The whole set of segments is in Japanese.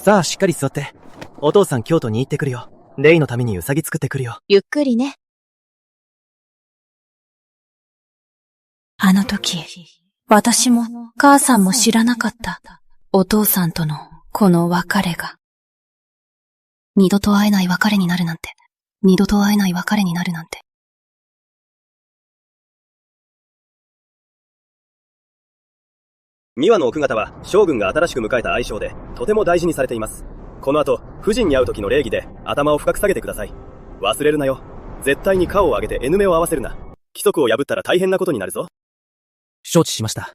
さあ、しっかり座って。お父さん京都に行ってくるよ。レイのためにウサギ作ってくるよ。ゆっくりね。あの時、私も母さんも知らなかった。お父さんとのこの別れが。二度と会えない別れになるなんて。二度と会えない別れになるなんて。三輪の奥方は将軍が新しく迎えた愛称でとても大事にされています。この後、夫人に会う時の礼儀で頭を深く下げてください。忘れるなよ。絶対に顔を上げて N 目を合わせるな。規則を破ったら大変なことになるぞ。承知しました。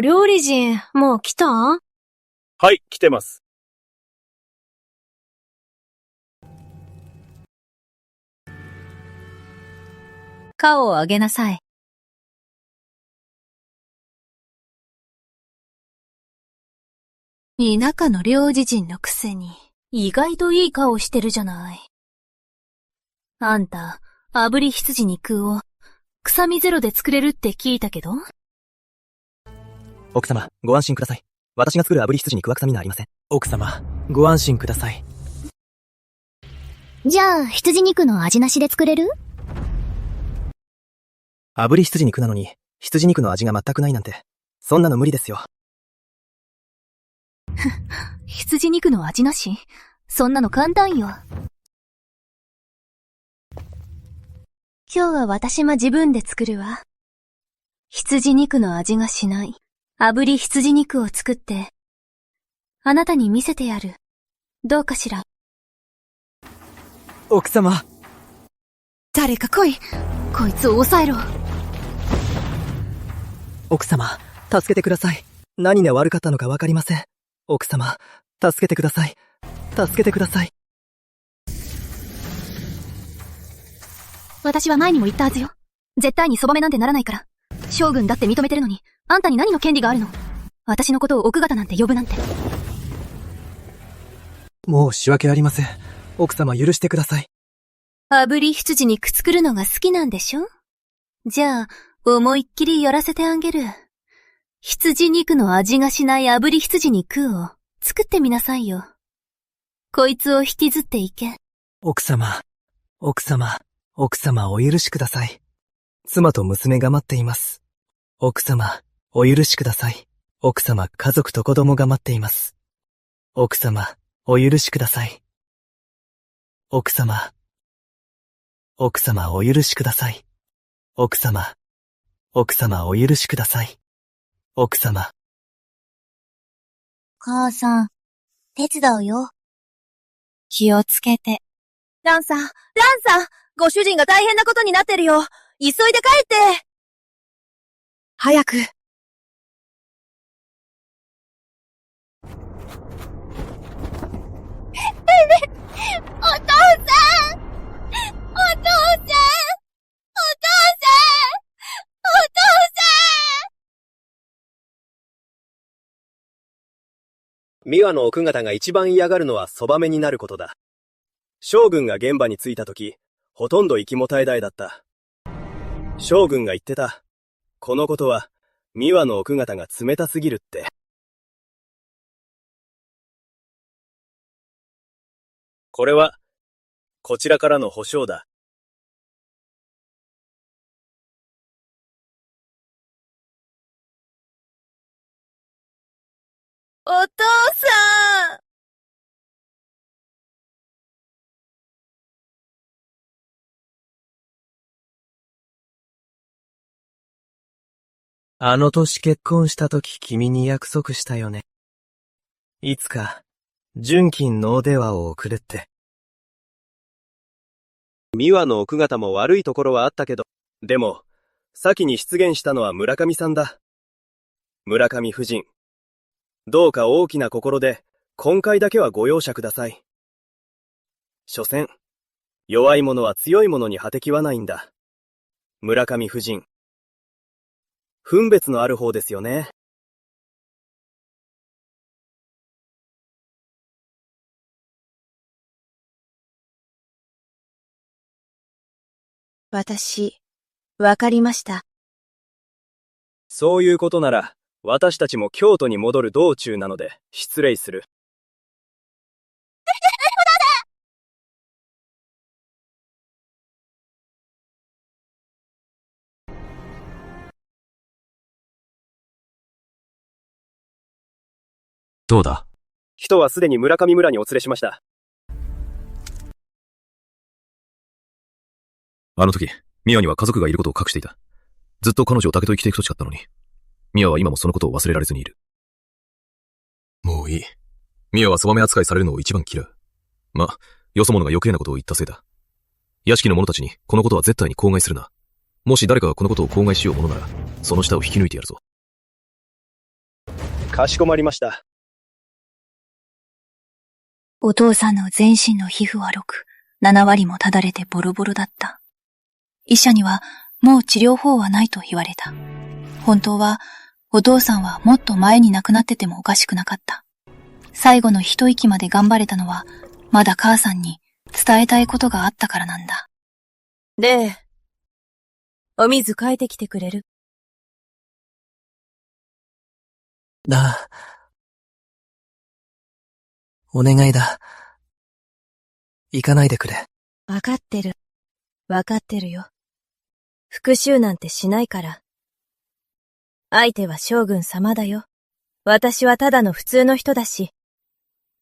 料理人、もう来た？はい、来てます。顔を上げなさい。田舎の領事陣のくせに、意外といい顔してるじゃない。あんた、炙り羊肉を、臭みゼロで作れるって聞いたけど？奥様、ご安心ください。私が作る炙り羊肉は臭みがありません。奥様、ご安心ください。じゃあ、羊肉の味なしで作れる？炙り羊肉なのに、羊肉の味が全くないなんて、そんなの無理ですよ。羊肉の味なし？そんなの簡単よ。今日は私も自分で作るわ。羊肉の味がしない。炙り羊肉を作って、あなたに見せてやる。どうかしら。奥様。誰か来い。こいつを抑えろ。奥様、助けてください。何が悪かったのかわかりません。奥様、助けてください。助けてください。私は前にも言ったはずよ。絶対にそばめなんてならないから。将軍だって認めてるのに、あんたに何の権利があるの？私のことを奥方なんて呼ぶなんて。申し訳ありません。奥様許してください。炙り羊肉作るのが好きなんでしょ？じゃあ、思いっきりやらせてあげる。羊肉の味がしない炙り羊肉を作ってみなさいよ。こいつを引きずっていけ。奥様、奥様、奥様お許しください。妻と娘が待っています。奥様、お許しください。奥様、家族と子供が待っています。奥様、お許しください。奥様、奥様お許しください。奥様、奥様お許しください。奥様。母さん、手伝うよ。気をつけて。ランさん、ご主人が大変なことになってるよ。急いで帰って。早く。お父さん！三輪の奥方が一番嫌がるのはそばめになることだ。将軍が現場に着いた時、ほとんど息も絶え絶えだった。将軍が言ってた。このことは、三輪の奥方が冷たすぎるって。これは、こちらからの保証だ。お父さん！あの年結婚した時君に約束したよね。いつか、純金のお電話を送るって。三輪の奥方も悪いところはあったけど、でも、先に出現したのは村上さんだ。村上夫人。どうか大きな心で、今回だけはご容赦ください。所詮、弱い者は強い者に果てきはないんだ。村上夫人。分別のある方ですよね。私、わかりました。そういうことなら、私たちも京都に戻る道中なので、失礼する。どうだ？人はすでに村上村にお連れしました。あの時、ミアには家族がいることを隠していた。ずっと彼女を竹と生きていくと誓ったのに、ミアは今もそのことを忘れられずにいる。もういい。ミアはそばめ扱いされるのを一番嫌う。ま、よそ者が余計なことを言ったせいだ。屋敷の者たちにこのことは絶対に口外するな。もし誰かがこのことを口外しようものなら、その舌を引き抜いてやるぞ。かしこまりました。お父さんの全身の皮膚は7割もただれてボロボロだった。医者にはもう治療法はないと言われた。本当はお父さんはもっと前に亡くなっててもおかしくなかった。最後の一息まで頑張れたのはまだ母さんに伝えたいことがあったからなんだ。レイ、お水変えてきてくれる？お願いだ。行かないでくれ。わかってる。わかってるよ。復讐なんてしないから。相手は将軍様だよ。私はただの普通の人だし、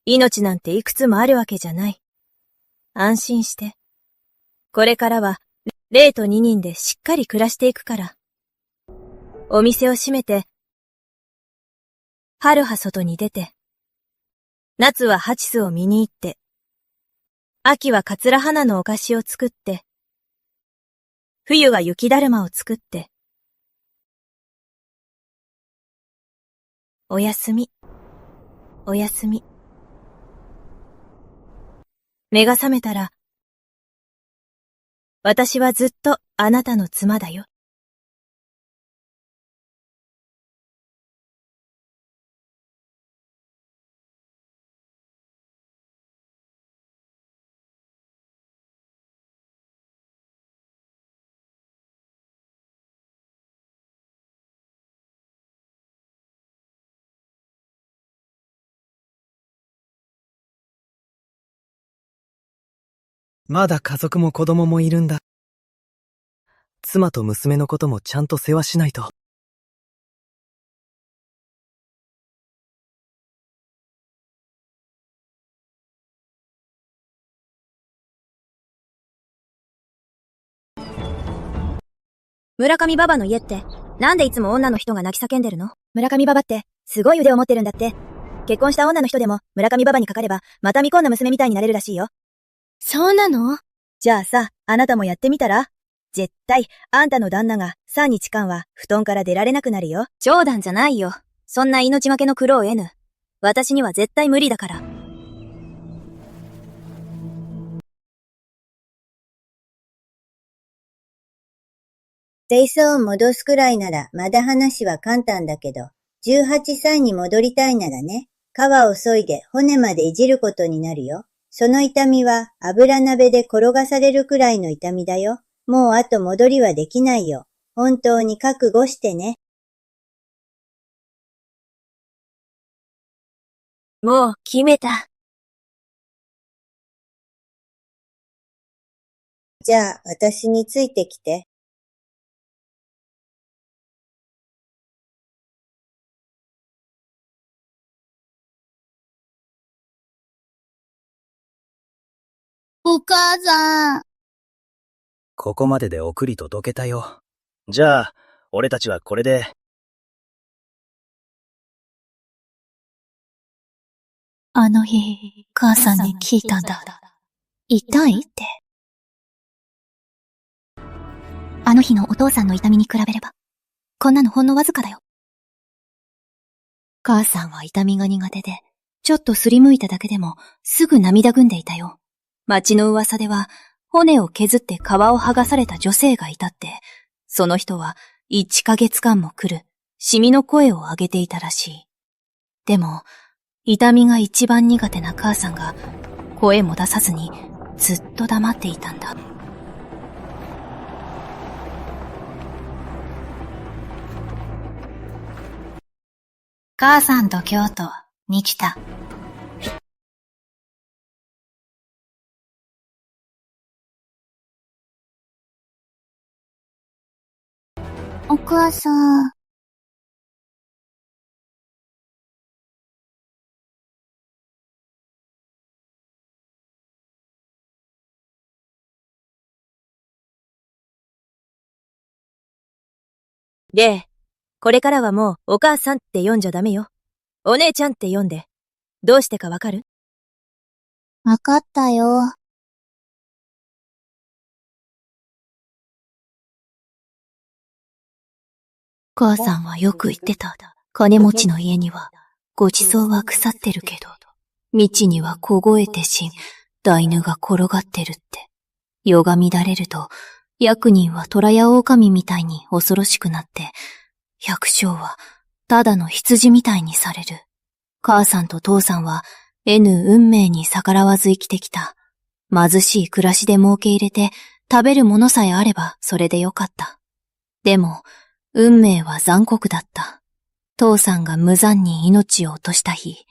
命なんていくつもあるわけじゃない。安心して。これからは、レイと2人でしっかり暮らしていくから。お店を閉めて、春は外に出て、夏はハチスを見に行って、秋はカツラ花のお菓子を作って、冬は雪だるまを作って、おやすみ、おやすみ。目が覚めたら、私はずっとあなたの妻だよ。まだ家族も子供もいるんだ。妻と娘のこともちゃんと世話しないと。村上ババの家って、なんでいつも女の人が泣き叫んでるの？村上ババって、すごい腕を持ってるんだって。結婚した女の人でも、村上ババにかかれば、また見込んだ娘みたいになれるらしいよ。そうなの？じゃあさ、あなたもやってみたら？絶対、あんたの旦那が3日間は布団から出られなくなるよ。冗談じゃないよ。そんな命がけの苦労を得ぬ。私には絶対無理だから。清掃を戻すくらいならまだ話は簡単だけど、18歳に戻りたいならね、皮を削いで骨までいじることになるよ。その痛みは油鍋で転がされるくらいの痛みだよ。もうあと戻りはできないよ。本当に覚悟してね。もう決めた。じゃあ私についてきて。お母さん。ここまでで送りとどけたよ。じゃあ、俺たちはこれで。あの日、母さんに聞いたんだ。痛いって。あの日のお父さんの痛みに比べれば、こんなのほんのわずかだよ。母さんは痛みが苦手で、ちょっとすりむいただけでもすぐ涙ぐんでいたよ。町の噂では、骨を削って皮を剥がされた女性がいたって、その人は1ヶ月間も来る、シミの声を上げていたらしい。でも、痛みが一番苦手な母さんが、声も出さずにずっと黙っていたんだ。母さんと京都に来た。お母さん。レイ、これからはもうお母さんって呼んじゃダメよ。お姉ちゃんって呼んで。どうしてかわかる？わかったよ。母さんはよく言ってた。金持ちの家には、ごちそうは腐ってるけど、道には凍えて死ん、大犬が転がってるって。世が乱れると、役人は虎や狼みたいに恐ろしくなって、百姓はただの羊みたいにされる。母さんと父さんは、運命に逆らわず生きてきた。貧しい暮らしで儲け入れて、食べるものさえあればそれでよかった。でも、運命は残酷だった。父さんが無残に命を落とした日、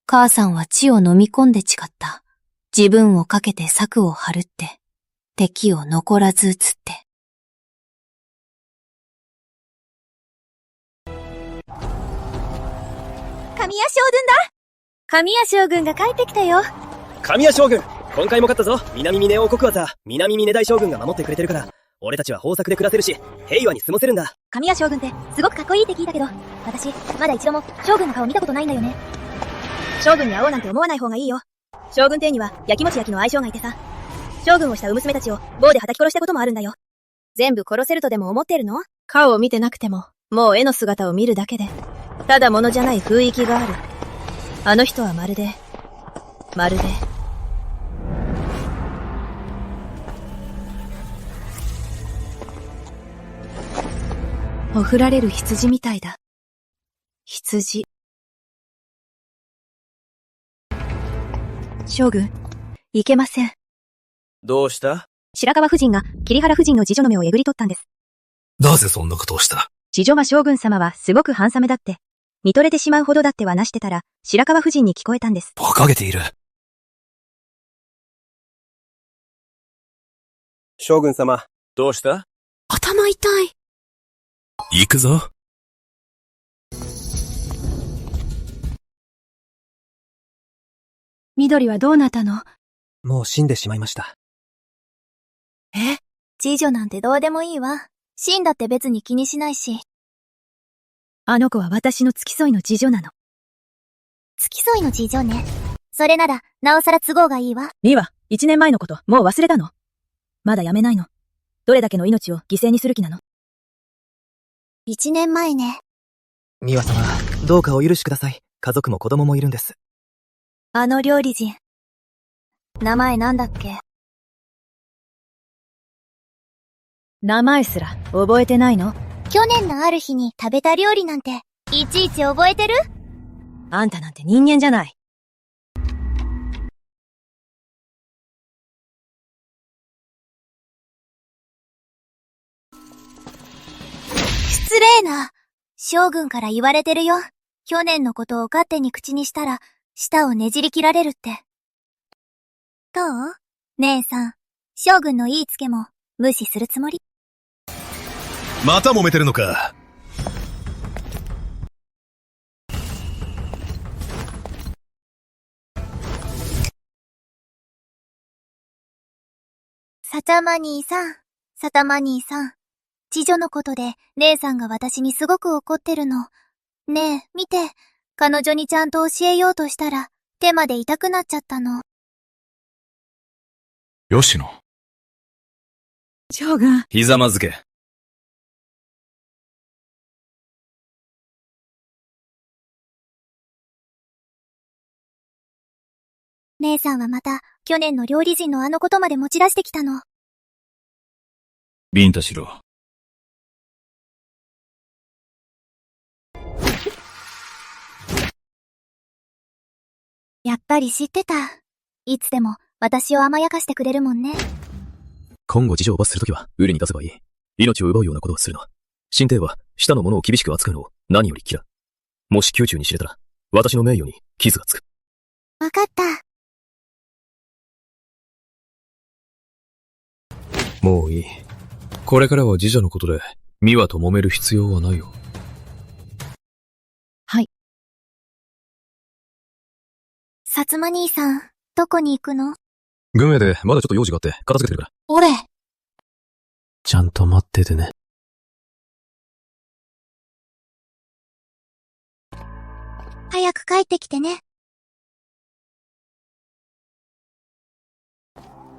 母さんは血を飲み込んで誓った。自分をかけて策を張るって。敵を残らず撃つって。神谷将軍だ！神谷将軍が帰ってきたよ。神谷将軍、今回も勝ったぞ。南峰王国はさ、南峰大将軍が守ってくれてるから、俺たちは豊作で暮らせるし、平和に過ごせるんだ。神谷将軍ってすごくかっこいいって聞いたけど、私、まだ一度も将軍の顔見たことないんだよね。将軍に会おうなんて思わない方がいいよ。将軍邸には焼きもち焼きの愛称がいてさ、将軍をした娘たちを棒で叩き殺したこともあるんだよ。全部殺せるとでも思ってるの？顔を見てなくても、もう絵の姿を見るだけで、ただものじゃない雰囲気がある。あの人はまるで、ほふられる羊みたいだ。羊。将軍、いけません。どうした？白河夫人が桐原夫人の次女の目をえぐり取ったんです。なぜそんなことをした？次女は将軍様はすごくハンサムだって、見とれてしまうほどだって話してたら、白河夫人に聞こえたんです。馬鹿げている。将軍様、どうした？頭痛い。行くぞ。緑はどうなったの？もう死んでしまいました。え？次女なんてどうでもいいわ。死んだって別に気にしないし。あの子は私の付き添いの次女なの。付き添いの次女ね。それなら、なおさら都合がいいわ。美和、1年前のこと、もう忘れたの？まだやめないの？どれだけの命を犠牲にする気なの？1年前ね。美和様、どうかお許しください。家族も子供もいるんです。あの料理人。名前なんだっけ？名前すら覚えてないの？去年のある日に食べた料理なんて、いちいち覚えてる？あんたなんて人間じゃない。失礼な。将軍から言われてるよ。去年のことを勝手に口にしたら、舌をねじり切られるって。どう？姉さん、将軍の言いつけも無視するつもり？また揉めてるのか。サタマニーさん、サタマニーさん。次女のことで姉さんが私にすごく怒ってるの。ねえ、見て。彼女にちゃんと教えようとしたら、手まで痛くなっちゃったの。吉野。将軍。ひざまずけ。姉さんはまた、去年の料理人のあのことまで持ち出してきたの。ビンタしろ。やっぱり知ってた。いつでも私を甘やかしてくれるもんね。今後事情を罰するときは、ウリに出せばいい。命を奪うようなことをするな。神帝は、下の者を厳しく扱うのを何より嫌う。もし宮中に知れたら、私の名誉に傷がつく。わかった。もういい。これからは次女のことで、美和と揉める必要はないよ。はい。薩摩兄さん、どこに行くの？軍営でまだちょっと用事があって片付けてるから。俺。ちゃんと待っててね。早く帰ってきてね。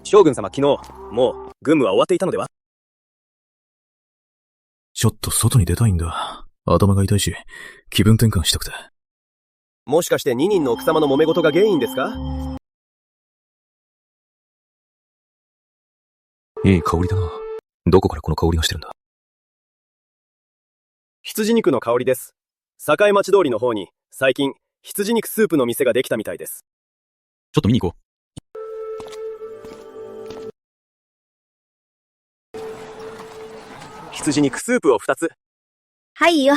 将軍様昨日、もう、軍務は終わっていたのでは？ちょっと外に出たいんだ。頭が痛いし、気分転換したくて。もしかして二人の奥様の揉め事が原因ですか？いい香りだな。どこからこの香りがしてるんだ？羊肉の香りです。栄町通りの方に、最近、羊肉スープの店ができたみたいです。ちょっと見に行こう。羊肉スープを2つ。はいよ。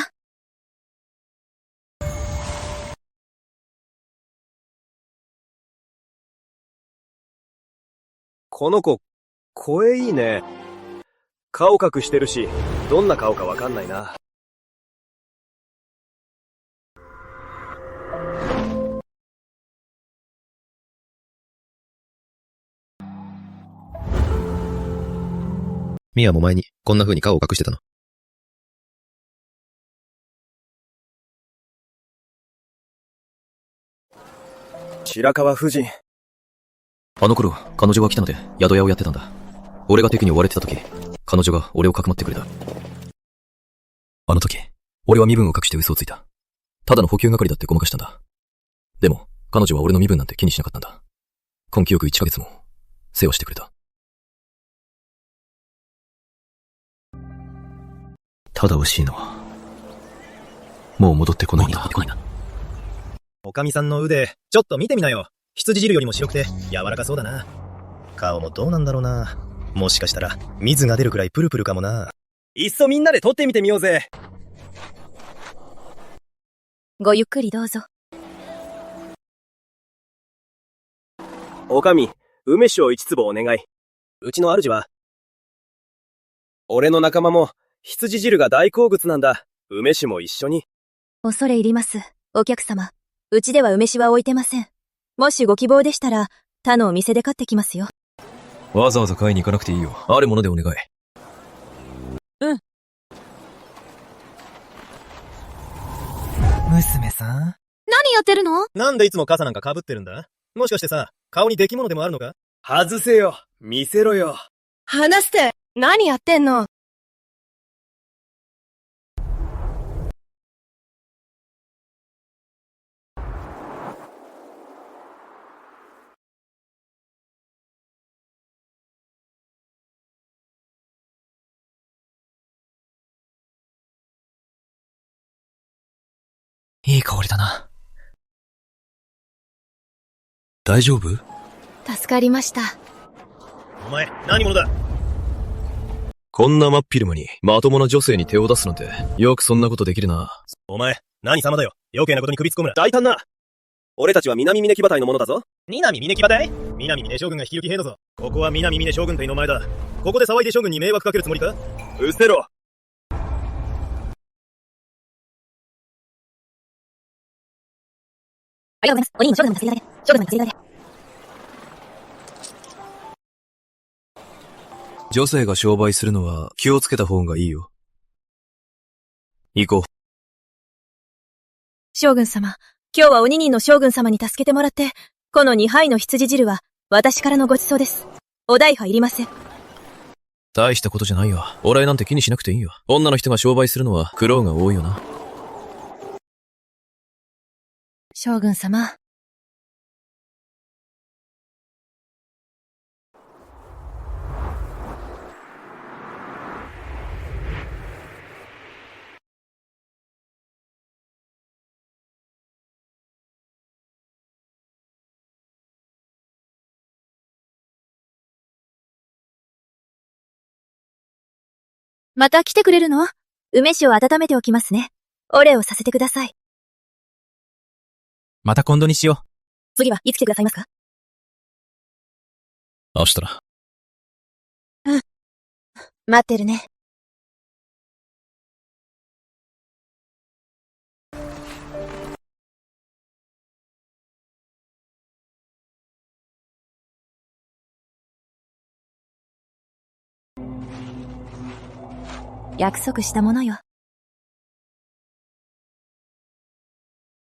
この子、声いいね。顔隠してるし、どんな顔かわかんないな。ミアも前にこんな風に顔を隠してたの。白河夫人。あの頃、彼女が来たので宿屋をやってたんだ。俺が敵に追われてた時、彼女が俺をかくまってくれた。あの時、俺は身分を隠して嘘をついた。ただの補給係だってごまかしたんだ。でも、彼女は俺の身分なんて気にしなかったんだ。根気よく1ヶ月も世話してくれた。ただ惜しいのは、もう戻ってこないんだ。おかみさんの腕、ちょっと見てみなよ。羊汁よりも白くて柔らかそうだな。顔もどうなんだろうな。もしかしたら水が出るくらいプルプルかもな。いっそみんなで撮ってみてみようぜ。ごゆっくりどうぞ。おかみ、梅酒を1壺お願い。うちの主は、俺の仲間も羊汁が大好物なんだ。梅酒も一緒に。恐れ入ります、お客様。うちでは梅酒は置いてません。もしご希望でしたら、他のお店で買ってきますよ。わざわざ買いに行かなくていいよ。あるものでお願い。うん。娘さん。何やってるの？なんでいつも傘なんか被ってるんだ？もしかしてさ、顔に出来物でもあるのか？外せよ。見せろよ。話して。何やってんの？いい香りだな。大丈夫？助かりました。お前、何者だ？こんな真っ昼間にまともな女性に手を出すなんて、よくそんなことできるな。お前、何様だよ。余計なことに首突っ込むな。大胆な。俺たちは南峰騎馬隊の者だぞ。南峰騎馬隊？南峰将軍が引き受け兵だぞ。ここは南峰将軍隊の前だ。ここで騒いで将軍に迷惑かけるつもりか？うせろ。ありがとうございます。お兄の将軍様にさせていただけ。将軍様にさせていただけ。女性が商売するのは気をつけた方がいいよ。行こう。将軍様、今日はお二人の将軍様に助けてもらって、この2杯の羊汁は私からのご馳走です。お代はいりません。大したことじゃないよ。お礼なんて気にしなくていいよ。女の人が商売するのは苦労が多いよな。将軍様。また来てくれるの？梅酒を温めておきますね。お礼をさせてください。また今度にしよう。次はいつ来てくださいますか？明日な。待ってるね。約束したものよ。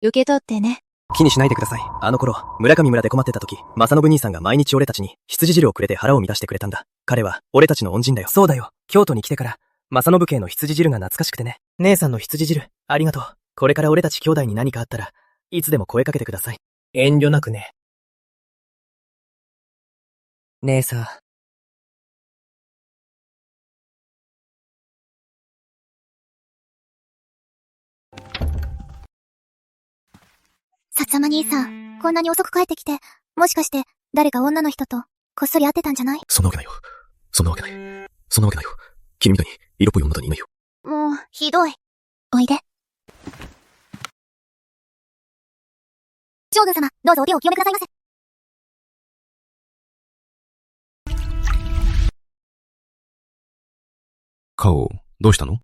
受け取ってね。気にしないでください。あの頃、村上村で困ってた時、正信兄さんが毎日俺たちに羊汁をくれて腹を満たしてくれたんだ。彼は、俺たちの恩人だよ。そうだよ。京都に来てから、正信家の羊汁が懐かしくてね。姉さんの羊汁、ありがとう。これから俺たち兄弟に何かあったら、いつでも声かけてください。遠慮なくね。姉さん。さつま兄さん、こんなに遅く帰ってきて、もしかして、誰か女の人と、こっそり会ってたんじゃない？そんなわけないよ。そんなわけない。そんなわけないよ。君みたいに色っぽい女とにいないよ。もう、ひどい。おいで。将軍様、どうぞお手をお清めくださいませ。顔、どうしたの？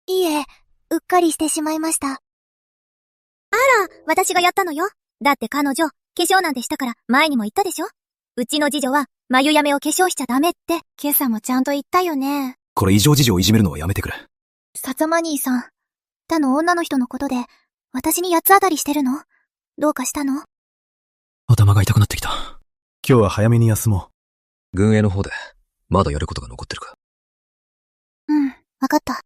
いいえ、うっかりしてしまいました。あら、私がやったのよ。だって彼女、化粧なんてしたから前にも言ったでしょ？うちの次女は、眉やめを化粧しちゃダメって、今朝もちゃんと言ったよね。これ異常事情をいじめるのはやめてくれ。さつま兄さん、他の女の人のことで、私に八つ当たりしてるの？どうかしたの？頭が痛くなってきた。今日は早めに休もう。軍営の方で、まだやることが残ってるか？うん、わかった。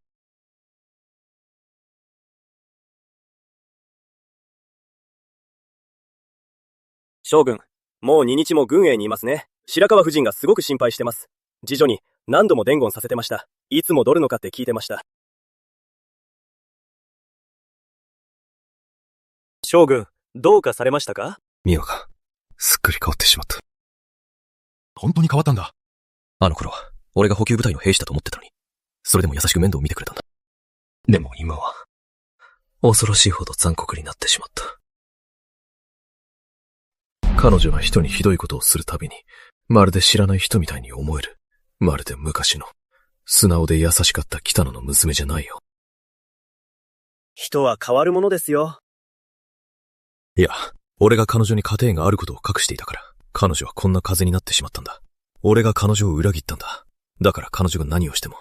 将軍、もう2日も軍営にいますね。白河夫人がすごく心配してます。次女に何度も伝言させてました。いつ戻るのかって聞いてました。将軍、どうかされましたか？ミオが、すっかり変わってしまった。本当に変わったんだ。あの頃は、俺が補給部隊の兵士だと思ってたのに、それでも優しく面倒を見てくれたんだ。でも今は、恐ろしいほど残酷になってしまった。彼女が人にひどいことをするたびに、まるで知らない人みたいに思える。まるで昔の、素直で優しかった北野の娘じゃないよ。人は変わるものですよ。いや、俺が彼女に家庭があることを隠していたから、彼女はこんな風になってしまったんだ。俺が彼女を裏切ったんだ。だから彼女が何をしても、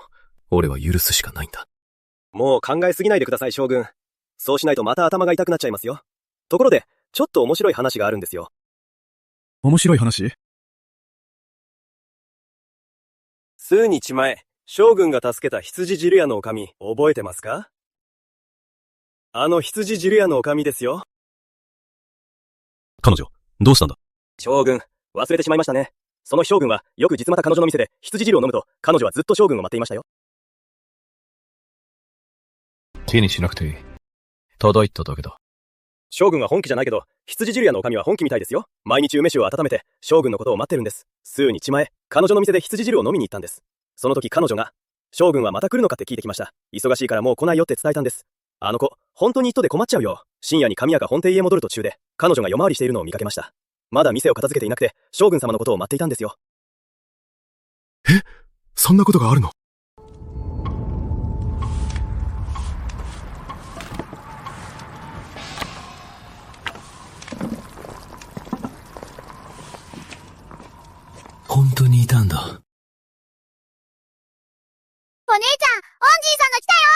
俺は許すしかないんだ。もう考えすぎないでください、将軍。そうしないとまた頭が痛くなっちゃいますよ。ところで、ちょっと面白い話があるんですよ。面白い話？数日前、将軍が助けた羊汁屋の女将、覚えてますか？あの羊汁屋の女将ですよ。彼女、どうしたんだ？将軍、忘れてしまいましたね。その日将軍は、よく実また彼女の店で羊汁を飲むと、彼女はずっと将軍を待っていましたよ。気にしなくていい。ただ言っただけだ。将軍は本気じゃないけど、羊汁屋の女将は本気みたいですよ。毎日梅酒を温めて、将軍のことを待ってるんです。数日前、彼女の店で羊汁を飲みに行ったんです。その時彼女が、将軍はまた来るのかって聞いてきました。忙しいからもう来ないよって伝えたんです。あの子、本当に一途で困っちゃうよ。深夜に神谷が本邸へ戻る途中で、彼女が夜回りしているのを見かけました。まだ店を片付けていなくて、将軍様のことを待っていたんですよ。え？そんなことがあるの？本当にいたんだ。お姉ちゃん、オンジーさんが来たよ！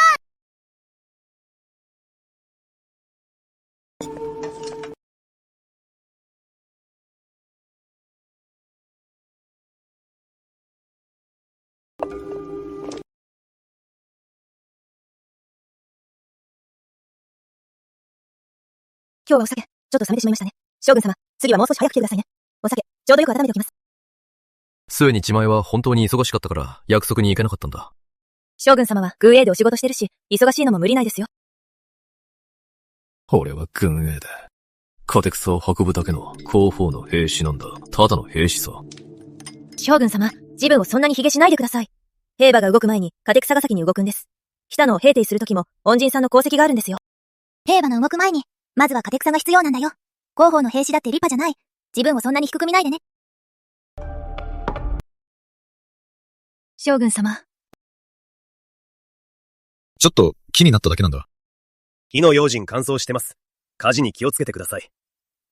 今日はお酒、ちょっと冷めてしまいましたね。将軍様、次はもう少し早く来てくださいね。お酒、ちょうどよく温めておきます。数日前は本当に忙しかったから約束に行けなかったんだ。将軍様は軍営でお仕事してるし、忙しいのも無理ないですよ。俺は軍営で、カテクサを運ぶだけの広報の兵士なんだ。ただの兵士さ。将軍様、自分をそんなに卑下しないでください。兵馬が動く前にカテクサが先に動くんです。北野を平定する時も恩人さんの功績があるんですよ。兵馬の動く前に、まずは糧草が必要なんだよ。広報の兵士だって立派じゃない。自分をそんなに低く見ないでね。将軍様。ちょっと気になっただけなんだ。火の用心乾燥してます。火事に気をつけてください。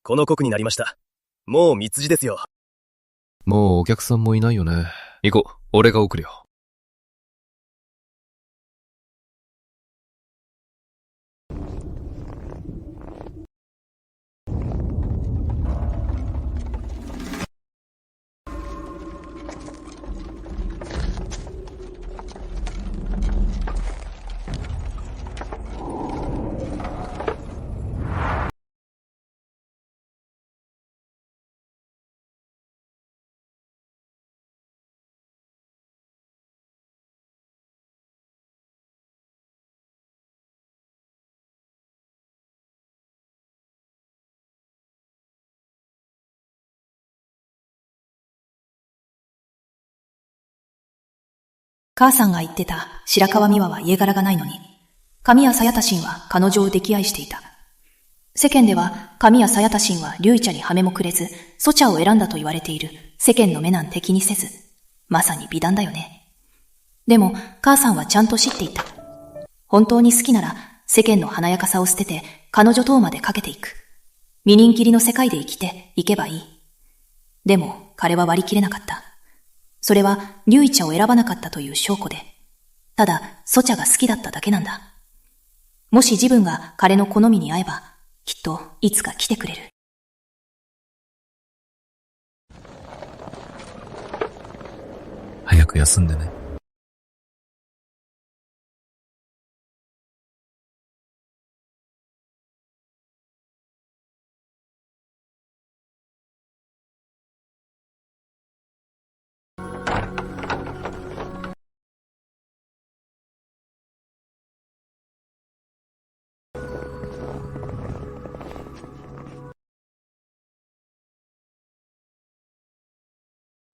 この刻になりました。もう密事ですよ。もうお客さんもいないよね。行こう。俺が送るよ。母さんが言ってた白川美和は家柄がないのに、神谷沙耶太神は彼女を溺愛していた。世間では神谷沙耶太神は龍茶に羽目もくれず、蘇茶を選んだと言われている。世間の目なんて気にせず、まさに美談だよね。でも母さんはちゃんと知っていた。本当に好きなら世間の華やかさを捨てて彼女とまでかけていく。未人斬りの世界で生きていけばいい。でも彼は割り切れなかった。それは龍茶を選ばなかったという証拠で、ただ蘇茶が好きだっただけなんだ。もし自分が彼の好みに合えば、きっといつか来てくれる。早く休んでね。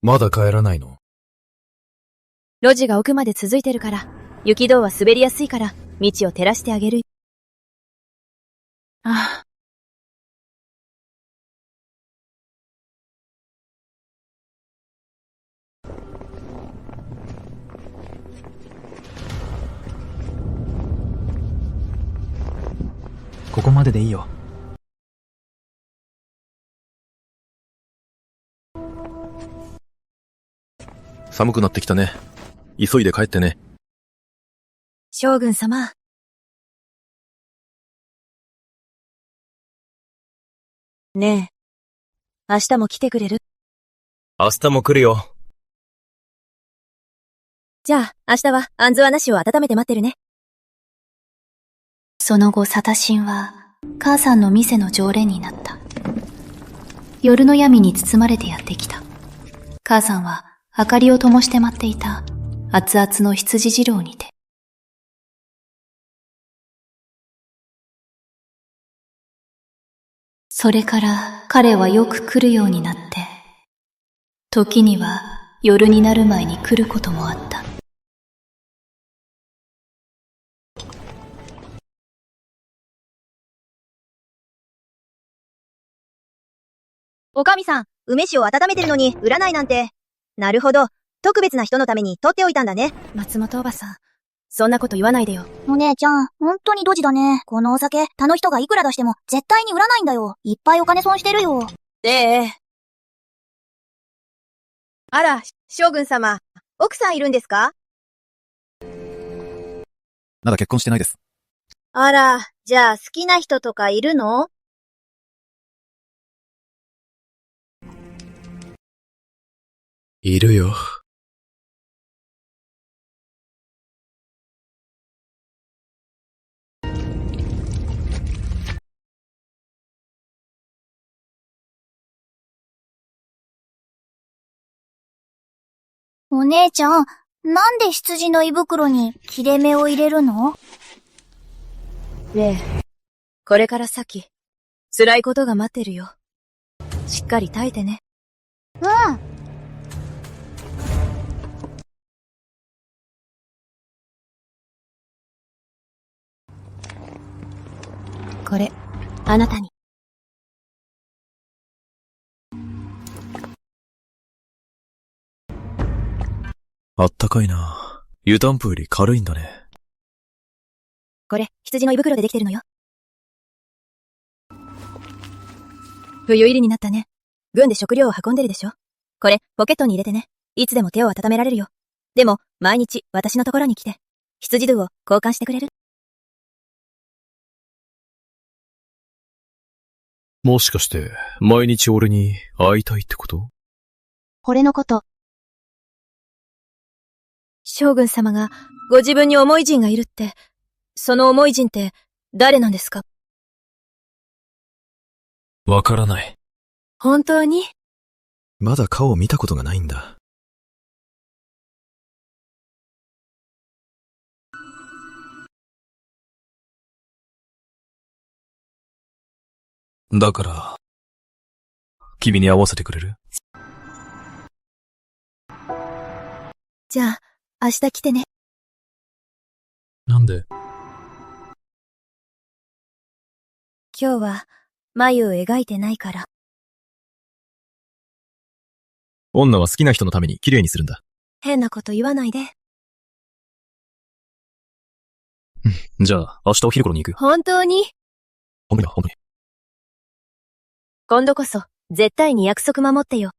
まだ帰らないの？路地が奥まで続いてるから、雪道は滑りやすいから、道を照らしてあげる。ああ。ここまででいいよ。寒くなってきたね。急いで帰ってね。将軍様。ねえ、明日も来てくれる？明日も来るよ。じゃあ、明日は、あんずわなしを温めて待ってるね。その後、サタシンは、母さんの店の常連になった。夜の闇に包まれてやってきた。母さんは、明かりを灯して待っていた、熱々の羊次郎にて。それから彼はよく来るようになって、時には夜になる前に来ることもあった。おかみさん、梅酒を温めてるのに売らないなんて。なるほど。特別な人のために取っておいたんだね。松本おばさん。そんなこと言わないでよ。お姉ちゃん、本当にドジだね。このお酒、他の人がいくら出しても絶対に売らないんだよ。いっぱいお金損してるよ。ええ。あら、将軍様。奥さんいるんですか？まだ結婚してないです。あら、じゃあ好きな人とかいるの？いるよ。お姉ちゃん、なんで羊の胃袋に切れ目を入れるの？ねえ、これから先、辛いことが待ってるよ。しっかり耐えてね。うん。これ、あなたに。あったかいな。湯たんぽより軽いんだね。これ、羊の胃袋でできてるのよ。冬入りになったね。軍で食料を運んでるでしょ。これ、ポケットに入れてね。いつでも手を温められるよ。でも、毎日、私のところに来て、羊ドゥを交換してくれる？もしかして、毎日俺に会いたいってこと？俺のこと。将軍様が、ご自分に思い人がいるって、その思い人って、誰なんですか？わからない。本当に？まだ顔を見たことがないんだ。だから、君に会わせてくれる？じゃあ、明日来てね。なんで？今日は、眉を描いてないから。女は好きな人のために綺麗にするんだ。変なこと言わないで。じゃあ、明日お昼頃に行く。本当に？ほんまにほんまに。今度こそ、絶対に約束守ってよ。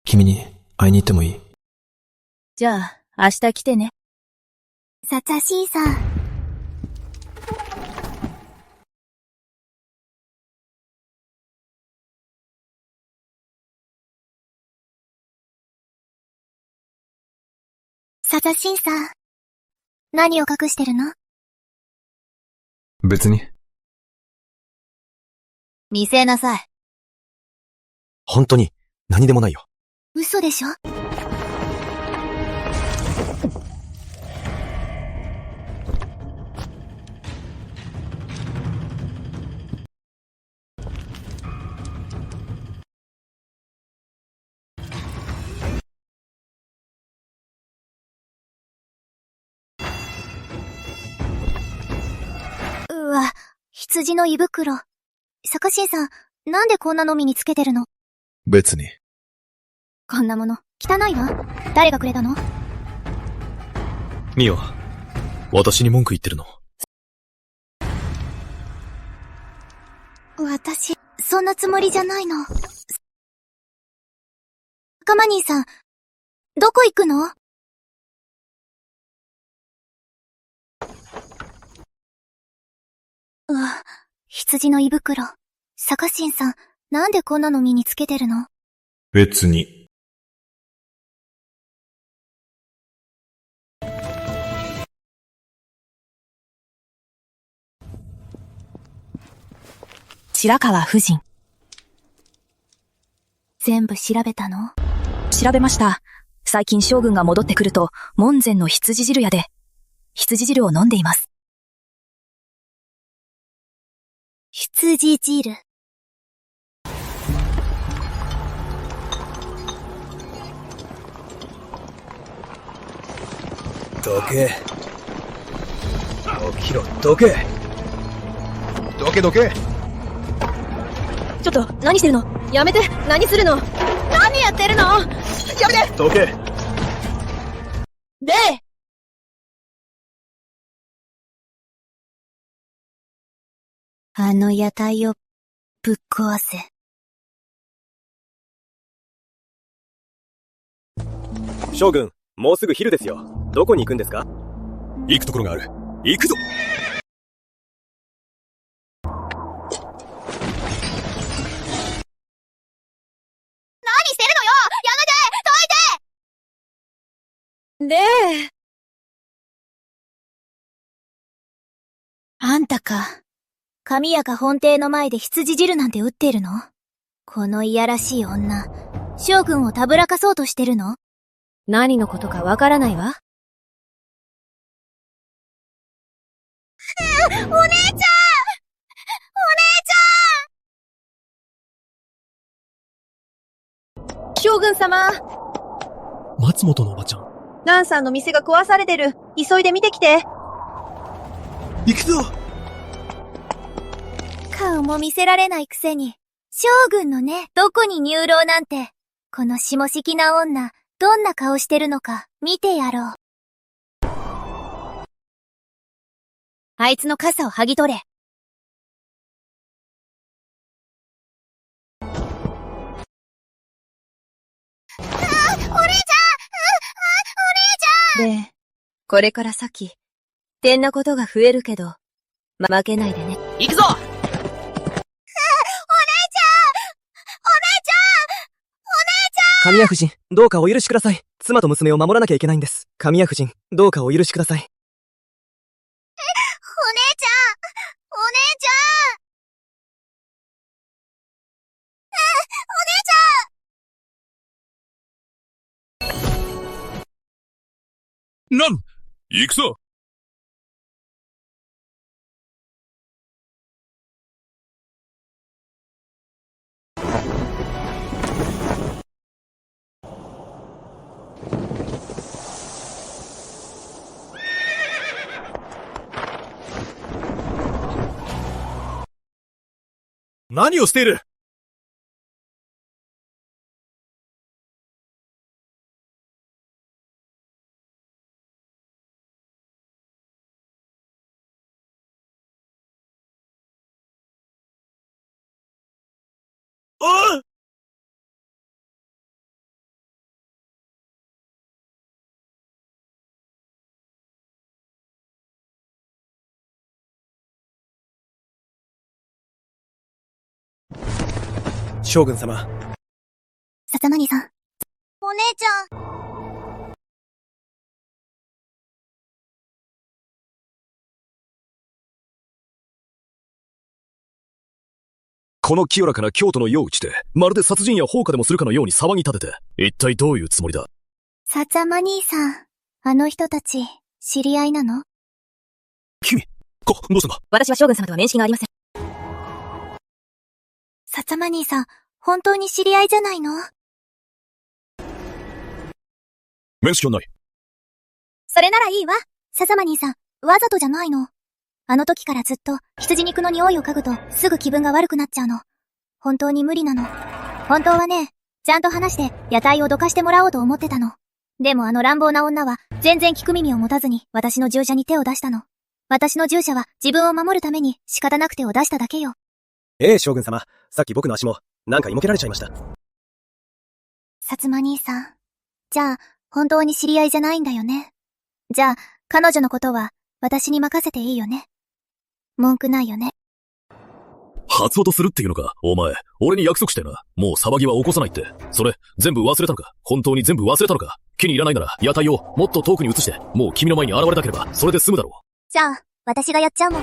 君に会いに行ってもいい？じゃあ、明日来てね。サチャシーさん。サチャシーさん。何を隠してるの？別に。見せなさい。本当に、何でもないよ。嘘でしょ？うわ、羊の胃袋。サカシンさん、なんでこんなの身につけてるの？別に。こんなもの、汚いわ。誰がくれたの？ミオ、私に文句言ってるの？私、そんなつもりじゃないの。カマニーさん、どこ行くの？うわ、羊の胃袋。サカシンさん、なんでこんなの身につけてるの？別に。白川夫人。全部調べたの？調べました。最近将軍が戻ってくると、門前の羊汁屋で、羊汁を飲んでいます。羊汁。どけ。起きろ、どけ。どけどけ。ちょっと、何してるの？やめて！何するの？何やってるの？やめて！どけ。で！あの屋台をぶっ壊せ。将軍、もうすぐ昼ですよ。どこに行くんですか？行くところがある。行くぞ！何してるのよ！やめて！どいて！で！あんたか。神谷が本邸の前で羊汁なんて売ってるの？このいやらしい女、将軍をたぶらかそうとしてるの？何のことかわからないわ。お姉ちゃん、お姉ち将軍様、松本のおばちゃん。ランさんの店が壊されてる。急いで見てきて。行くぞ。ゃん。顔も見せられないくせに、将軍のね、どこに入牢なんて。この下式な女、どんな顔してるのか、見てやろう。あいつの傘を剥ぎ取れ。で、これから先、てんなことが増えるけど、負けないでね。行くぞ。神谷夫人、どうかお許しください。妻と娘を守らなきゃいけないんです。神谷夫人、どうかお許しください。お姉ちゃん、お姉ちゃん。なん行くぞ。何をしている。ああ。将軍様。さつまにさん。お姉ちゃん。この清らかな京都の世を打ちて、まるで殺人や放火でもするかのように騒ぎ立てて、一体どういうつもりだ。さつま兄さん。あの人たち、知り合いなの？君、どうしたんだ。私は将軍様とは面識がありません。さつま兄さん、本当に知り合いじゃないの？面識はない。それならいいわ。さざま兄さん、わざとじゃないの。あの時からずっと羊肉の匂いを嗅ぐとすぐ気分が悪くなっちゃうの。本当に無理なの。本当はね、ちゃんと話して屋台をどかしてもらおうと思ってたの。でもあの乱暴な女は全然聞く耳を持たずに私の従者に手を出したの。私の従者は自分を守るために仕方なく手を出しただけよ。ええ、将軍様。さっき僕の足も、なんか芋けられちゃいました。さつま兄さん。じゃあ、本当に知り合いじゃないんだよね。じゃあ、彼女のことは私に任せていいよね。文句ないよね。初音するっていうのか。お前、俺に約束してな。もう騒ぎは起こさないって。それ、全部忘れたのか。本当に全部忘れたのか。気に入らないなら、屋台をもっと遠くに移して、もう君の前に現れなければ、それで済むだろう。じゃあ、私がやっちゃうもん。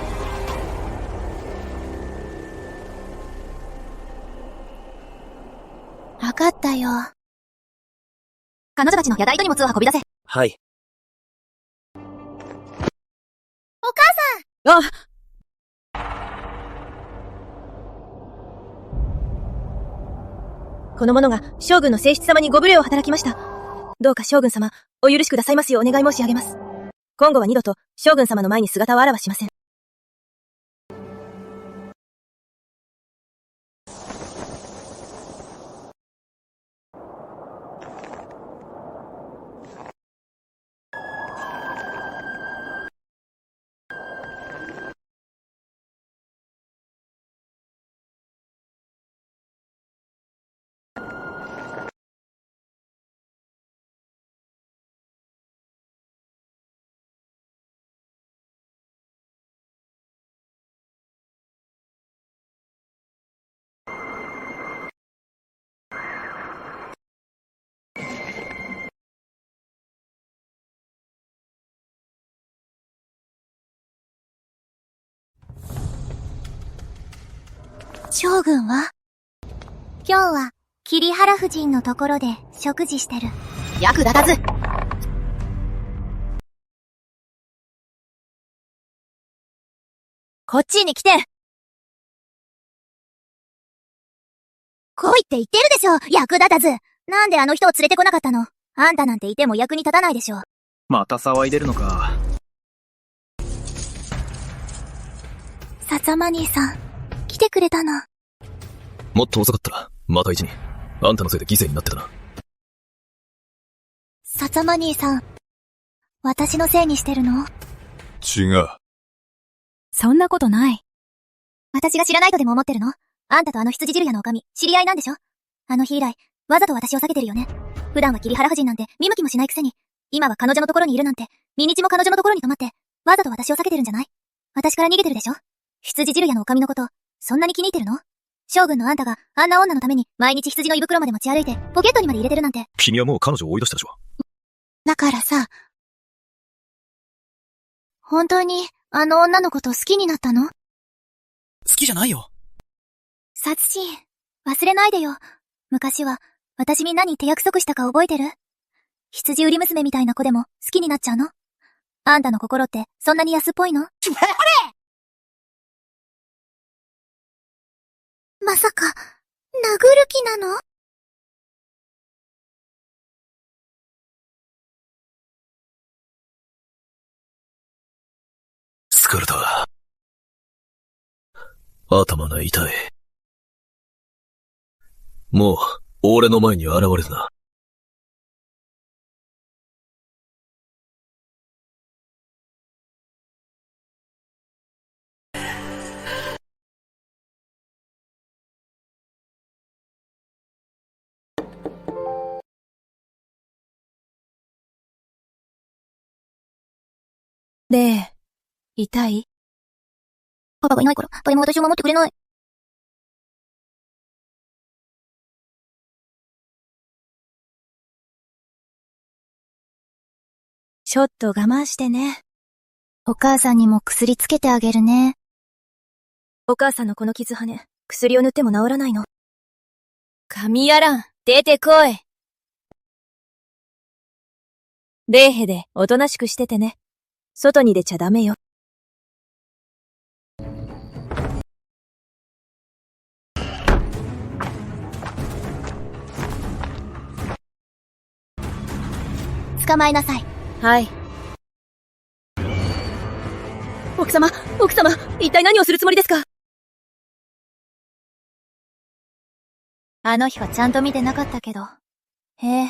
わかったよ。彼女たちの屋台と荷物を運び出せ。はい。お母さん。あ、この者が将軍の正室様にご無礼を働きました。どうか将軍様、お許しくださいますようお願い申し上げます。今後は二度と将軍様の前に姿をあらわしません。将軍は？今日は、桐原夫人のところで食事してる。役立たず。こっちに来て。来いって言ってるでしょ、役立たず。なんであの人を連れてこなかったの？あんたなんていても役に立たないでしょ。また騒いでるのか。ささま兄さん、来てくれたの。もっと遅かったら、また一に。あんたのせいで犠牲になってたな。ささま兄さん、私のせいにしてるの？違う。そんなことない。私が知らないとでも思ってるの？あんたとあの羊汁屋の女将、知り合いなんでしょ？あの日以来、わざと私を避けてるよね。普段は桐原夫人なんて見向きもしないくせに、今は彼女のところにいるなんて、日にちも彼女のところに泊まって、わざと私を避けてるんじゃない？私から逃げてるでしょ？羊汁屋の女将のこと、そんなに気に入ってるの？将軍のあんたがあんな女のために毎日羊の胃袋まで持ち歩いて、ポケットにまで入れてるなんて。君はもう彼女を追い出したでしょ。だからさ、本当にあの女のこと好きになったの？好きじゃないよ。殺人、忘れないでよ。昔は、私みんなに手約束したか覚えてる？羊売り娘みたいな子でも好きになっちゃうの？あんたの心ってそんなに安っぽいの？まさか、殴る気なの？疲れた。頭が痛い。もう、俺の前に現れるな。で、痛い？パパがいないから、誰も私を守ってくれない。ちょっと我慢してね。お母さんにも薬つけてあげるね。お母さんのこの傷はね、薬を塗っても治らないの。神やらん、出てこい。レーヘでおとなしくしててね。外に出ちゃダメよ。捕まえなさい。はい。奥様、一体何をするつもりですか？あの日はちゃんと見てなかったけど。へえ、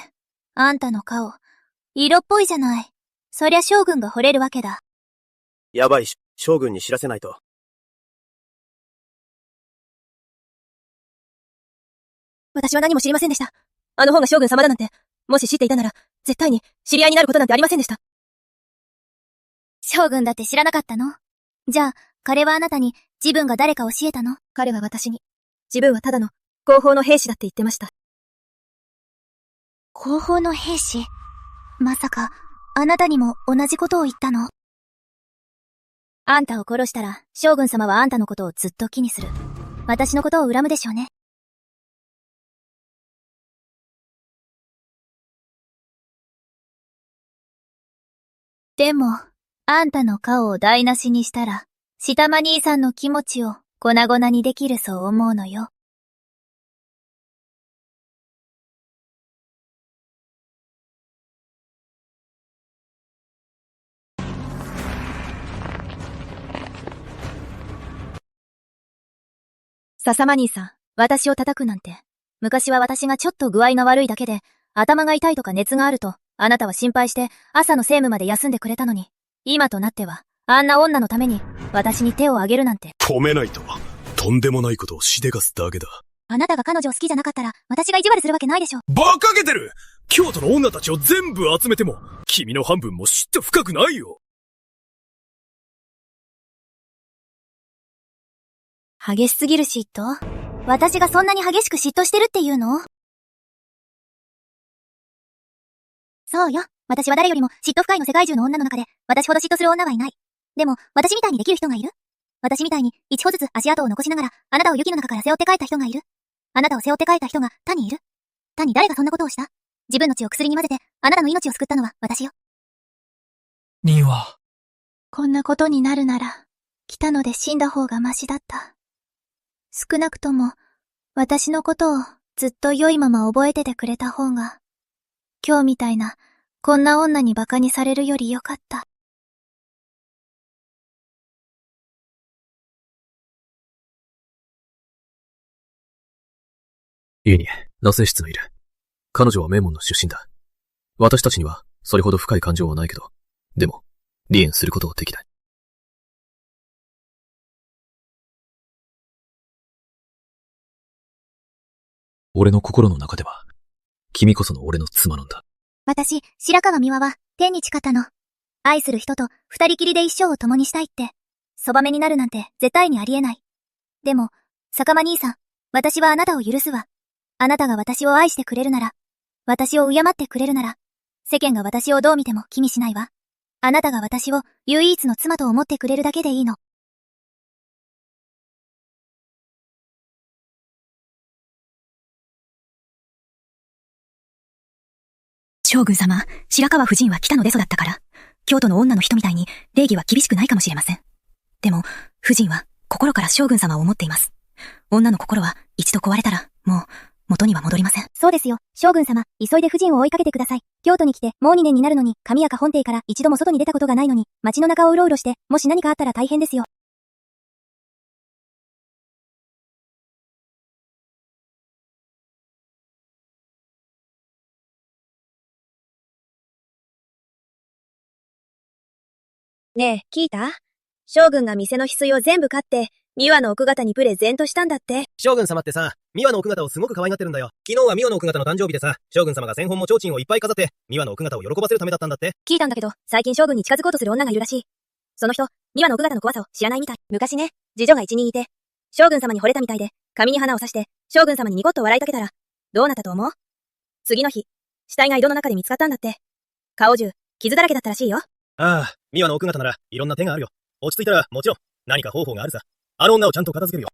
あんたの顔、色っぽいじゃない。そりゃ将軍が惚れるわけだ。やばいし、将軍に知らせないと。私は何も知りませんでした。あの方が将軍様だなんて、もし知っていたなら、絶対に知り合いになることなんてありませんでした。将軍だって知らなかったの？じゃあ、彼はあなたに自分が誰か教えたの？彼は私に、自分はただの後方の兵士だって言ってました。後方の兵士？まさか、あなたにも同じことを言ったの？あんたを殺したら、将軍様はあんたのことをずっと気にする。私のことを恨むでしょうね。でも、あんたの顔を台無しにしたら、下間兄さんの気持ちを粉々にできるそう思うのよ。笹間兄さん、私を叩くなんて。昔は私がちょっと具合が悪いだけで、頭が痛いとか熱があると、あなたは心配して朝の政務まで休んでくれたのに、今となっては、あんな女のために、私に手を挙げるなんて。止めないと。とんでもないことをしでかすだけだ。あなたが彼女を好きじゃなかったら、私が意地悪するわけないでしょ。馬鹿げてる！京都の女たちを全部集めても、君の半分も知って深くないよ。激しすぎる嫉妬？私がそんなに激しく嫉妬してるっていうの？そうよ。私は誰よりも嫉妬深いの世界中の女の中で、私ほど嫉妬する女はいない。でも、私みたいにできる人がいる？私みたいに一歩ずつ足跡を残しながら、あなたを雪の中から背負って帰った人がいる？あなたを背負って帰った人が他にいる？他に誰がそんなことをした？自分の血を薬に混ぜて、あなたの命を救ったのは私よ。兄は。こんなことになるなら、たので死んだ方がマシだった。少なくとも、私のことをずっと良いまま覚えててくれた方が、今日みたいな、こんな女に馬鹿にされるよりよかった。いいに、羅生室のいる。彼女は名門の出身だ。私たちには、それほど深い感情はないけど、でも、離縁することはできない。俺の心の中では、君こその俺の妻なんだ。私、白川美和は、天に誓ったの。愛する人と二人きりで一生を共にしたいって。そばめになるなんて絶対にありえない。でも、坂間兄さん、私はあなたを許すわ。あなたが私を愛してくれるなら、私を敬ってくれるなら、世間が私をどう見ても気にしないわ。あなたが私を唯一の妻と思ってくれるだけでいいの。将軍様、白川夫人は北の出祖だったから、京都の女の人みたいに礼儀は厳しくないかもしれません。でも、夫人は心から将軍様を思っています。女の心は一度壊れたら、もう、元には戻りません。そうですよ。将軍様、急いで夫人を追いかけてください。京都に来てもう2年になるのに、上谷本邸から一度も外に出たことがないのに、街の中をうろうろして、もし何かあったら大変ですよ。ねえ、聞いた？将軍が店の翡翠を全部買って、三輪の奥方にプレゼントしたんだって。将軍様ってさ、三輪の奥方をすごく可愛がってるんだよ。昨日は三輪の奥方の誕生日でさ、将軍様が1000本も提灯をいっぱい飾って、三輪の奥方を喜ばせるためだったんだって。聞いたんだけど、最近将軍に近づこうとする女がいるらしい。その人、三輪の奥方の怖さを知らないみたい。昔ね、次女が一人いて、将軍様に惚れたみたいで、髪に花を刺して、将軍様にニコッと笑いかけたら、どうなったと思う？次の日、死体が井戸の中で見つかったんだって。顔中、傷だらけだったらしいよ。ああ、三輪の奥方なら、いろんな手があるよ。落ち着いたら、もちろん、何か方法があるさ。あの女をちゃんと片付けるよ。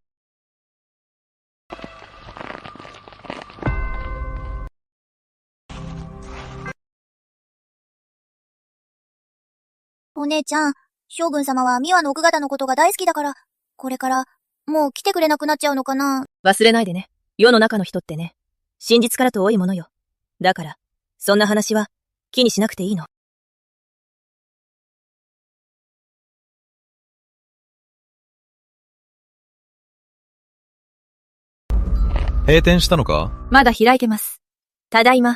お姉ちゃん、将軍様は三輪の奥方のことが大好きだから、これから、もう来てくれなくなっちゃうのかな。忘れないでね。世の中の人ってね、真実からと多いものよ。だから、そんな話は、気にしなくていいの。閉店したのか？まだ開いてます。ただいま。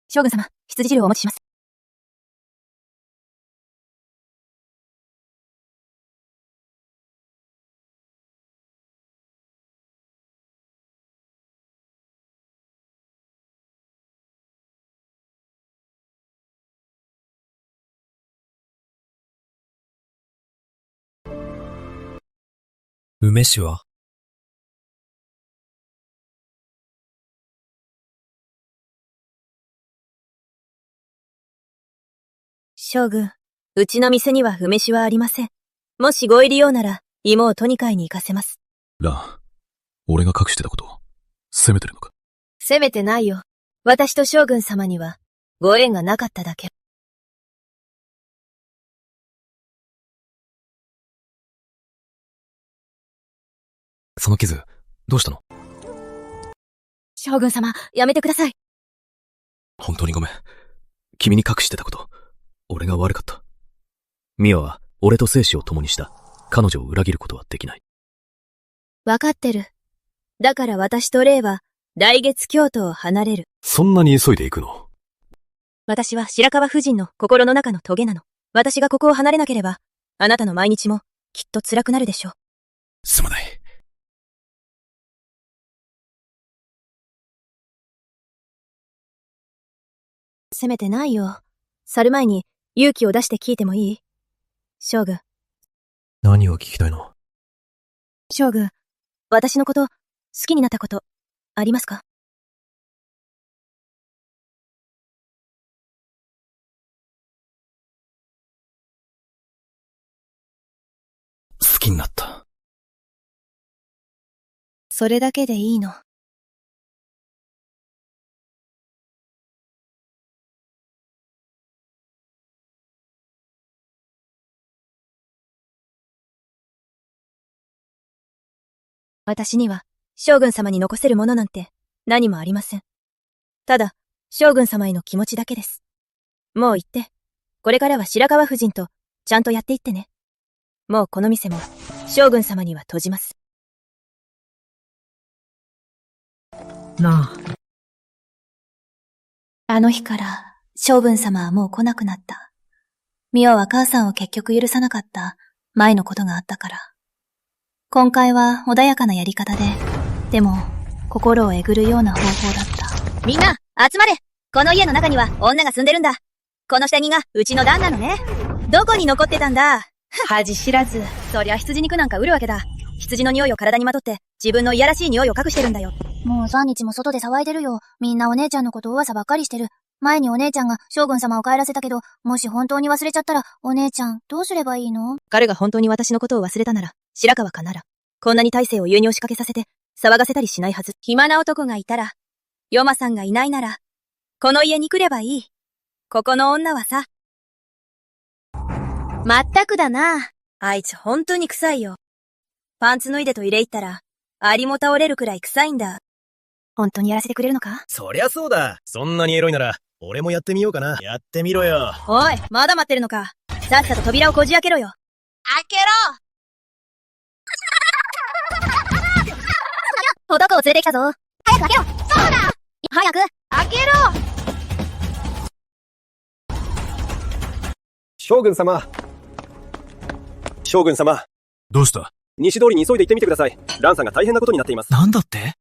将軍様、羊汁をお持ちします。梅酒は？将軍、うちの店には梅酒はありません。もしご入り用なら、芋を取り替えに行かせます。ラン、俺が隠してたことを、責めてるのか？責めてないよ。私と将軍様には、ご縁がなかっただけ。その傷、どうしたの？将軍様、やめてください。本当にごめん。君に隠してたこと、俺が悪かった。ミアは、俺と生死を共にした。彼女を裏切ることはできない。わかってる。だから私とレイは、来月京都を離れる。そんなに急いで行くの？私は白川夫人の心の中のトゲなの。私がここを離れなければ、あなたの毎日も、きっと辛くなるでしょう。すまない。責めてないよ。去る前に勇気を出して聞いてもいい？将軍。何を聞きたいの？将軍、私のこと好きになったことありますか？好きになった。それだけでいいの。私には、将軍様に残せるものなんて何もありません。ただ、将軍様への気持ちだけです。もう行って、これからは白河夫人とちゃんとやっていってね。もうこの店も将軍様には閉じます。なあ。あの日から将軍様はもう来なくなった。ミオは母さんを結局許さなかった前のことがあったから。今回は穏やかなやり方でも心をえぐるような方法だった。みんな、集まれ。この家の中には女が住んでるんだ。この下着がうちの旦那のね。どこに残ってたんだ。恥知らず。そりゃ羊肉なんか売るわけだ。羊の匂いを体にまとって自分のいやらしい匂いを隠してるんだよ。もう3日も外で騒いでるよ。みんなお姉ちゃんのこと噂ばっかりしてる。前にお姉ちゃんが将軍様を帰らせたけど、もし本当に忘れちゃったら、お姉ちゃんどうすればいいの？彼が本当に私のことを忘れたなら、白河かなら、こんなに大勢を家に押しかけさせて、騒がせたりしないはず。暇な男がいたら、ヨマさんがいないなら、この家に来ればいい。ここの女はさ。まったくだな。あいつ本当に臭いよ。パンツ脱いでトイレ行ったら、アリも倒れるくらい臭いんだ。本当にやらせてくれるのか？そりゃそうだ。そんなにエロいなら、俺もやってみようかな。やってみろよ。おい、まだ待ってるのか。さっさと扉をこじ開けろよ。開けろ男を連れてきたぞ。早く開けろ。そうだ。早く開けろ。将軍様。将軍様。どうした？西通りに急いで行ってみてください。蘭さんが大変なことになっています。なんだって？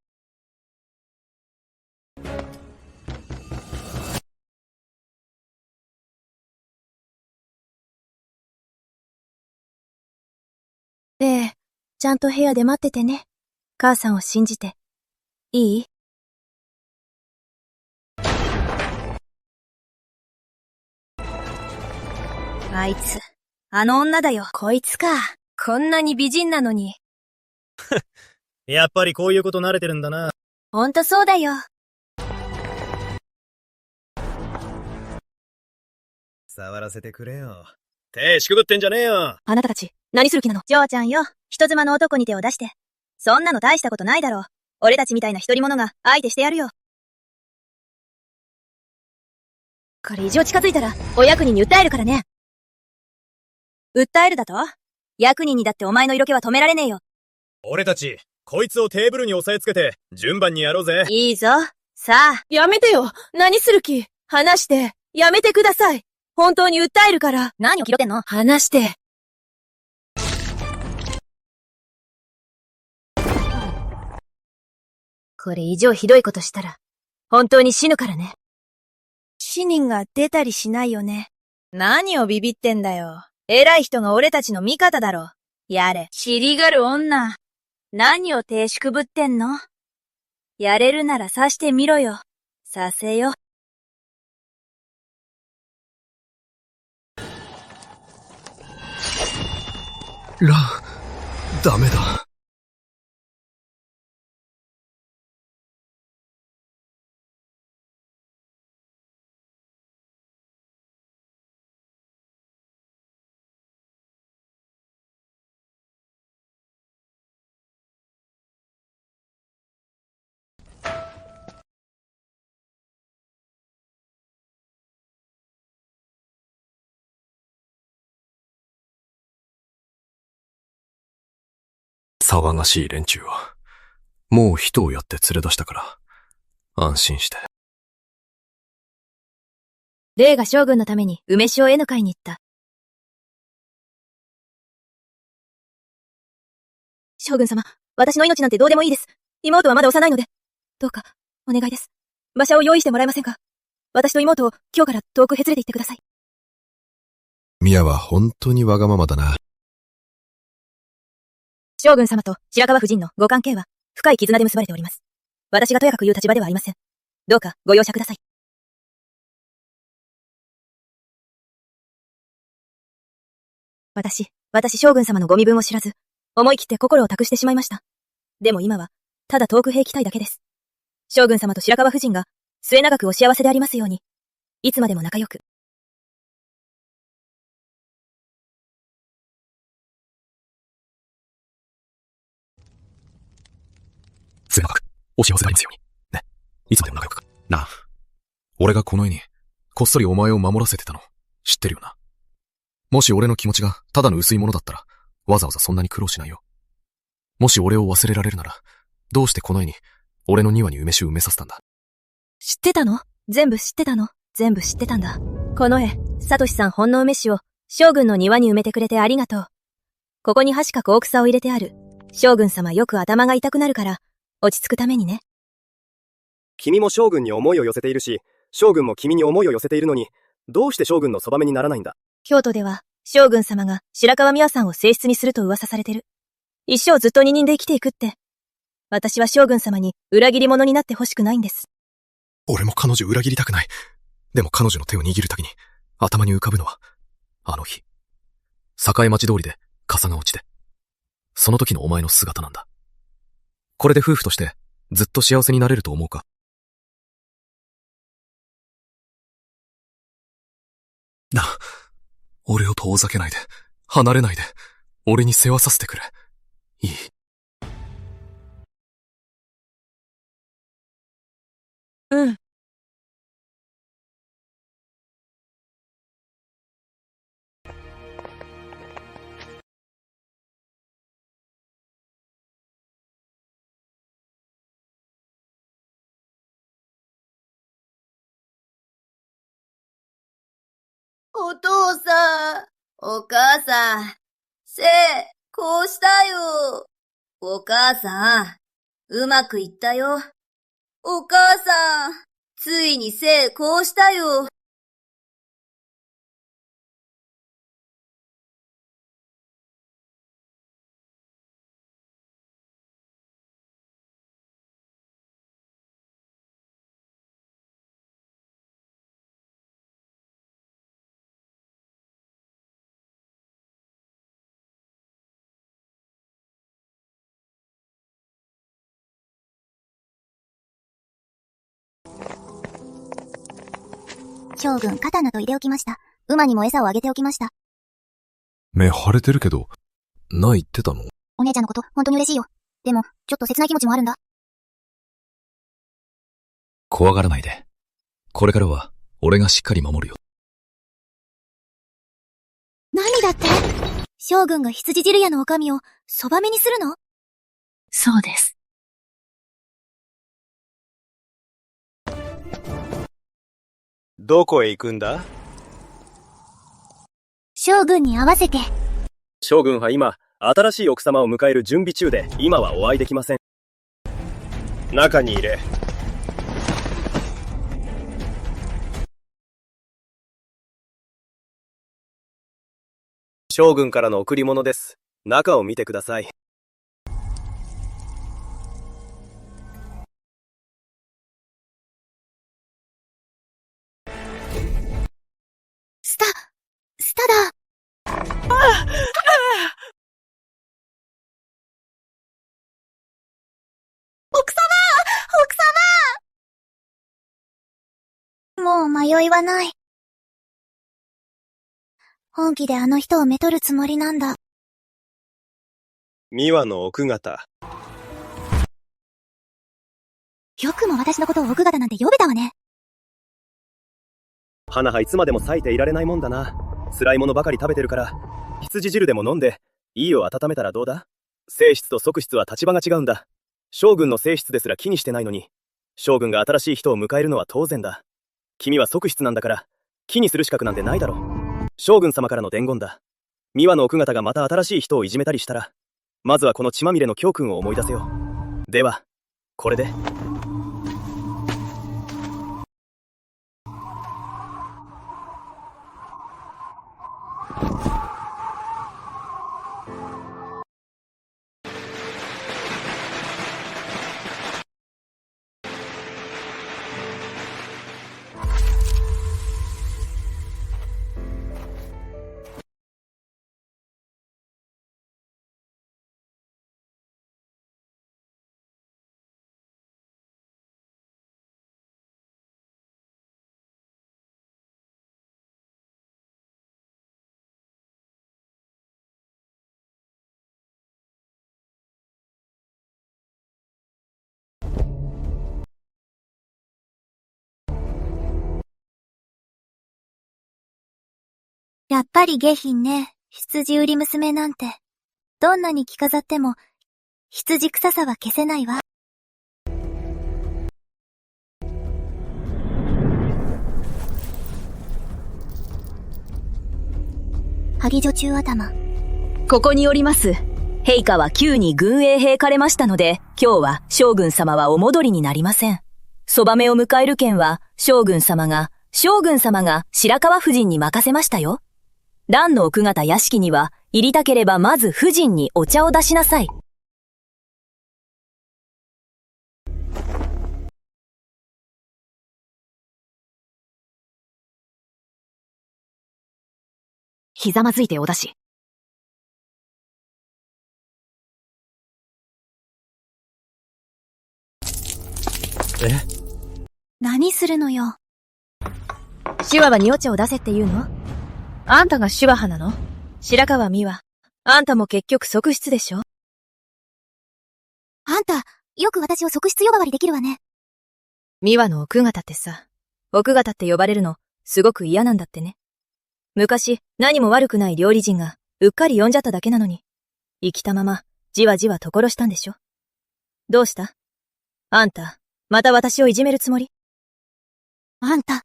ちゃんと部屋で待っててね。母さんを信じて。いい？あいつ、あの女だよ。こいつか。こんなに美人なのに。やっぱりこういうこと慣れてるんだな。ほんとそうだよ。触らせてくれよ。手しくぐってんじゃねえよ。あなたたち、何する気なの？嬢ちゃんよ、人妻の男に手を出して。そんなの大したことないだろう。俺たちみたいな独り者が相手してやるよ。これ以上近づいたら、お役人に訴えるからね。訴えるだと？役人にだってお前の色気は止められねえよ。俺たち、こいつをテーブルに押さえつけて、順番にやろうぜ。いいぞ。さあ。やめてよ。何する気？話して。やめてください。本当に訴えるから。何を気取ってんの？話して。これ以上ひどいことしたら、本当に死ぬからね。死人が出たりしないよね。何をビビってんだよ。偉い人が俺たちの味方だろ。やれ。尻がる女。何を手しくぶってんの？やれるなら刺してみろよ。させよ。ラン、ダメだ。騒がしい連中は、もう人をやって連れ出したから、安心して。霊が将軍のために梅酒を得ぬ会に行った。将軍様、私の命なんてどうでもいいです。妹はまだ幼いので。どうか、お願いです。馬車を用意してもらえませんか？私と妹を今日から遠くへつれて行ってください。ミヤは本当にわがままだな。将軍様と白河夫人のご関係は深い絆で結ばれております。私がとやかく言う立場ではありません。どうかご容赦ください。私将軍様のご身分を知らず、思い切って心を託してしまいました。でも今は、ただ遠くへ行きたいだけです。将軍様と白河夫人が末永くお幸せでありますように、いつまでも仲良く。末永く、お幸せでありますように。ね。いつまでも仲良く。なあ。俺がこの絵に、こっそりお前を守らせてたの、知ってるよな。もし俺の気持ちがただの薄いものだったら、わざわざそんなに苦労しないよ。もし俺を忘れられるなら、どうしてこの絵に、俺の庭に梅酒埋めさせたんだ。知ってたの？全部知ってたの？全部知ってたんだ。この絵、サトシさん本の梅酒を将軍の庭に埋めてくれてありがとう。ここに箸かく大きさを入れてある。将軍様よく頭が痛くなるから、落ち着くためにね。君も将軍に思いを寄せているし、将軍も君に思いを寄せているのに、どうして将軍のそばめにならないんだ。京都では、将軍様が白川美和さんを正室にすると噂されてる。一生ずっと二人で生きていくって。私は将軍様に裏切り者になってほしくないんです。俺も彼女裏切りたくない。でも彼女の手を握るたびに、頭に浮かぶのは、あの日、栄町通りで傘が落ちて、その時のお前の姿なんだ。これで夫婦としてずっと幸せになれると思うか？なあ、俺を遠ざけないで、離れないで、俺に世話させてくれ。いい？うん。お父さん、お母さん、こうしたよ。お母さん、うまくいったよ。お母さん、ついにこうしたよ。将軍、肩など入れおきました。馬にも餌をあげておきました。目腫れてるけど、ないってたの？お姉ちゃんのこと、本当に嬉しいよ。でも、ちょっと切ない気持ちもあるんだ。怖がらないで。これからは、俺がしっかり守るよ。何だって？将軍が羊汁屋の女将を、そばめにするの？そうです。どこへ行くんだ？将軍に合わせて。将軍は今、新しい奥様を迎える準備中で、今はお会いできません。中に入れ。将軍からの贈り物です。中を見てください。スタだ。奥様もう迷いはない。本気であの人をめとるつもりなんだ。美和の奥方。よくも私のことを奥方なんて呼べたわね。花はいつまでも咲いていられないもんだな。辛いものばかり食べてるから、羊汁でも飲んで、胃を温めたらどうだ？正室と側室は立場が違うんだ。将軍の正室ですら気にしてないのに、将軍が新しい人を迎えるのは当然だ。君は側室なんだから、気にする資格なんてないだろ。将軍様からの伝言だ。美和の奥方がまた新しい人をいじめたりしたら、まずはこの血まみれの教訓を思い出せよ。では、これで。やっぱり下品ね。羊売り娘なんて。どんなに着飾っても、羊臭さは消せないわ。萩女中頭。ここにおります。陛下は旧に軍営兵かれましたので、今日は将軍様はお戻りになりません。そばめを迎える件は、将軍様が白河夫人に任せましたよ。蘭の奥方屋敷には、入りたければまず夫人にお茶を出しなさい。ひざまずいてお出し。何するのよ。シュワはにお茶を出せって言うの？あんたがシュワ派なの？白川美和。あんたも結局側室でしょ？あんた、よく私を側室呼ばわりできるわね。美和の奥方ってさ、奥方って呼ばれるの、すごく嫌なんだってね。昔、何も悪くない料理人が、うっかり呼んじゃっただけなのに、生きたまま、じわじわと殺したんでしょ？どうした？あんた、また私をいじめるつもり？あんた。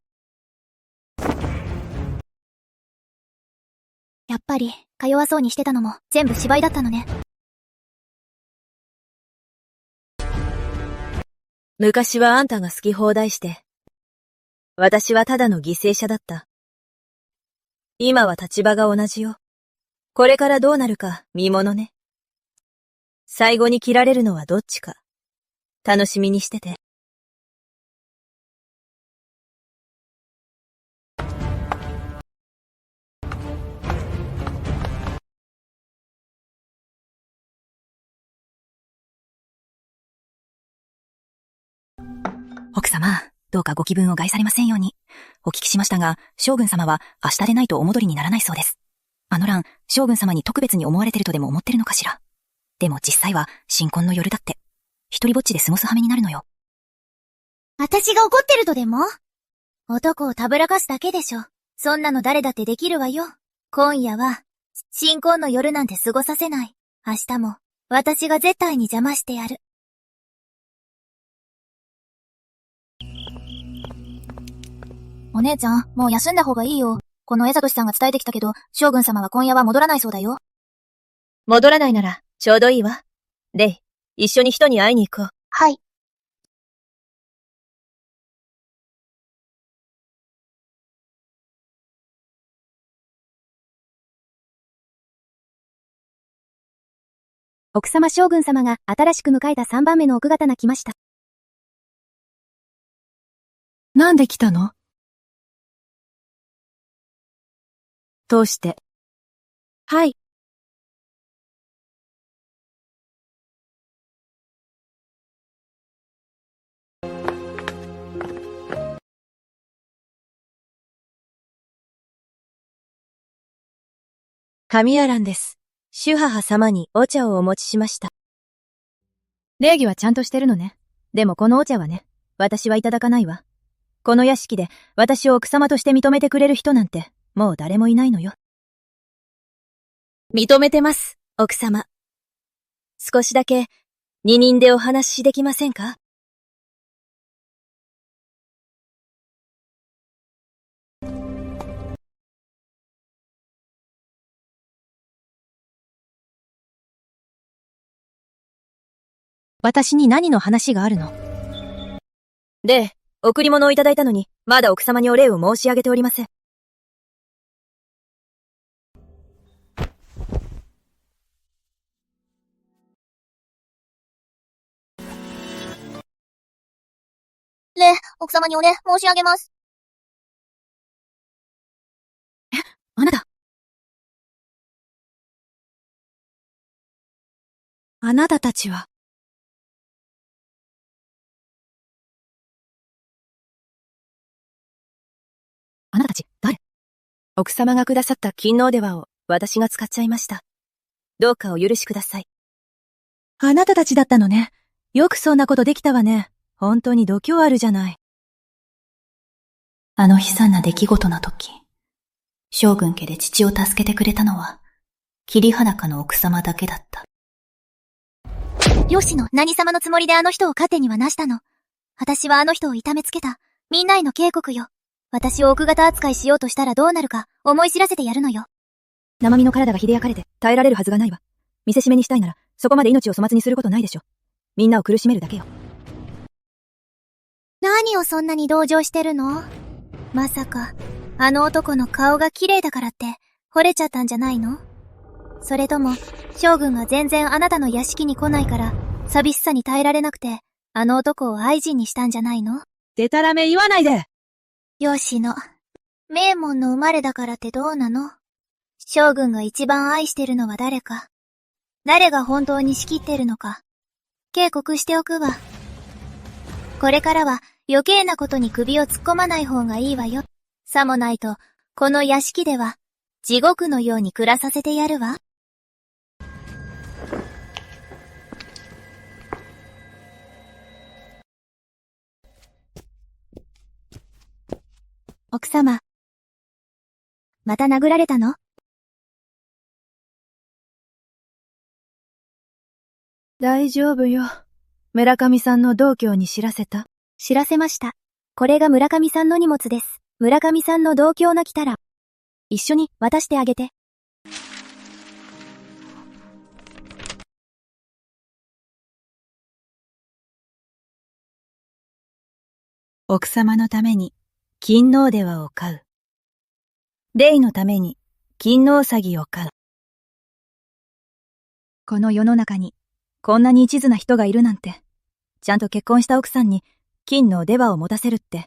やっぱり、か弱そうにしてたのも、全部芝居だったのね。昔はあんたが好き放題して、私はただの犠牲者だった。今は立場が同じよ。これからどうなるか見ものね。最後に切られるのはどっちか。楽しみにしてて。奥様、どうかご気分を害されませんように。お聞きしましたが、将軍様は明日でないとお戻りにならないそうです。あの蘭、将軍様に特別に思われてるとでも思ってるのかしら。でも実際は新婚の夜だって、一人ぼっちで過ごす羽目になるのよ。私が怒ってるとでも？男をたぶらかすだけでしょ。そんなの誰だってできるわよ。今夜は、新婚の夜なんて過ごさせない。明日も、私が絶対に邪魔してやる。お姉ちゃん、もう休んだ方がいいよ。この江里さんが伝えてきたけど、将軍様は今夜は戻らないそうだよ。戻らないなら、ちょうどいいわ。レイ、一緒に人に会いに行こう。はい。奥様将軍様が新しく迎えた3番目の奥方が来ました。なんで来たの？どうして？はい。神谷蘭です。主母様にお茶をお持ちしました。礼儀はちゃんとしてるのね。でもこのお茶はね、私はいただかないわ。この屋敷で私を奥様として認めてくれる人なんて、もう誰もいないのよ。認めてます、奥様。少しだけ、二人でお話しできませんか？私に何の話があるの？礼、贈り物をいただいたのに、まだ奥様にお礼を申し上げておりません。礼、奥様にお礼申し上げます。あなた。あなたたちは。あなたたち、誰？奥様がくださった金の腕輪を私が使っちゃいました。どうかお許しください。あなたたちだったのね。よくそんなことできたわね。本当に度胸あるじゃない。あの悲惨な出来事の時、将軍家で父を助けてくれたのは、桐裸の奥様だけだった。吉野何様のつもりであの人を糧にはなしたの。私はあの人を痛めつけた。みんなへの警告よ。私を奥方扱いしようとしたらどうなるか思い知らせてやるのよ。生身の体が秀焼かれて耐えられるはずがないわ。見せしめにしたいなら、そこまで命を粗末にすることないでしょ。みんなを苦しめるだけよ。何をそんなに同情してるの？まさか、あの男の顔が綺麗だからって、惚れちゃったんじゃないの？それとも、将軍が全然あなたの屋敷に来ないから、寂しさに耐えられなくて、あの男を愛人にしたんじゃないの？でたらめ言わないで！吉野。名門の生まれだからってどうなの？将軍が一番愛してるのは誰か。誰が本当に仕切ってるのか。警告しておくわ。これからは余計なことに首を突っ込まない方がいいわよ。さもないと、この屋敷では、地獄のように暮らさせてやるわ。奥様。また殴られたの？大丈夫よ。村上さんの同郷に知らせた？知らせました。これが村上さんの荷物です。村上さんの同郷が来たら、一緒に渡してあげて。奥様のために、金の出羽を飼う。霊のために、金のうさぎを飼う。この世の中に、こんなに一途な人がいるなんて、ちゃんと結婚した奥さんに、金の出羽を持たせるって、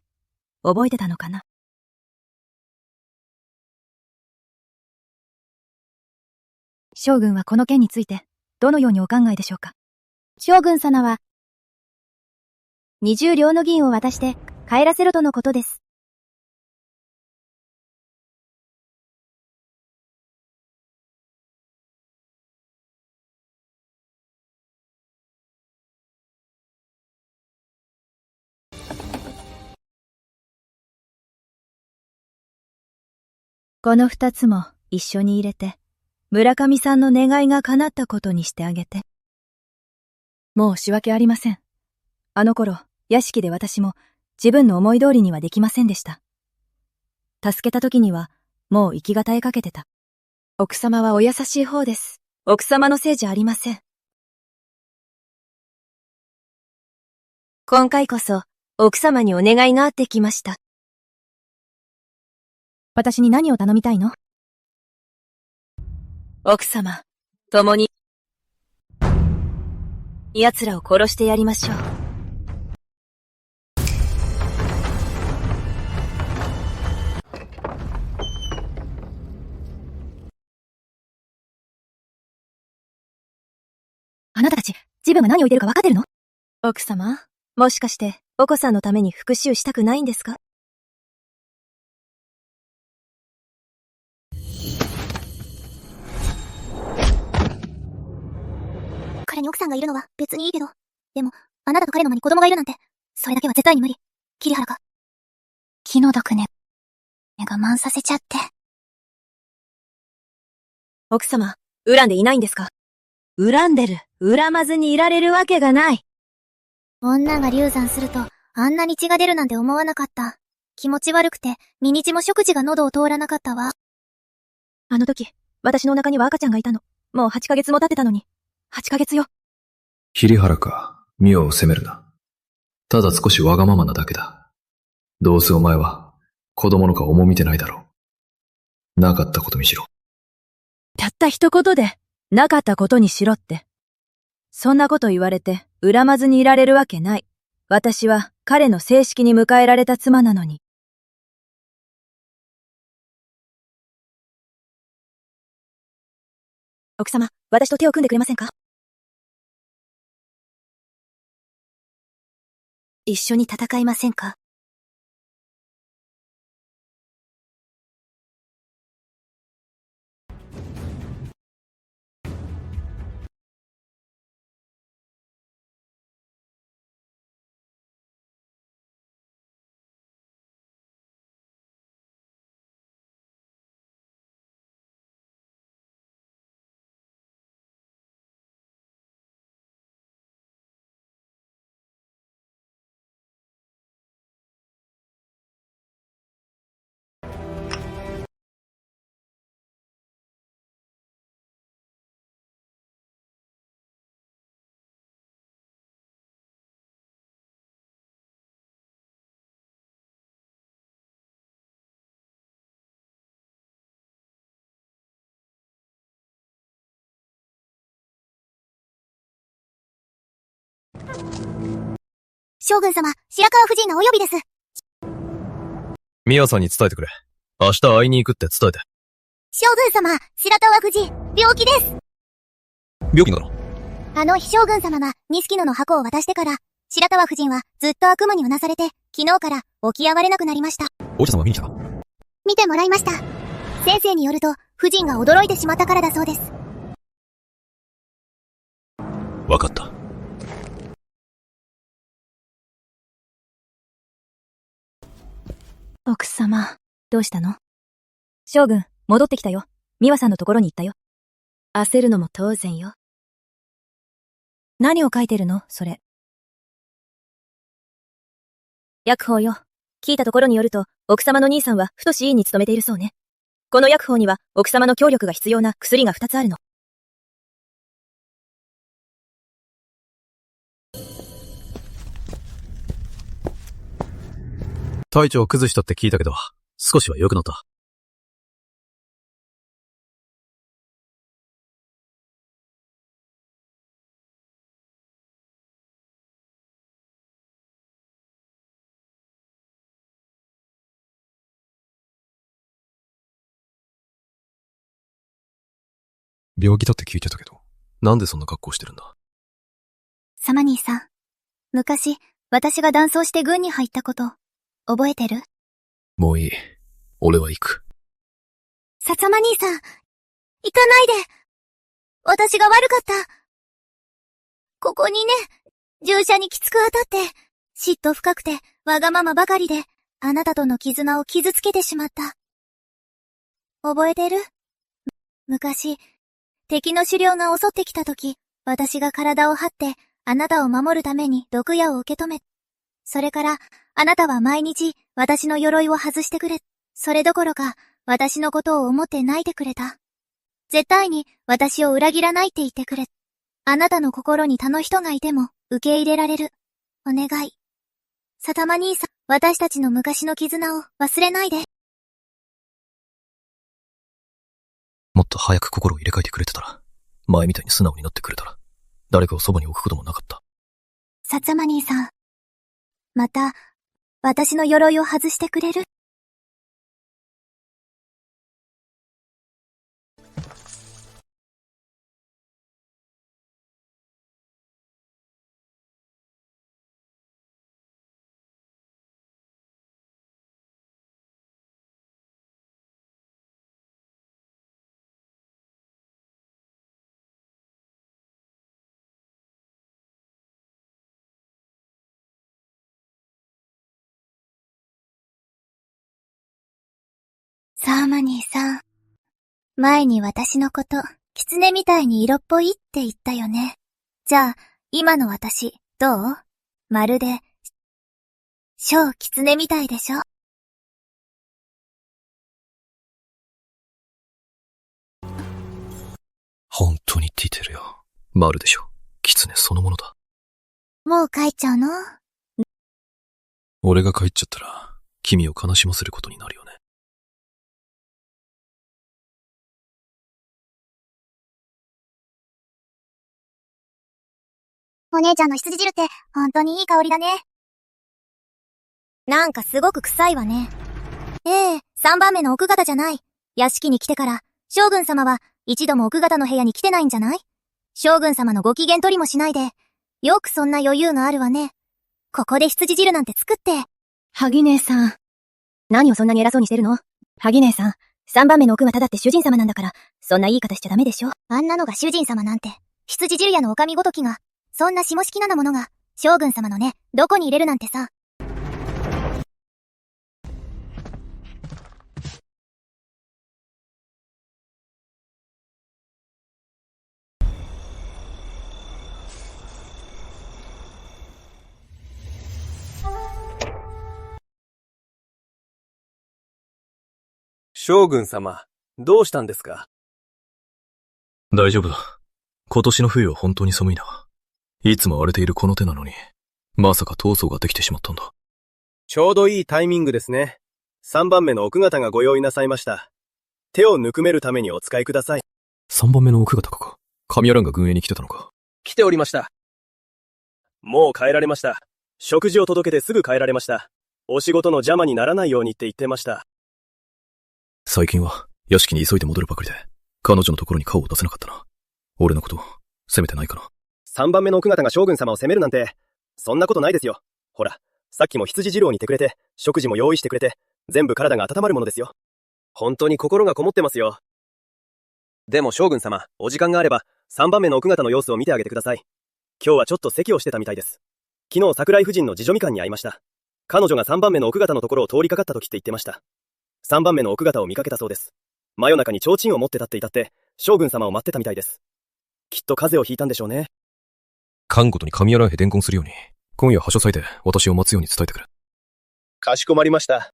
覚えてたのかな。将軍はこの件について、どのようにお考えでしょうか。将軍様は、20両の銀を渡して帰らせろとのことです。この2つも一緒に入れて、村上さんの願いが叶ったことにしてあげて。もう仕訳ありません。あの頃、屋敷で私も自分の思い通りにはできませんでした。助けた時には、もう生きがたえかけてた。奥様はお優しい方です。奥様のせいじゃありません。今回こそ、奥様にお願いがあってきました。私に何を頼みたいの？奥様、共に、奴らを殺してやりましょう。あなたたち、自分が何を言ってるか分かってるの？奥様、もしかして、お子さんのために復讐したくないんですか？彼に奥さんがいるのは別にいいけど。でも、あなたと彼の間に子供がいるなんて、それだけは絶対に無理。桐原か。気の毒ね。我慢させちゃって。奥様、恨んでいないんですか？恨んでる。恨まずにいられるわけがない。女が流産すると、あんなに血が出るなんて思わなかった。気持ち悪くて、日にちも食事が喉を通らなかったわ。あの時、私のお腹には赤ちゃんがいたの。もう8ヶ月も経ってたのに。8ヶ月よ。桐原か、ミオを責めるな。ただ少しわがままなだけだ。どうせお前は、子供の顔も見てないだろう。なかったことにしろ。たった一言で、なかったことにしろって。そんなこと言われて、恨まずにいられるわけない。私は、彼の正式に迎えられた妻なのに。奥様、私と手を組んでくれませんか？一緒に戦いませんか？将軍様、白川夫人がお呼びです。ミワさんに伝えてくれ。明日会いに行くって伝えて。将軍様、白川夫人、病気です。病気なの？日将軍様が錦野の箱を渡してから、白川夫人はずっと悪夢にうなされて、昨日から起き上がれなくなりました。お茶様見に来た？見てもらいました。先生によると、夫人が驚いてしまったからだそうです。わかった。奥様、どうしたの？将軍、戻ってきたよ。美和さんのところに行ったよ。焦るのも当然よ。何を書いてるのそれ。薬方よ。聞いたところによると、奥様の兄さんは太し医院に勤めているそうね。この薬方には奥様の協力が必要な薬が2つあるの。体調を崩したって聞いたけど、少しは良くなった。病気だって聞いてたけど、なんでそんな格好してるんだ？サマニーさん、昔、私が男装して軍に入ったこと、覚えてる？もういい。俺は行く。サマニーさん、行かないで。私が悪かった。ここにね、従者にきつく当たって、嫉妬深くて、わがままばかりで、あなたとの絆を傷つけてしまった。覚えてる？昔、敵の狩猟が襲ってきたとき、私が体を張って、あなたを守るために毒矢を受け止め。それから、あなたは毎日、私の鎧を外してくれ。それどころか、私のことを思って泣いてくれた。絶対に、私を裏切らないって言ってくれ。あなたの心に他の人がいても、受け入れられる。お願い。サタマ兄さん、私たちの昔の絆を忘れないで。もっと早く心を入れ替えてくれてたら、前みたいに素直になってくれたら、誰かをそばに置くこともなかった。サツマニーさん、また、私の鎧を外してくれる？サーマニーさん。前に私のこと、狐みたいに色っぽいって言ったよね。じゃあ、今の私、どう？まるで、小狐みたいでしょ？本当にディテールよ。まるでしょ。狐そのものだ。もう帰っちゃうの？俺が帰っちゃったら、君を悲しませることになるよね。お姉ちゃんの羊汁って本当にいい香りだね。なんかすごく臭いわね。3番目の奥方じゃない。屋敷に来てから、将軍様は一度も奥方の部屋に来てないんじゃない？将軍様のご機嫌取りもしないで。よくそんな余裕があるわね。ここで羊汁なんて作って。萩姉さん。何をそんなに偉そうにしてるの？萩姉さん。3番目の奥方だって主人様なんだから、そんな言い方しちゃダメでしょ。あんなのが主人様なんて、羊汁屋のお上ごときが、そんな下式なものが、将軍様のね、どこに入れるなんてさ。将軍様、どうしたんですか？大丈夫だ。今年の冬は本当に寒いな。いつも荒れているこの手なのに、まさか逃走ができてしまったんだ。ちょうどいいタイミングですね。3番目の奥方がご用意なさいました。手をぬくめるためにお使いください。3番目の奥方かか。神谷蘭が軍営に来てたのか。来ておりました。もう帰られました。食事を届けてすぐ帰られました。お仕事の邪魔にならないようにって言ってました。最近は、屋敷に急いで戻るばかりで、彼女のところに顔を出せなかったな。俺のこと、責めてないかな。3番目の奥方が将軍様を責めるなんて、そんなことないですよ。ほら、さっきも羊次郎にいてくれて、食事も用意してくれて、全部体が温まるものですよ。本当に心がこもってますよ。でも将軍様、お時間があれば、3番目の奥方の様子を見てあげてください。今日はちょっと咳をしてたみたいです。昨日桜井夫人の次女みかんに会いました。彼女が3番目の奥方のところを通りかかった時って言ってました。3番目の奥方を見かけたそうです。真夜中に提灯を持って立っていたって、将軍様を待ってたみたいです。きっと風邪をひいたんでしょうね。看護とに神谷らへ伝言するように、今夜覇所祭で私を待つように伝えてくれ。かしこまりました。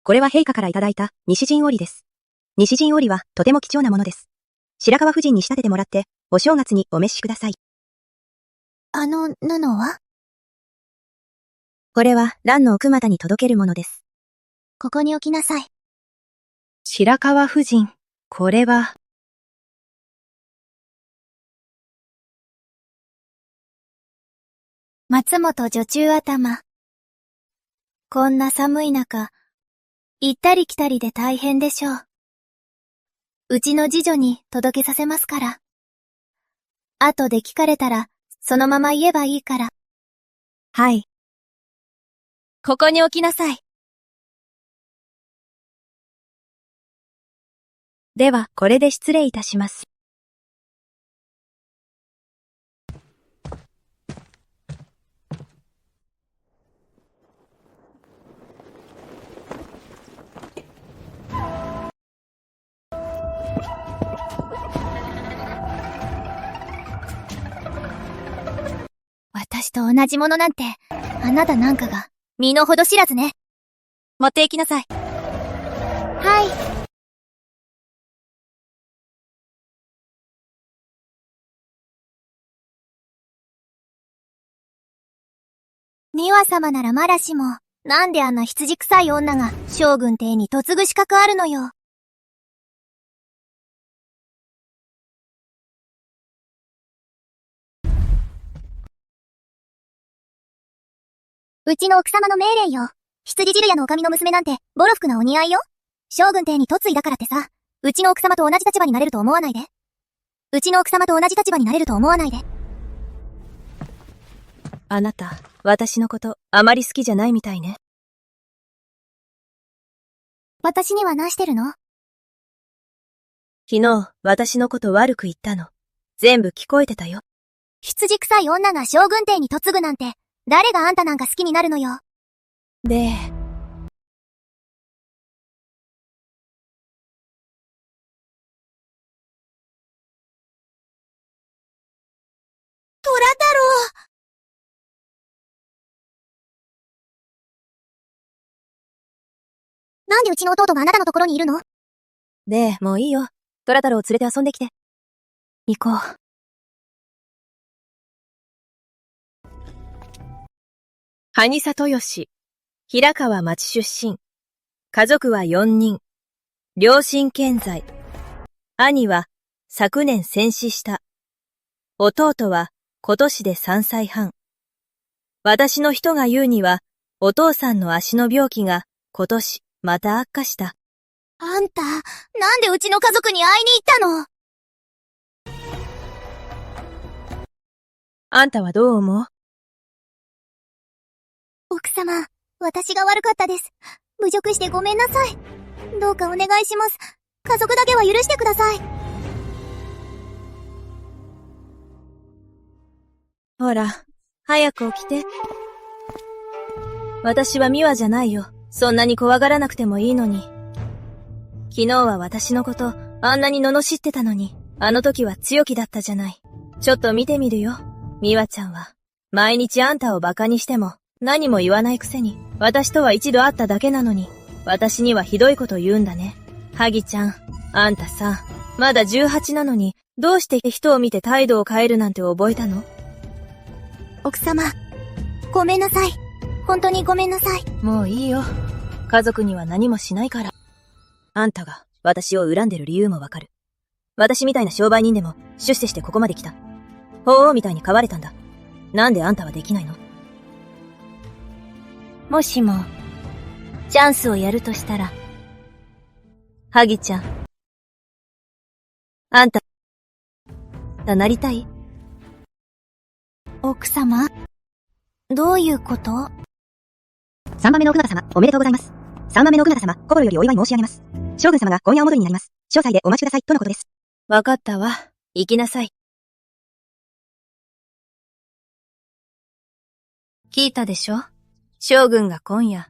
これは陛下からいただいた西陣織です。西陣織はとても貴重なものです。白河夫人に仕立ててもらって、お正月にお召しください。布は？これは蘭の奥方に届けるものです。ここに置きなさい。白河夫人、これは。松本女中頭。こんな寒い中、行ったり来たりで大変でしょう。うちの次女に届けさせますから。後で聞かれたら、そのまま言えばいいから。はい。ここに置きなさい。では、これで失礼いたします。私と同じものなんて、あなたなんかが身の程知らずね。持って行きなさい。はい。美和様ならまだしも、なんであんな羊臭い女が将軍邸に嫁ぐ資格あるのよ。うちの奥様の命令よ。羊汁屋の女将の娘なんて、ボロ服なお似合いよ。将軍邸に嫁いだからってさ、うちの奥様と同じ立場になれると思わないで。うちの奥様と同じ立場になれると思わないで。あなた、私のことあまり好きじゃないみたいね。私には何してるの？昨日、私のこと悪く言ったの。全部聞こえてたよ。羊臭い女が将軍邸に嫁ぐなんて、誰があんたなんか好きになるのよ。で、虎太郎。なんでうちの弟があなたのところにいるの？ねえ、もういいよ。虎太郎を連れて遊んできて。行こう。萩里義、平川町出身。家族は4人。両親健在。兄は昨年戦死した。弟は今年で3歳半。私の人が言うには、お父さんの足の病気が今年また悪化した。あんた、なんでうちの家族に会いに行ったの？あんたはどう思う？奥様、私が悪かったです。侮辱してごめんなさい。どうかお願いします。家族だけは許してください。ほら、早く起きて。私は美和じゃないよ。そんなに怖がらなくてもいいのに。昨日は私のこと、あんなに罵ってたのに、あの時は強気だったじゃない。ちょっと見てみるよ。美和ちゃんは、毎日あんたを馬鹿にしても、何も言わないくせに、私とは一度会っただけなのに、私にはひどいこと言うんだね。萩ちゃん、あんたさ、まだ18なのに、どうして人を見て態度を変えるなんて覚えたの？奥様、ごめんなさい。本当にごめんなさい。もういいよ。家族には何もしないから。あんたが私を恨んでる理由もわかる。私みたいな商売人でも出世してここまで来た。法王みたいに飼われたんだ。なんであんたはできないの？もしも、チャンスをやるとしたら。ハギちゃん。あんた、なりたい？奥様？どういうこと？ 3番目の奥方様、おめでとうございます。3番目の奥方様、心よりお祝い申し上げます。将軍様が今夜お戻りになります。詳細でお待ちください、とのことです。わかったわ。行きなさい。聞いたでしょ？将軍が今夜、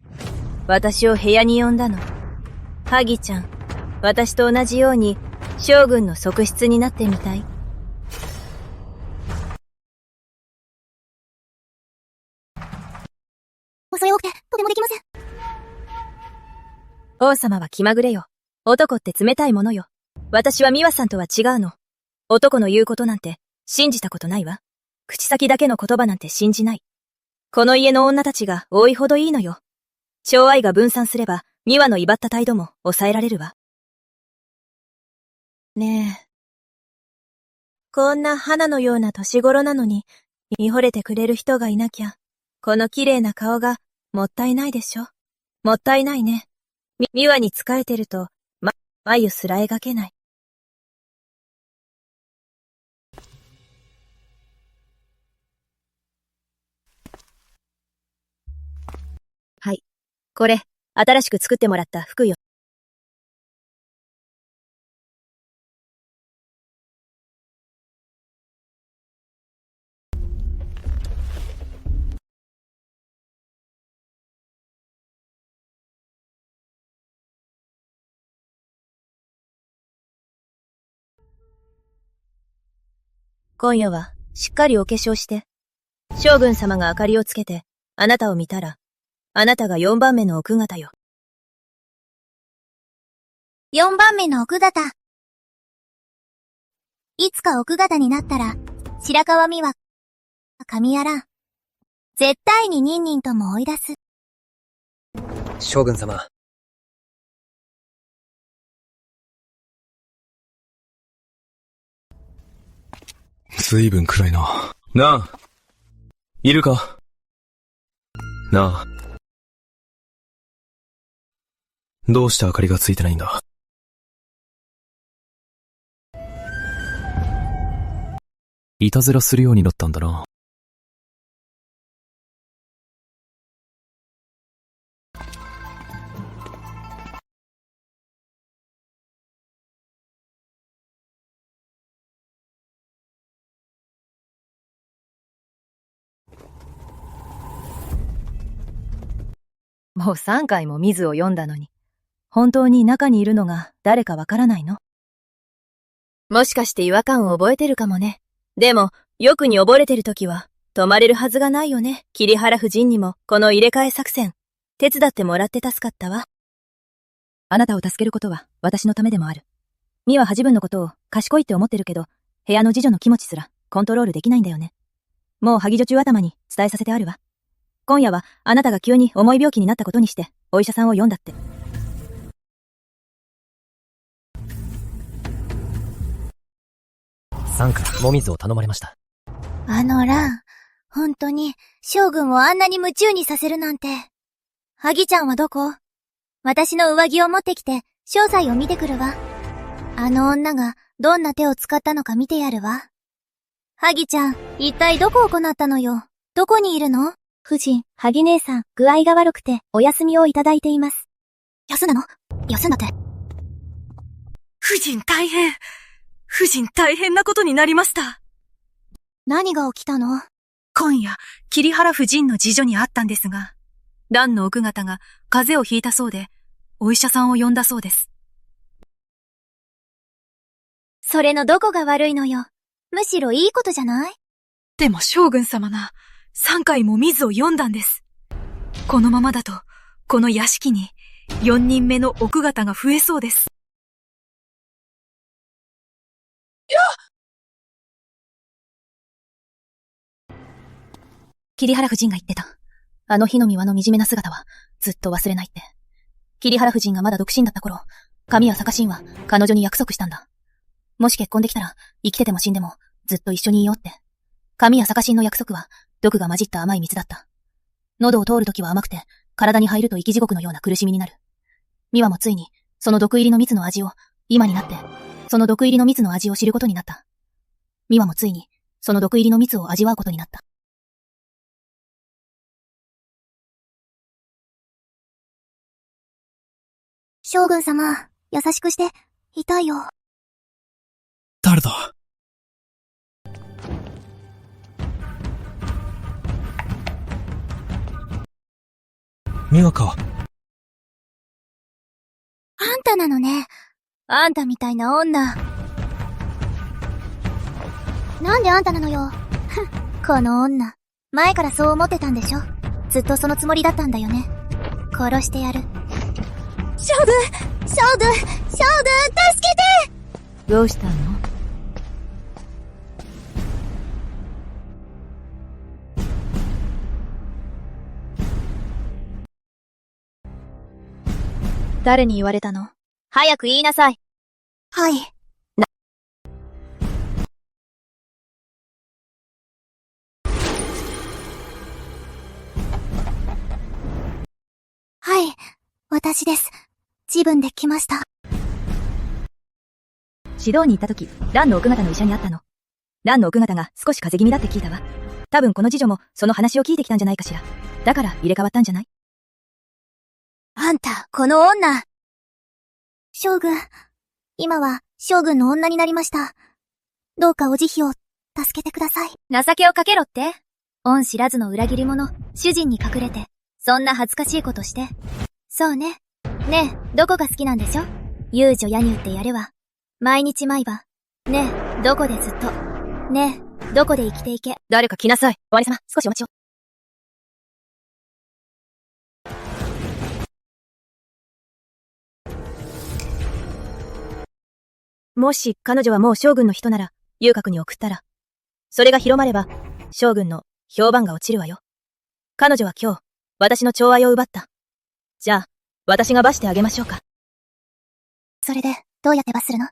私を部屋に呼んだの。ハギちゃん、私と同じように、将軍の側室になってみたい？恐れ多くて、とてもできません。王様は気まぐれよ。男って冷たいものよ。私は美和さんとは違うの。男の言うことなんて信じたことないわ。口先だけの言葉なんて信じない。この家の女たちが多いほどいいのよ。寵愛が分散すれば、美和の威張った態度も抑えられるわ。ねえ。こんな花のような年頃なのに、見惚れてくれる人がいなきゃ、この綺麗な顔がもったいないでしょ。もったいないね。美和に仕えてると、眉すら描けない。はい。これ、新しく作ってもらった服よ。今夜は、しっかりお化粧して。将軍様が明かりをつけて、あなたを見たら、あなたが4番目の奥方よ。4番目の奥方。いつか奥方になったら、白川美和、神やらん。絶対にニンニンとも追い出す。将軍様。随分暗いな。なあ。いるか？なあ。どうして明かりがついてないんだ？いたずらするようになったんだな。もう3回も水を読んだのに、本当に中にいるのが誰かわからないの？もしかして違和感を覚えてるかもね。でも、よくに溺れてるときは、止まれるはずがないよね。桐原夫人にも、この入れ替え作戦、手伝ってもらって助かったわ。あなたを助けることは私のためでもある。美和は自分のことを賢いって思ってるけど、部屋の次女の気持ちすらコントロールできないんだよね。もう萩女中頭に伝えさせてあるわ。今夜はあなたが急に重い病気になったことにして、お医者さんを呼んだって。3回も水を頼まれました。ラン、本当に、将軍をあんなに夢中にさせるなんて。ハギちゃんはどこ？私の上着を持ってきて、詳細を見てくるわ。あの女がどんな手を使ったのか見てやるわ。ハギちゃん、一体どこを行ったのよ？どこにいるの？夫人、ハギ姉さん、具合が悪くて、お休みをいただいています。休んだの？休んだって。夫人大変。夫人大変なことになりました。何が起きたの？今夜、桐原夫人の次女に会ったんですが、蘭の奥方が風邪をひいたそうで、お医者さんを呼んだそうです。それのどこが悪いのよ。むしろいいことじゃない？でも将軍様が3回も水を読んだんです。このままだと、この屋敷に4人目の奥方が増えそうです。桐原夫人が言ってた。あの日の三輪の惨めな姿はずっと忘れないって。桐原夫人がまだ独身だった頃、神谷坂神は彼女に約束したんだ。もし結婚できたら、生きてても死んでも、ずっと一緒にいようって。神谷坂神の約束は、毒が混じった甘い蜜だった。喉を通るときは甘くて、体に入ると生き地獄のような苦しみになる。美和もついに、その毒入りの蜜の味を、今になって、その毒入りの蜜の味を知ることになった。美和もついに、その毒入りの蜜を味わうことになった。将軍様、優しくして、痛いよ。誰だ？美和か。あんたなのね。あんたみたいな女。なんであんたなのよ。この女。前からそう思ってたんでしょ。ずっとそのつもりだったんだよね。殺してやる。将軍、助けて！どうしたの？誰に言われたの？早く言いなさい。はい。はい、私です。自分で来ました。指導に行った時、蘭の奥方の医者に会ったの。蘭の奥方が少し風邪気味だって聞いたわ。多分この次女もその話を聞いてきたんじゃないかしら。だから入れ替わったんじゃない？あんた、この女。将軍、今は将軍の女になりました。どうかお慈悲を助けてください。情けをかけろって。恩知らずの裏切り者、主人に隠れて、そんな恥ずかしいことして。そうね。ねえ、どこが好きなんでしょ？遊女野入ってやるわ。毎日毎晩。ねえ、どこでずっと。ねえ、どこで生きていけ。誰か来なさい。お兄様、少しお待ちを。もし彼女はもう将軍の人なら、遊郭に送ったら、それが広まれば、将軍の評判が落ちるわよ。彼女は今日、私の寵愛を奪った。じゃあ、私が罰してあげましょうか。それで、どうやって罰するの？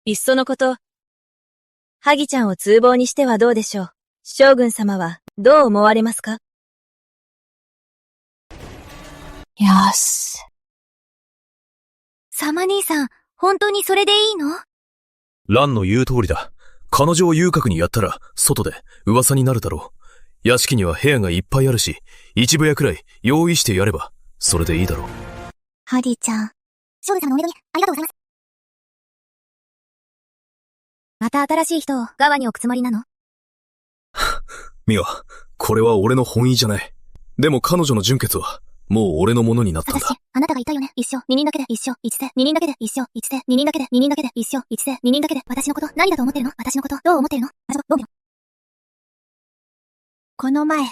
いっそのこと、ハギちゃんを通報にしてはどうでしょう。将軍様は、どう思われますか？よし。サマ兄さん、本当にそれでいいの？蘭の言う通りだ。彼女を遊郭にやったら、外で噂になるだろう。屋敷には部屋がいっぱいあるし、一部屋くらい用意してやれば、それでいいだろう。ハディちゃん。将軍様のお目取り、ありがとうございます。また新しい人を側に置くつもりなの？ミワ、これは俺の本意じゃない。でも彼女の純血は、もう俺のものになったんだ。私、あなたがいたよね。一生、二人だけで、一生、一世、二人だけで、一生、一世、二人だけで、二人だけで、一生、一世、二人だけで、私のこと、何だと思ってるの？私のこと、どう思ってるの？この前、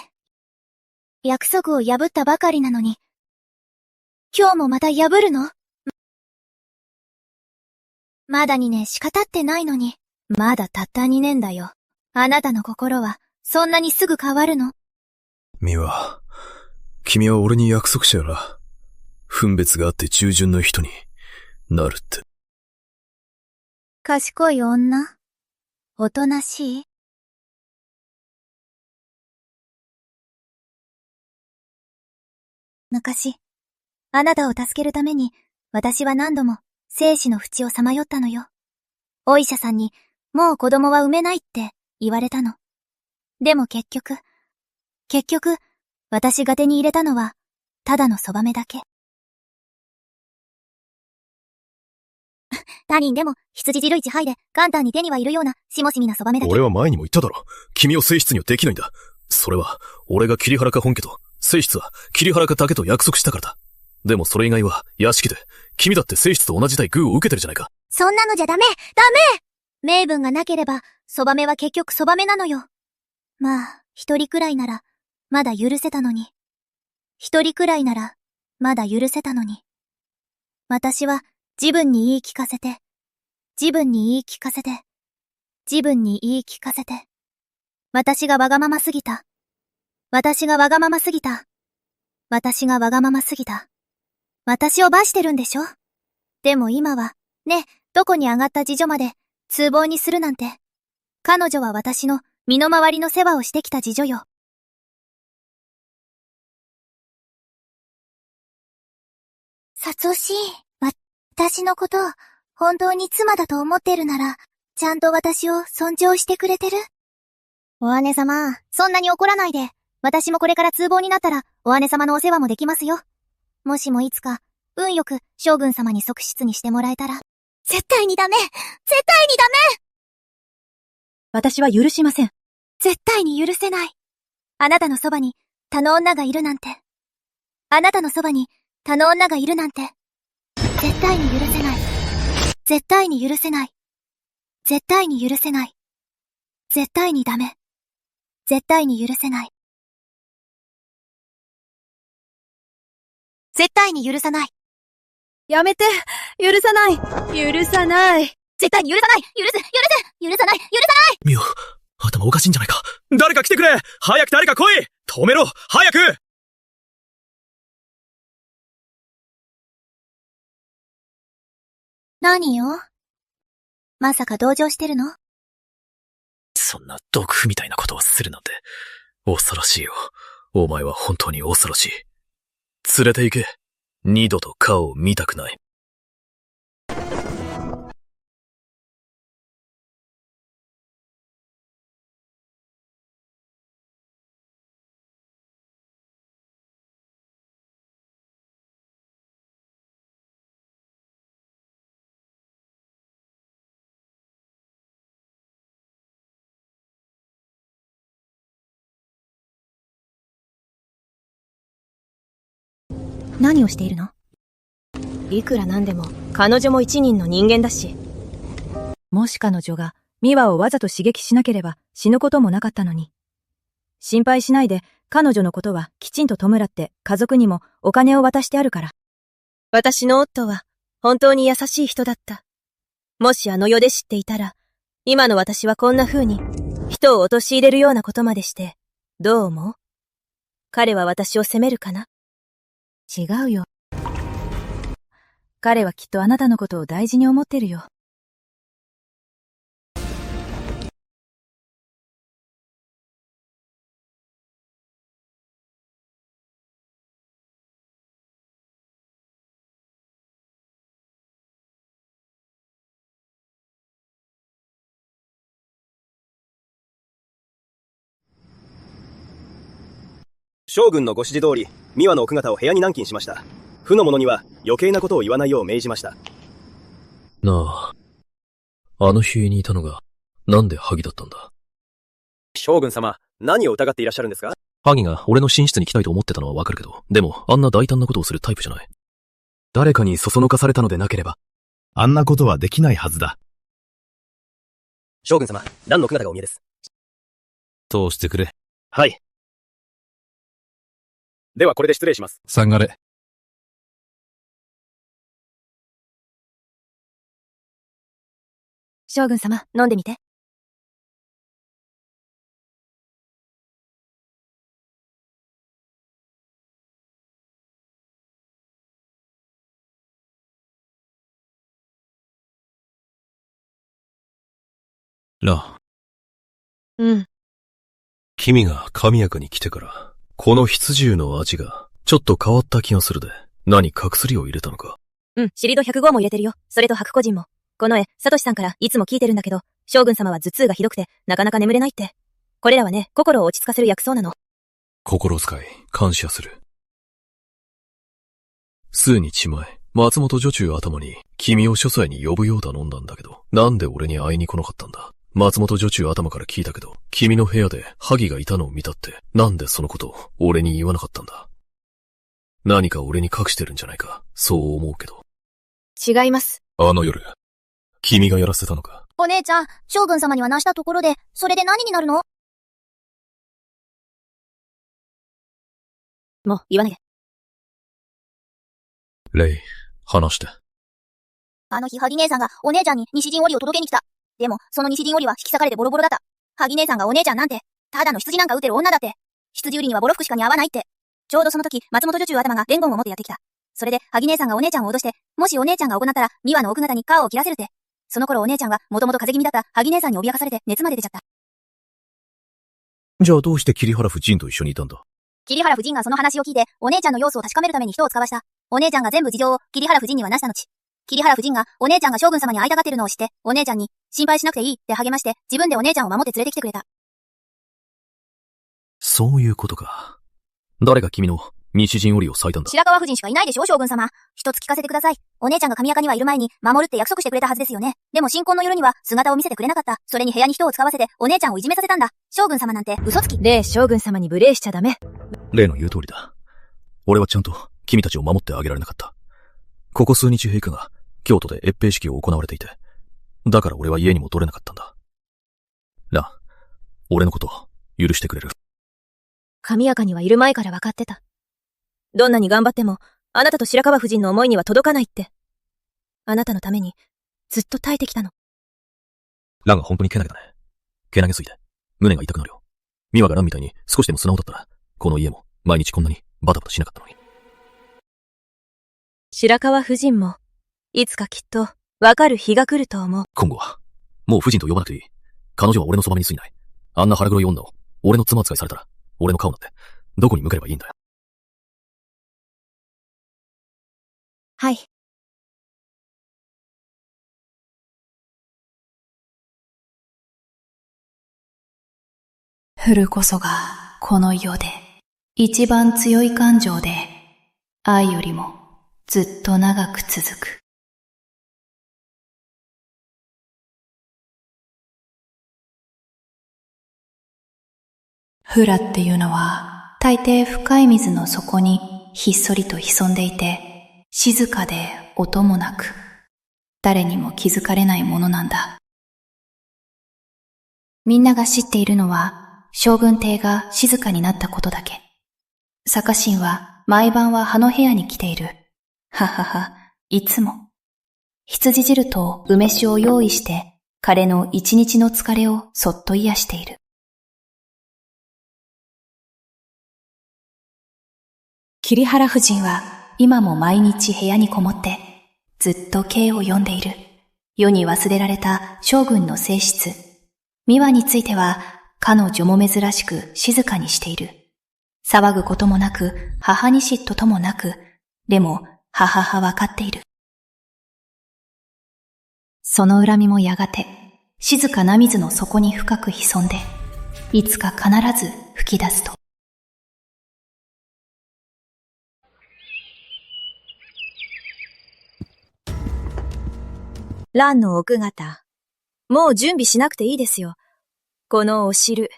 約束を破ったばかりなのに、今日もまた破るの？まだ2年しか経ってないのに、まだたった2年だよ。あなたの心は、そんなにすぐ変わるの？ミワ、君は俺に約束したよな。分別があって従順の人になるって。賢い女？おとなしい？昔、あなたを助けるために、私は何度も生死の淵をさまよったのよ。お医者さんに、もう子供は産めないって言われたの。でも結局、私が手に入れたのは、ただのそばめだけ。他人でも、羊汁一杯で簡単に手に入るような、しもしみなそばめだけ。俺は前にも言っただろ。君を正室にはできないんだ。それは、俺が桐原家本家と、正室は桐原家だけと約束したからだ。でもそれ以外は、屋敷で、君だって正室と同じ代偶を受けてるじゃないか。そんなのじゃダメ！名分がなければ、そばめは結局そばめなのよ。まあ、一人くらいなら、まだ許せたのに。一人くらいなら、まだ許せたのに。私は、自分に言い聞かせて、自分に言い聞かせて、自分に言い聞かせて。私がわがまますぎた。私がわがまますぎた。私がわがまますぎた。私を罰してるんでしょ？でも今は、ね、どこに上がった次女まで、通報にするなんて。彼女は私の身の回りの世話をしてきた次女よ。サトシ、私のこと、本当に妻だと思ってるなら、ちゃんと私を尊重してくれてる？お姉様、そんなに怒らないで。私もこれから通報になったら、お姉様のお世話もできますよ。もしもいつか、運よく将軍様に側室にしてもらえたら。絶対にダメ！絶対にダメ！私は許しません。絶対に許せない。あなたのそばに他の女がいるなんて。あなたのそばに他の女がいるなんて。絶対に許せない。絶対に許せない。絶対に許せない。絶対にダメ。絶対に許せない。絶対に許さない。やめて！許さない！許さない！絶対に許さない！許さない！許さない！ミオ、頭おかしいんじゃないか。誰か来てくれ！早く誰か来い！止めろ！早く！何よ？まさか同情してるの？そんな毒婦みたいなことをするなんて、恐ろしいよ。お前は本当に恐ろしい。連れて行け。二度と顔を見たくない。何をしているの？いくらなんでも彼女も一人の人間だし。もし彼女がミワをわざと刺激しなければ死ぬこともなかったのに。心配しないで、彼女のことはきちんと弔って家族にもお金を渡してあるから。私の夫は本当に優しい人だった。もしあの世で知っていたら、今の私はこんな風に人を陥れるようなことまでして、どう思う？彼は私を責めるかな？違うよ。彼はきっとあなたのことを大事に思ってるよ。将軍のご指示通り、ミワの奥方を部屋に軟禁しました。府の者には余計なことを言わないよう命じました。なあ、あの日にいたのが、なんでハギだったんだ？将軍様、何を疑っていらっしゃるんですか？ハギが俺の寝室に来たいと思ってたのはわかるけど、でも、あんな大胆なことをするタイプじゃない。誰かにそそのかされたのでなければ、あんなことはできないはずだ。将軍様、蘭の奥方がお見えです。通してくれ。はい。ではこれで失礼します。下がれ。将軍様、飲んでみて。ラ。うん。君が神谷に来てから、この羊重の味が、ちょっと変わった気がするで、何か薬を入れたのか？うん、シリド105も入れてるよ。それと白個人も。この絵、サトシさんからいつも聞いてるんだけど、将軍様は頭痛がひどくて、なかなか眠れないって。これらはね、心を落ち着かせる薬草なの。心遣い、感謝する。数日前、松本女中頭に、君を書斎に呼ぶよう頼んだんだけど、なんで俺に会いに来なかったんだ？松本女中頭から聞いたけど、君の部屋でハギがいたのを見たって、なんでそのことを俺に言わなかったんだ？何か俺に隠してるんじゃないか、そう思うけど。違います。あの夜、君がやらせたのか？お姉ちゃん、将軍様にはなしたところで、それで何になるの？もう言わないで。レイ、話して。あの日、ハギ姉さんがお姉ちゃんに西陣織を届けに来た。でも、その西陣織は引き裂かれてボロボロだった。ハギ姉さんがお姉ちゃんなんて、ただの羊なんか撃てる女だって。羊売りにはボロ服しか似合わないって。ちょうどその時、松本女中頭が伝言を持ってやってきた。それで、萩姉さんがお姉ちゃんを脅して、もしお姉ちゃんが行ったら、美和の奥方に顔を切らせるって。その頃お姉ちゃんは、もともと風邪気味だった萩姉さんに脅かされて熱まで出ちゃった。じゃあどうして桐原夫人と一緒にいたんだ？桐原夫人がその話を聞いて、お姉ちゃんの様子を確かめるために人を使わした。お姉ちゃんが全部事情を桐原夫人にはなした後。桐原夫人がお姉ちゃんが将軍様に会いたがってるのを知って、お姉ちゃんに心配しなくていいって励まして、自分でお姉ちゃんを守って連れてきてくれた。そういうことか。誰が君の西陣織を割いたんだ？白川夫人しかいないでしょ、将軍様。一つ聞かせてください。お姉ちゃんが神垢にはいる前に、守るって約束してくれたはずですよね。でも新婚の夜には姿を見せてくれなかった。それに部屋に人を使わせて、お姉ちゃんをいじめさせたんだ。将軍様なんて嘘つき。例将軍様に無礼しちゃダメ。例の言う通りだ。俺はちゃんと君たちを守ってあげられなかった。ここ数日陛下が京都で閲兵式を行われていて、だから俺は家にも取れなかったんだ。蘭、俺のこと許してくれる？神垢にはいる前から分かってた。どんなに頑張っても、あなたと白川夫人の思いには届かないって。あなたのために、ずっと耐えてきたの。蘭が本当にけなげだね。けなげすぎて、胸が痛くなるよ。美和が蘭みたいに少しでも素直だったら、この家も毎日こんなにバタバタしなかったのに。白川夫人も、いつかきっと、分かる日が来ると思う。今後は、もう夫人と呼ばなくていい。彼女は俺のそばに過ぎない。あんな腹黒い女を、俺の妻扱いされたら、俺の顔なんて、どこに向ければいいんだよ。はい。古こそが、この世で、一番強い感情で、愛よりも、ずっと長く続く。フラっていうのは、大抵深い水の底にひっそりと潜んでいて、静かで音もなく、誰にも気づかれないものなんだ。みんなが知っているのは、将軍邸が静かになったことだけ。坂神は毎晩は葉の部屋に来ている。ははは、いつも。羊汁と梅酒を用意して、彼の一日の疲れをそっと癒している。桐原夫人は今も毎日部屋にこもって、ずっと経を読んでいる。世に忘れられた将軍の性質。美和については、彼女も珍しく静かにしている。騒ぐこともなく、母に嫉妬ともなく、でも、母はわかっている。その恨みもやがて、静かな水の底に深く潜んで、いつか必ず吹き出すと。蘭の奥方、もう準備しなくていいですよ。このお汁、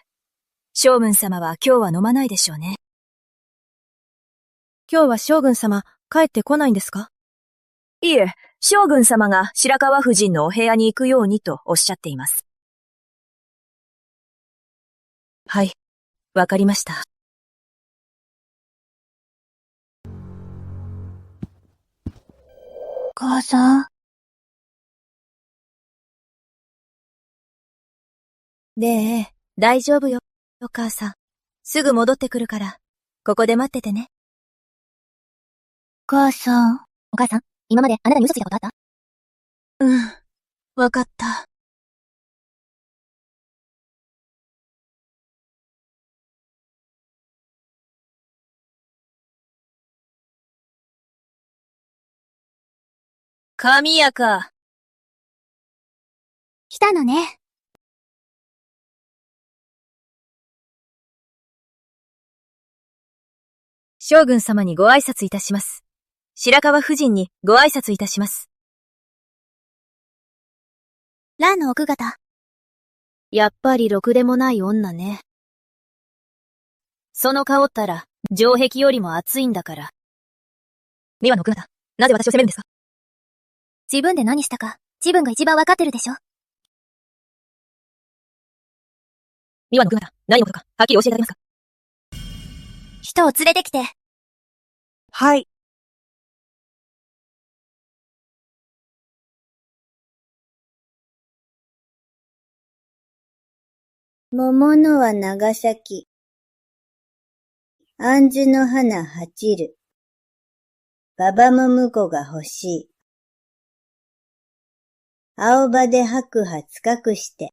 将軍様は今日は飲まないでしょうね。今日は将軍様、帰ってこないんですか？いえ、将軍様が白川夫人のお部屋に行くようにとおっしゃっています。はい、わかりました。母さん。ねえ、大丈夫よ、お母さん。すぐ戻ってくるから、ここで待っててね。母さん。お母さん、今まであなたに嘘ついたことあった？うん、わかった。神谷か。来たのね。将軍様にご挨拶いたします。白川夫人にご挨拶いたします。蘭の奥方。やっぱりろくでもない女ね。その顔ったら、城壁よりも熱いんだから。美和の奥方、なぜ私を責めるんですか？自分で何したか、自分が一番わかってるでしょ。美和の奥方、何のことか、はっきり教えてあげますか？人を連れてきて。はい。桃のは長崎。杏樹の花八る。馬場も婿が欲しい。青葉で白髪隠して。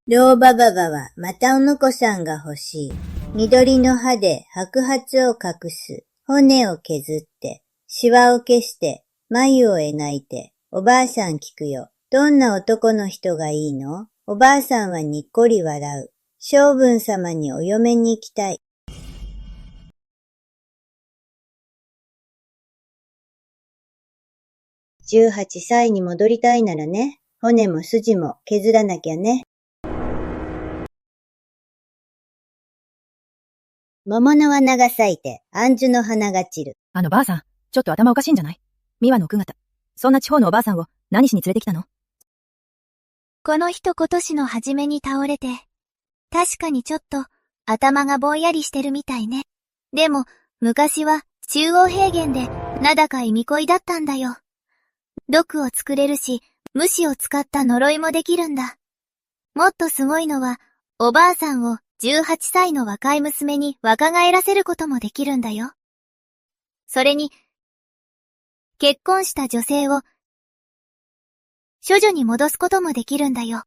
老婆婆はまたお婿さんが欲しい。緑の歯で白髪を隠す。骨を削って、シワを消して、眉を描いて、おばあさん聞くよ。どんな男の人がいいの？おばあさんはにっこり笑う。将軍様にお嫁に行きたい。18歳に戻りたいならね、骨も筋も削らなきゃね。桃の花が咲いて、杏樹の花が散る。ばあさん、ちょっと頭おかしいんじゃない？美和の奥方。そんな地方のおばあさんを何しに連れてきたの？この人今年の初めに倒れて、確かにちょっと頭がぼんやりしてるみたいね。でも、昔は中央平原で名高い巫女だったんだよ。毒を作れるし、虫を使った呪いもできるんだ。もっとすごいのは、おばあさんを18歳の若い娘に若返らせることもできるんだよ。それに、結婚した女性を処女に戻すこともできるんだよ。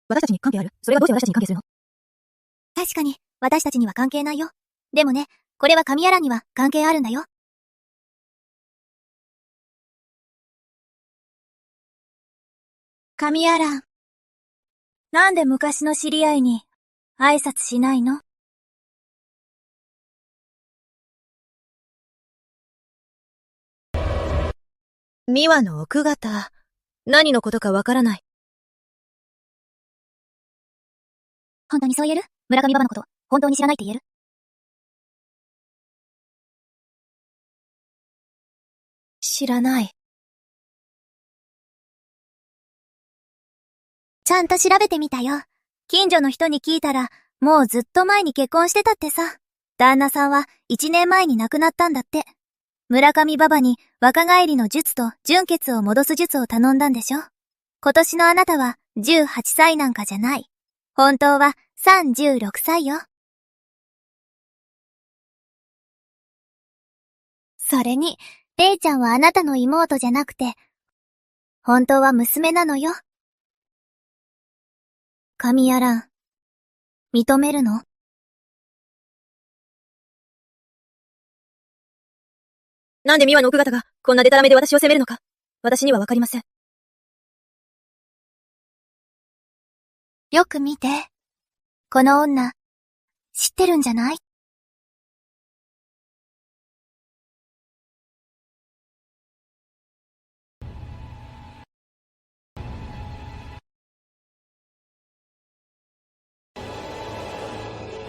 私たちに関係ある？それがどうして私たちに関係するの？確かに、私たちには関係ないよ。でもね、これは神谷蘭には関係あるんだよ。神谷蘭。なんで昔の知り合いに挨拶しないの？美和の奥方、何のことかわからない。本当にそう言える？村上馬場のこと、本当に知らないって言える？知らない。ちゃんと調べてみたよ。近所の人に聞いたら、もうずっと前に結婚してたってさ。旦那さんは1年前に亡くなったんだって。村上馬場に若返りの術と純血を戻す術を頼んだんでしょ。今年のあなたは18歳なんかじゃない。本当は36歳よ。それに、レイちゃんはあなたの妹じゃなくて、本当は娘なのよ。神谷蘭、認めるの？なんで美和の奥方がこんなデタラメで私を責めるのか、私にはわかりません。よく見て。この女、知ってるんじゃない？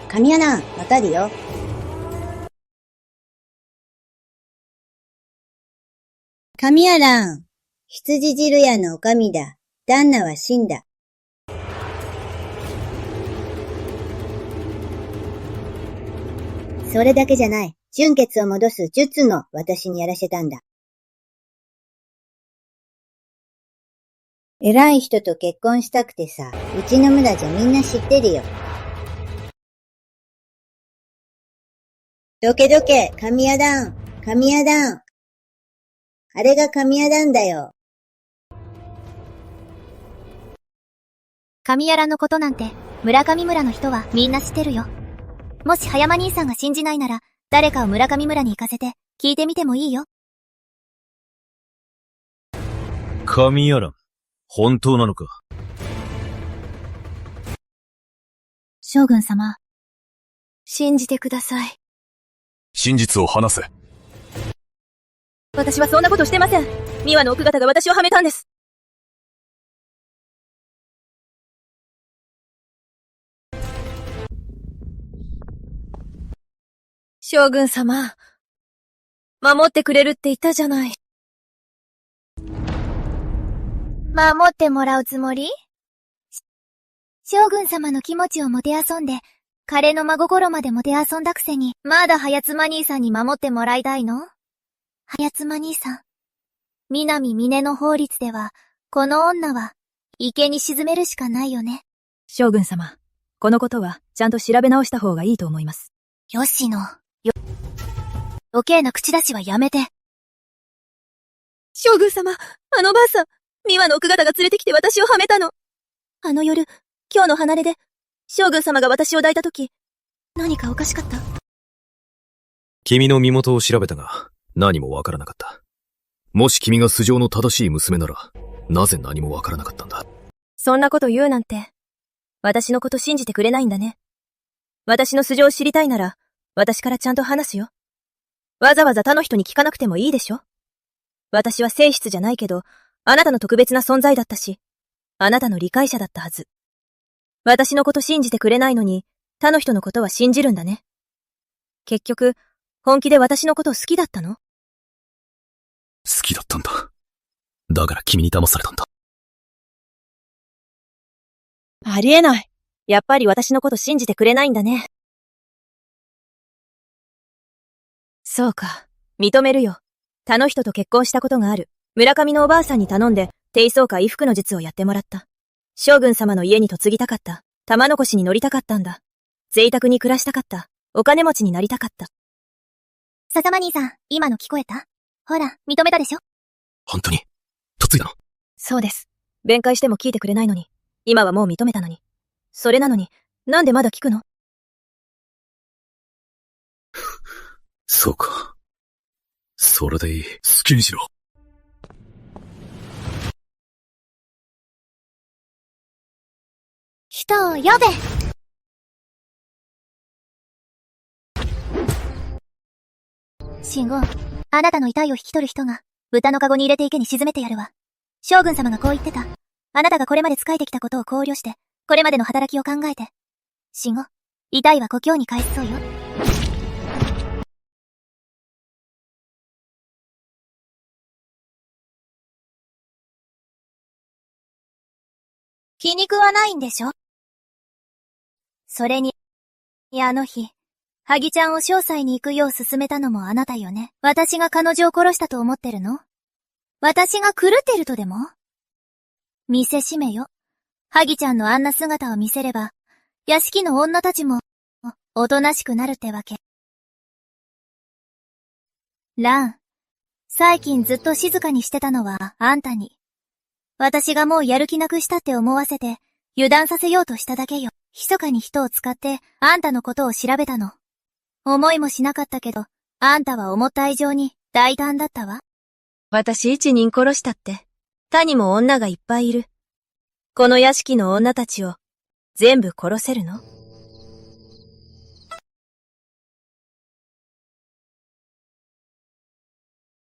神谷蘭、わかるよ。神谷蘭、羊汁屋の女将だ。旦那は死んだ。それだけじゃない。純血を戻す術も私にやらせたんだ。偉い人と結婚したくてさ、うちの村じゃみんな知ってるよ。どけどけ、神谷蘭、神谷蘭。あれが神谷蘭だよ。神谷蘭のことなんて、村上村の人はみんな知ってるよ。もし葉山兄さんが信じないなら、誰かを村上村に行かせて、聞いてみてもいいよ。神谷蘭、本当なのか？将軍様、信じてください。真実を話せ。私はそんなことしてません。美和の奥方が私をはめたんです。将軍様、守ってくれるって言ったじゃない。守ってもらうつもり？将軍様の気持ちをもてあそんで、彼の真心までもてあそんだくせに、まだ早妻兄さんに守ってもらいたいの？早妻兄さん。南峰の法律では、この女は、池に沈めるしかないよね。将軍様、このことはちゃんと調べ直した方がいいと思います。吉野、余計な口出しはやめて。将軍様、あのばあさん、美和の奥方が連れてきて私をはめたの。あの夜、今日の離れで、将軍様が私を抱いたとき、何かおかしかった？君の身元を調べたが、何もわからなかった。もし君が素性の正しい娘なら、なぜ何もわからなかったんだ？そんなこと言うなんて、私のこと信じてくれないんだね。私の素性を知りたいなら、私からちゃんと話すよ。わざわざ他の人に聞かなくてもいいでしょ？私は正室じゃないけど、あなたの特別な存在だったし、あなたの理解者だったはず。私のこと信じてくれないのに、他の人のことは信じるんだね。結局、本気で私のこと好きだったの？好きだったんだ。だから君に騙されたんだ。ありえない。やっぱり私のこと信じてくれないんだね。そうか、認めるよ。他の人と結婚したことがある。村上のおばあさんに頼んで、低層化衣服の術をやってもらった。将軍様の家に嫁ぎたかった。玉の輿に乗りたかったんだ。贅沢に暮らしたかった。お金持ちになりたかった。笹間兄さん、今の聞こえた？ほら、認めたでしょ？本当に嫁いだの？そうです。弁解しても聞いてくれないのに。今はもう認めたのに。それなのに、なんでまだ聞くの？そうか。それでいい。好きにしろ。人を呼べ。信吾、あなたの遺体を引き取る人が、豚の籠に入れて池に沈めてやるわ。将軍様がこう言ってた。あなたがこれまで仕えてきたことを考慮して、これまでの働きを考えて。信吾、遺体は故郷に返すそうよ。気に食わないんでしょ？それに、あの日、萩ちゃんを商祭に行くよう勧めたのもあなたよね。私が彼女を殺したと思ってるの？私が狂ってるとでも？見せしめよ。萩ちゃんのあんな姿を見せれば、屋敷の女たちも、おとなしくなるってわけ。蘭、最近ずっと静かにしてたのはあんたに。私がもうやる気なくしたって思わせて、油断させようとしただけよ。密かに人を使って、あんたのことを調べたの。思いもしなかったけど、あんたは思った以上に大胆だったわ。私一人殺したって、他にも女がいっぱいいる。この屋敷の女たちを、全部殺せるの？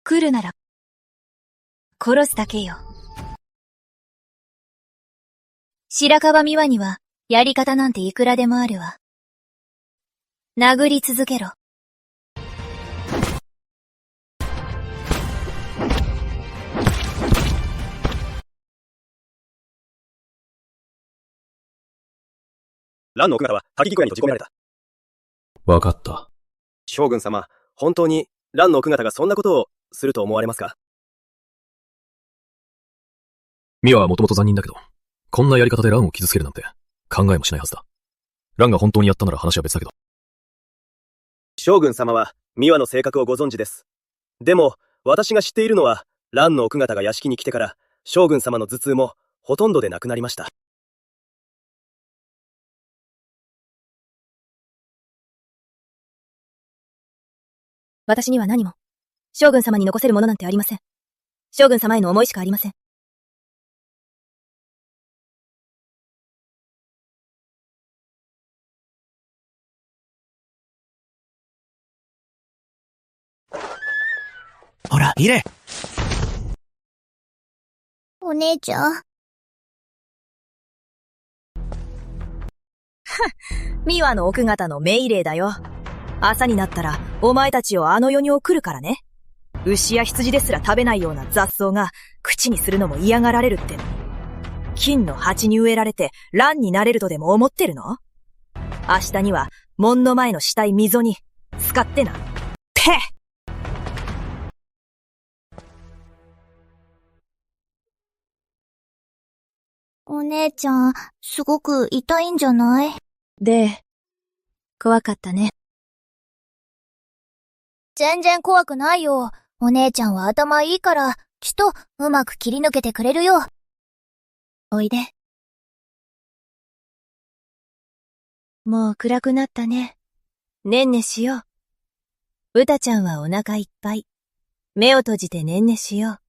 来るなら、殺すだけよ。白川美和には、やり方なんていくらでもあるわ。殴り続けろ。蘭の奥方は焚き木小屋に閉じ込められた。わかった。将軍様、本当に蘭の奥方がそんなことをすると思われますか？ミワはもともと残忍だけど、こんなやり方で蘭を傷つけるなんて考えもしないはずだ。蘭が本当にやったなら話は別だけど。将軍様は美和の性格をご存知です。でも、私が知っているのは、蘭の奥方が屋敷に来てから、将軍様の頭痛もほとんどでなくなりました。私には何も、将軍様に残せるものなんてありません。将軍様への思いしかありません。ほら、入れ！お姉ちゃん。美和の奥方の命令だよ。朝になったら、お前たちをあの世に送るからね。牛や羊ですら食べないような雑草が、口にするのも嫌がられるってのに。金の鉢に植えられて、蘭になれるとでも思ってるの？明日には、門の前の死体溝に、使ってな。て！お姉ちゃん、すごく痛いんじゃない？で、怖かったね。全然怖くないよ。お姉ちゃんは頭いいから、きっとうまく切り抜けてくれるよ。おいで。もう暗くなったね。ねんねしよう。うたちゃんはお腹いっぱい。目を閉じてねんねしよう。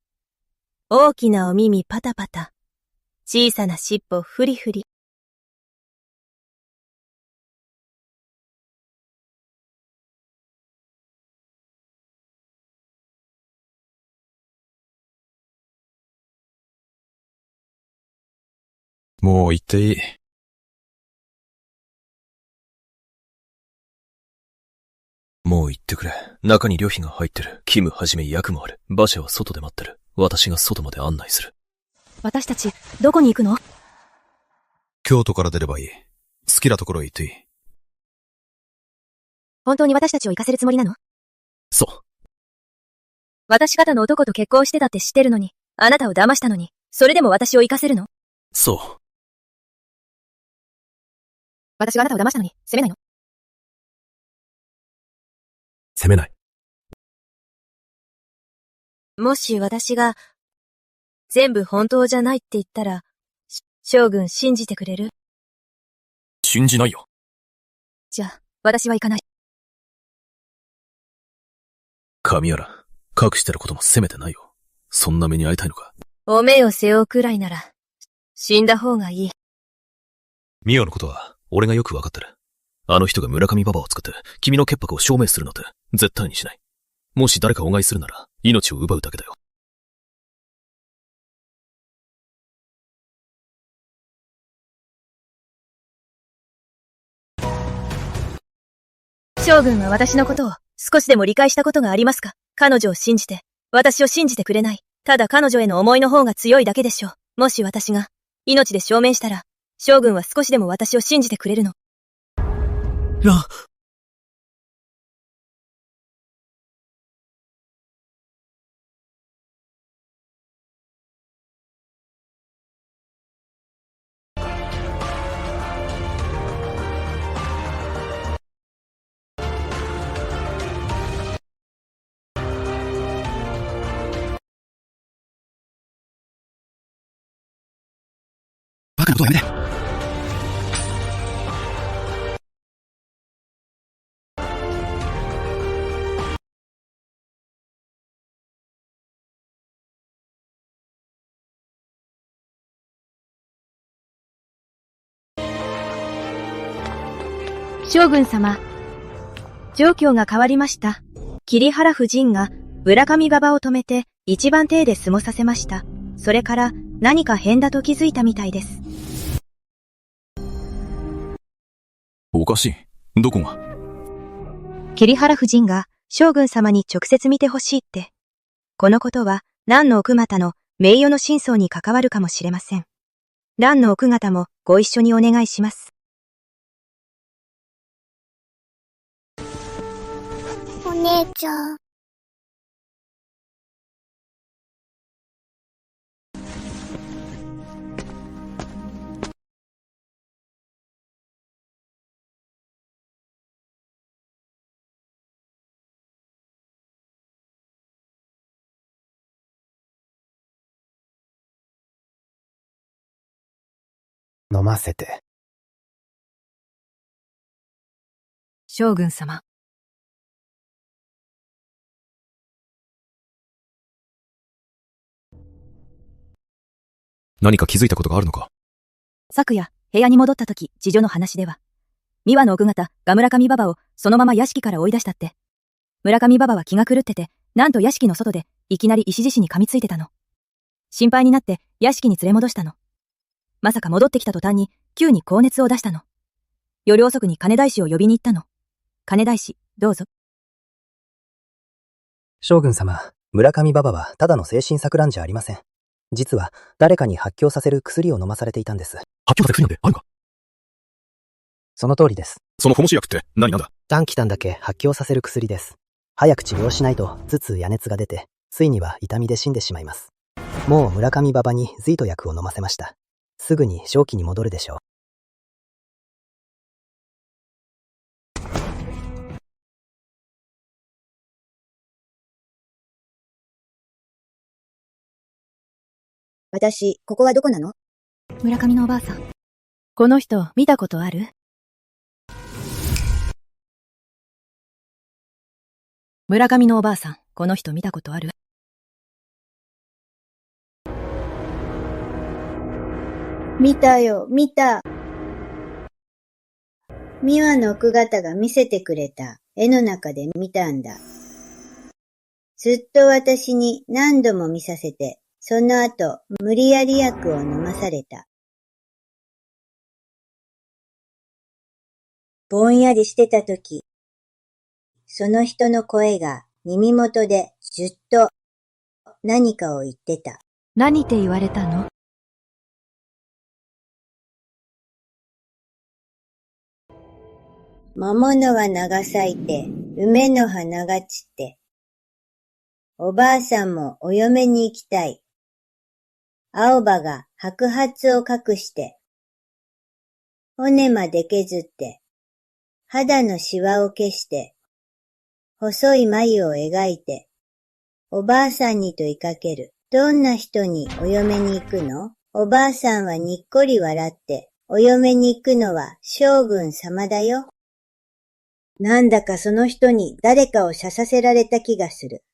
大きなお耳パタパタ。小さな尻尾フリフリ。もう行っていい。もう行ってくれ。中に旅費が入ってる。キムはじめ役もある。馬車は外で待ってる。私が外まで案内する。私たち、どこに行くの？京都から出ればいい。好きなところへ行っていい。本当に私たちを行かせるつもりなの？そう。私方の男と結婚してたって知ってるのに、あなたを騙したのに、それでも私を行かせるの？そう。私があなたを騙したのに、責めないの？責めない。もし私が、全部本当じゃないって言ったら、将軍信じてくれる？信じないよ。じゃあ、私は行かない。神原、隠してることも責めてないよ。そんな目に遭いたいのか。おめを背負うくらいなら、死んだ方がいい。ミオのことは、俺がよくわかってる。あの人が村上馬場を作って、君の潔白を証明するのって、絶対にしない。もし誰かお願いするなら、命を奪うだけだよ。将軍は私のことを少しでも理解したことがありますか？彼女を信じて、私を信じてくれない。ただ彼女への思いの方が強いだけでしょう。もし私が、命で証明したら、将軍は少しでも私を信じてくれるの。バカなことはやめて。将軍様、状況が変わりました。桐原夫人が村上馬場を止めて一番邸で過ごさせました。それから何か変だと気づいたみたいです。おかしい。どこが？桐原夫人が将軍様に直接見てほしいって。このことは蘭の奥方の名誉の真相に関わるかもしれません。蘭の奥方もご一緒にお願いします。お姉ちゃん。飲ませて。将軍様。何か気づいたことがあるのか？昨夜、部屋に戻った時、次女の話では、三輪の奥方が村上馬場をそのまま屋敷から追い出したって。村上馬場は気が狂ってて、なんと屋敷の外で、いきなり石獅子に噛みついてたの。心配になって、屋敷に連れ戻したの。まさか戻ってきた途端に、急に高熱を出したの。夜遅くに金大使を呼びに行ったの。金大使、どうぞ。将軍様、村上馬場はただの精神錯乱じゃありません。実は、誰かに発狂させる薬を飲まされていたんです。発狂させる薬なんてあるか？その通りです。そのホモシ薬って何なんだ？短期間だけ発狂させる薬です。早く治療しないと頭痛や熱が出て、ついには痛みで死んでしまいます。もう村上馬場に隋と薬を飲ませました。すぐに正気に戻るでしょう。私、ここはどこなの？村上のおばあさん。この人、見たことある？村上のおばあさん、この人見たことある？見たよ、見た。ミワの奥方が見せてくれた絵の中で見たんだ。ずっと私に何度も見させて、その後、無理やり薬を飲まされた。ぼんやりしてたとき、その人の声が耳元でずっと何かを言ってた。何って言われたの？桃のは長咲いて、梅の花が散って、おばあさんもお嫁に行きたい。青葉が白髪を隠して、骨まで削って、肌のシワを消して、細い眉を描いて、おばあさんにと言いかける。どんな人にお嫁に行くの？おばあさんはにっこり笑って、お嫁に行くのは将軍様だよ。なんだかその人に誰かを射させられた気がする。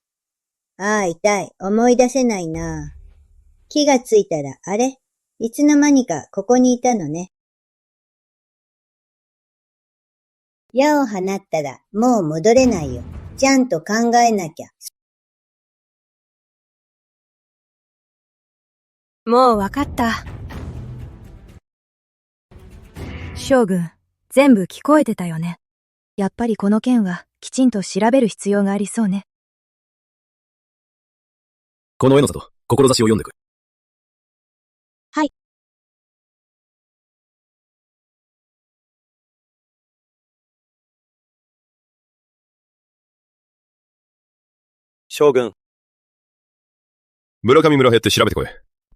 ああ、痛い。思い出せないな。気がついたら、あれ？いつの間にかここにいたのね。矢を放ったらもう戻れないよ。ちゃんと考えなきゃ。もうわかった。将軍、全部聞こえてたよね。やっぱりこの件はきちんと調べる必要がありそうね。この絵の里、志を読んでくれ。はい。将軍。村上村へって調べてこい。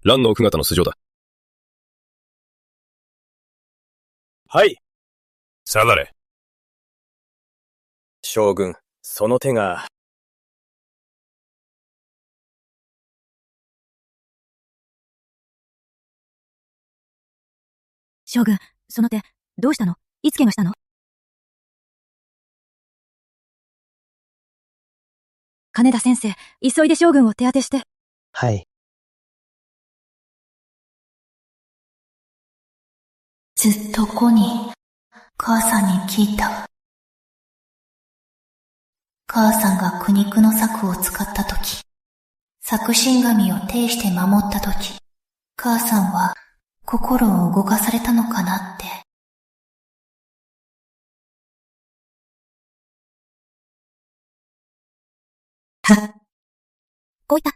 蘭の奥方の素性だ。はい。さがれ。将軍、その手が。将軍、その手、どうしたの？いつ怪我したの？金田先生、急いで将軍を手当てして。はい。ずっと後に、母さんに聞いた。母さんが苦肉の策を使ったとき、作神神を呈して守ったとき、母さんは心を動かされたのかなって。こういった。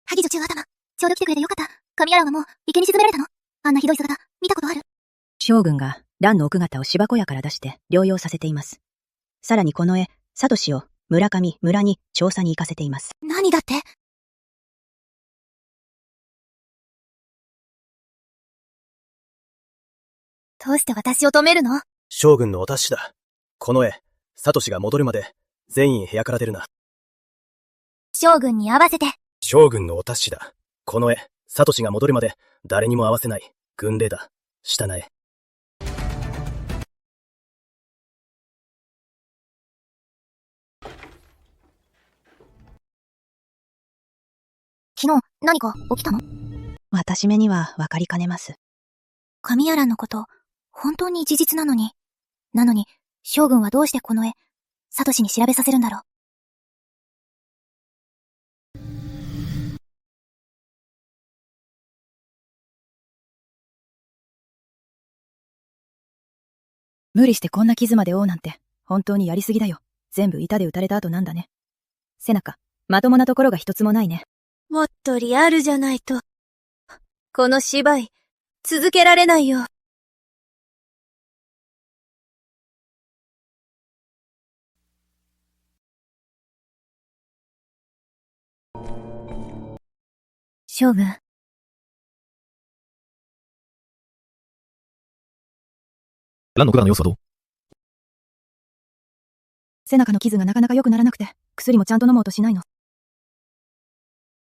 萩女中頭。ちょうど来てくれてよかった。神谷蘭はもう池に沈められたの？あんなひどい姿、見たことある？将軍が蘭の奥方を芝小屋から出して療養させています。さらにこの絵、サトシを村上、村に調査に行かせています。何だって？どうして私を止めるの？将軍のお達しだ。この絵、サトシが戻るまで、全員部屋から出るな。将軍に合わせて。将軍のお達しだ。この絵、サトシが戻るまで、誰にも合わせない。軍令だ。下なえ。昨日、何か起きたの？私めにはわかりかねます。神谷蘭のこと、本当に事実なのに。なのに、将軍はどうしてこの絵、サトシに調べさせるんだろう。無理してこんな傷まで負うなんて、本当にやりすぎだよ。全部板で打たれた後なんだね。背中、まともなところが一つもないね。もっとリアルじゃないと。この芝居、続けられないよ。将軍。蘭のクラの様子はどう？背中の傷がなかなか良くならなくて、薬もちゃんと飲もうとしないの。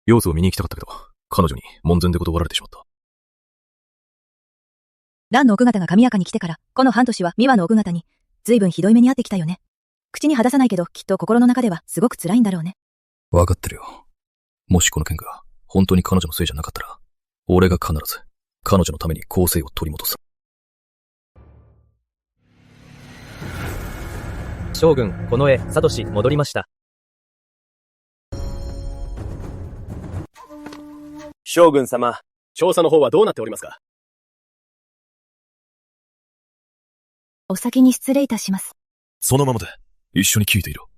様子を見に行きたかったけど、彼女に門前で断られてしまった。蘭の奥方が神谷に来てから、この半年は美和の奥方に、随分ひどい目に遭ってきたよね。口に話さないけど、きっと心の中ではすごく辛いんだろうね。わかってるよ。もしこの件が本当に彼女のせいじゃなかったら、俺が必ず彼女のために公正を取り戻す。将軍、近衛、サトシ、戻りました。将軍様、調査の方はどうなっておりますか？お先に失礼いたします。そのままで、一緒に聞いていろ。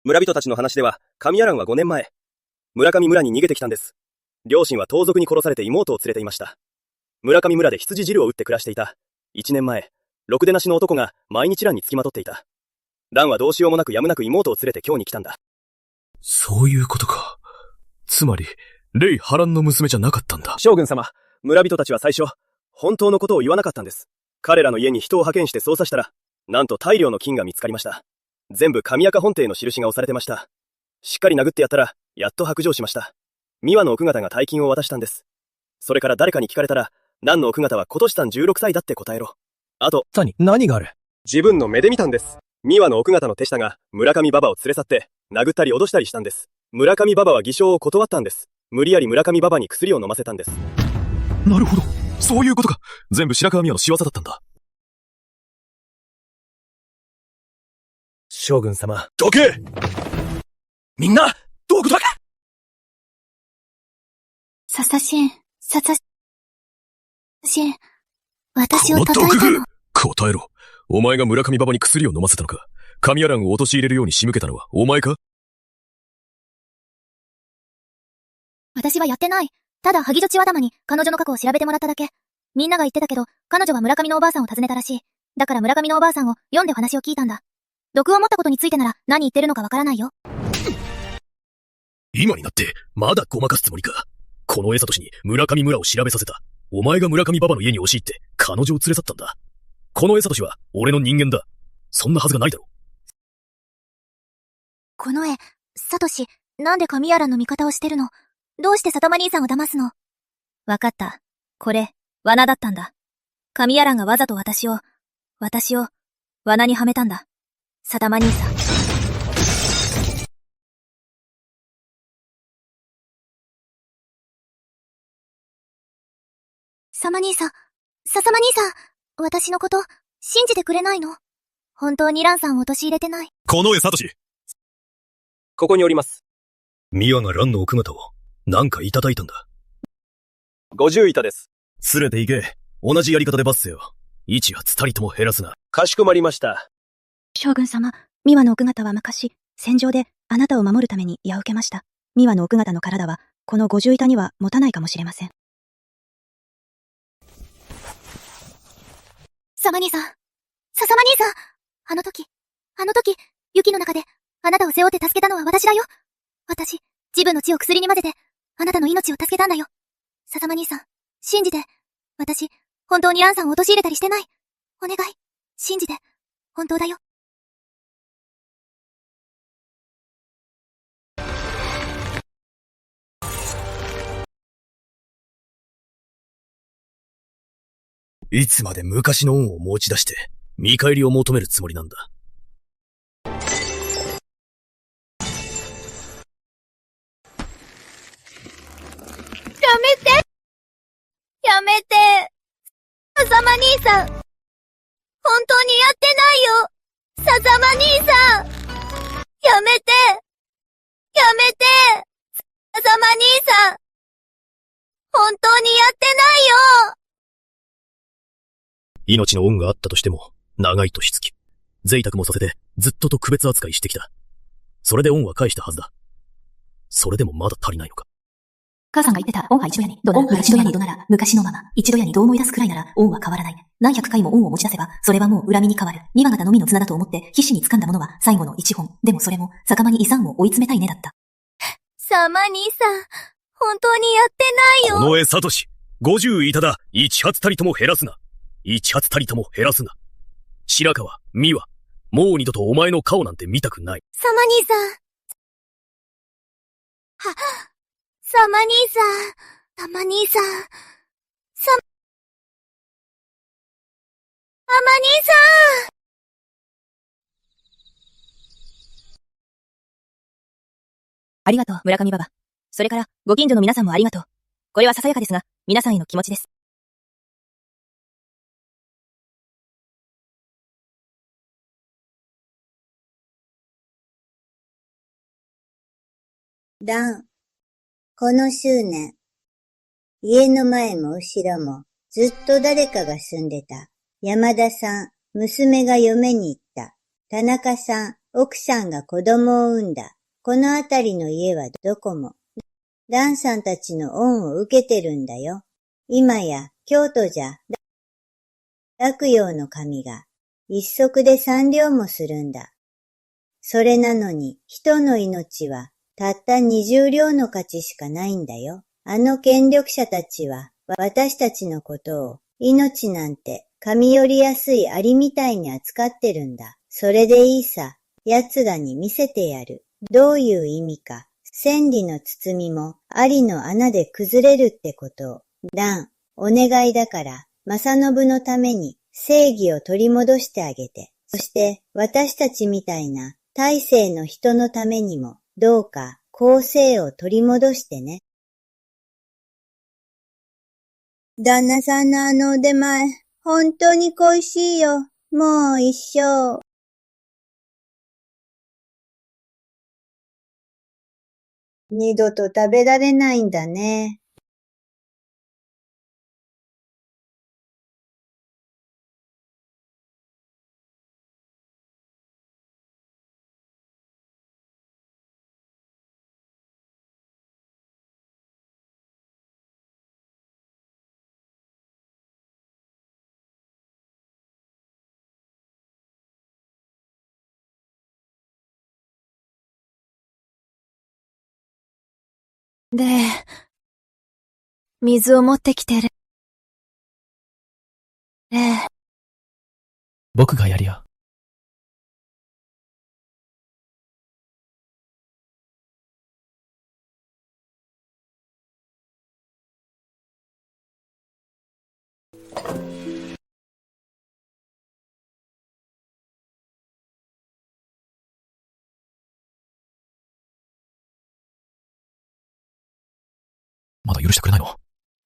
村人たちの話では、神谷蘭は5年前、村上村に逃げてきたんです。両親は盗賊に殺されて妹を連れていました。村上村で羊汁を打って暮らしていた。1年前、ろくでなしの男が毎日蘭につきまとっていた。蘭はどうしようもなくやむなく妹を連れて京に来たんだ。そういうことか。つまり、レイ・ハランの娘じゃなかったんだ。将軍様、村人たちは最初、本当のことを言わなかったんです。彼らの家に人を派遣して捜査したら、なんと大量の金が見つかりました。全部神谷本邸の印が押されてました。しっかり殴ってやったら、やっと白状しました。三輪の奥方が大金を渡したんです。それから誰かに聞かれたら、蘭の奥方は今年誕16歳だって答えろ。あと、何がある？自分の目で見たんです。三輪の奥方の手下が村上馬場を連れ去って、殴ったり脅したりしたんです。村上馬場は偽証を断ったんです。無理やり村上馬場に薬を飲ませたんです。なるほど。そういうことか。全部白川美和の仕業だったんだ。将軍様。どけ！みんな、どういうことだ！ササシン、私を叩いたの。答えろ。お前が村上馬場に薬を飲ませたのか？神谷蘭を陥れるように仕向けたのはお前か？私はやってない。ただ、萩女千和玉に彼女の過去を調べてもらっただけ。みんなが言ってたけど、彼女は村上のおばあさんを訪ねたらしい。だから村上のおばあさんを読んで話を聞いたんだ。毒を持ったことについてなら何言ってるのかわからないよ。今になって、まだごまかすつもりか。この江里に村上村を調べさせた。お前が村上馬場の家に押し入って、彼女を連れ去ったんだ。この江里は、俺の人間だ。そんなはずがないだろ。この絵、サトシ、なんで神谷蘭の味方をしてるの？どうしてサタマ兄さんを騙すの？わかった。これ、罠だったんだ。神谷蘭がわざと私を、罠にはめたんだ。サタマ兄さん。サマ兄さん、笹間兄さん、私のこと、信じてくれないの？本当に蘭さんを陥れてない。この江里。ここにおります。ミアが蘭の奥方を、なんかいただいたんだ。50板です。連れて行け。同じやり方で罰せよ。一発たりとも減らすな。かしこまりました。将軍様、三輪の奥方は昔、戦場であなたを守るために矢を受けました。三輪の奥方の体は、この50板には持たないかもしれません。サマ兄さん、笹間兄さん、あの時、雪の中で、あなたを背負って助けたのは私だよ。私、自分の血を薬に混ぜて、あなたの命を助けたんだよ。笹間兄さん、信じて。私、本当に蘭さんを陥れたりしてない。お願い、信じて。本当だよ。いつまで昔の恩を持ち出して、見返りを求めるつもりなんだ。やめて。笹間兄さん。本当にやってないよ。笹間兄さん。やめて。笹間兄さん。本当にやってないよ。命の恩があったとしても、長い年月。贅沢もさせてずっと特別扱いしてきた。それで恩は返したはずだ。それでもまだ足りないのか。母さんが言ってた恩は一度やに度なら、一度やに度なら、昔のまま、一度やに度思い出すくらいなら、恩は変わらない。何百回も恩を持ち出せば、それはもう恨みに変わる。ミワ方のみの綱だと思って必死に掴んだものは最後の一本。でもそれも、酒場に遺産を追い詰めたいねだった。サマ兄さん、本当にやってないよ。この絵サトシ、50いただ、一発たりとも減らすな。一発たりとも減らすな。白川、美和、もう二度とお前の顔なんて見たくない。サマ兄さん。サマ兄さん。サマ兄さん。サマ兄さん。ありがとう、村上ババ。それから、ご近所の皆さんもありがとう。これはささやかですが、皆さんへの気持ちです。ラン、この執念。家の前も後ろも、ずっと誰かが住んでた。山田さん、娘が嫁に行った。田中さん、奥さんが子供を産んだ。この辺りの家はどこも。ランさんたちの恩を受けてるんだよ。今や、京都じゃ、洛陽の神が、一足で3両もするんだ。それなのに、人の命は、たった20両の価値しかないんだよ。あの権力者たちは、私たちのことを、命なんて、神より安いアリみたいに扱ってるんだ。それでいいさ。奴らに見せてやる。どういう意味か。千里の包みも、アリの穴で崩れるってことを。ラン、お願いだから、正信のために、正義を取り戻してあげて。そして、私たちみたいな、大勢の人のためにも、どうか、公正を取り戻してね。旦那さんのあの腕前、本当に恋しいよ。もう一生。二度と食べられないんだね。で、水を持ってきてる。僕がやりや。まだ許してくれないの？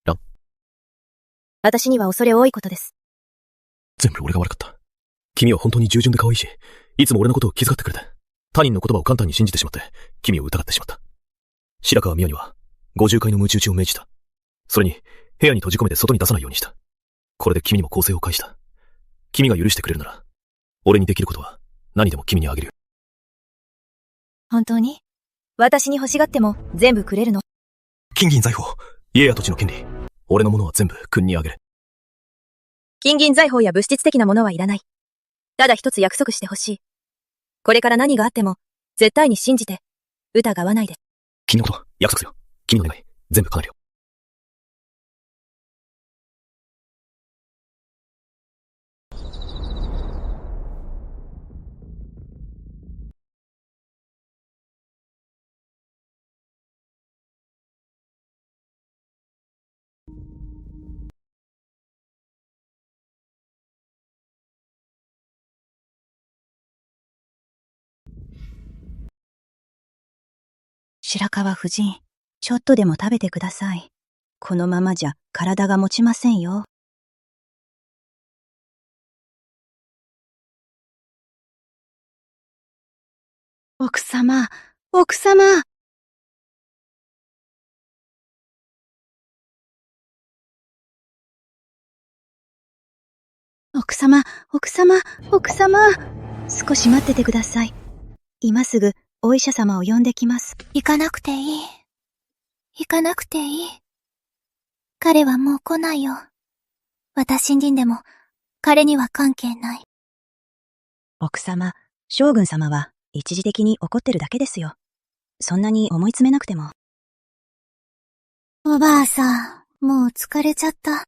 ラン。私には恐れ多いことです。全部俺が悪かった。君は本当に従順で可愛いし、いつも俺のことを気遣ってくれて、他人の言葉を簡単に信じてしまって、君を疑ってしまった。白川美代には、50回の鞭打ちを命じた。それに、部屋に閉じ込めて外に出さないようにした。これで君にも公正を返した。君が許してくれるなら、俺にできることは、何でも君にあげるよ。本当に？私に欲しがっても、全部くれるの？金銀財宝、家や土地の権利、俺のものは全部君にあげる。金銀財宝や物質的なものはいらない。ただ一つ約束してほしい。これから何があっても、絶対に信じて、疑わないで。君のこと、約束するよ。君の願い、全部叶えるよ。白川夫人、ちょっとでも食べてください。このままじゃ体が持ちませんよ。奥様、奥様。奥様、奥様、奥様。少し待っててください。今すぐお医者様を呼んできます。行かなくていい。行かなくていい。彼はもう来ないよ。私にでも、彼には関係ない。奥様、将軍様は一時的に怒ってるだけですよ。そんなに思い詰めなくても。おばあさん、もう疲れちゃった。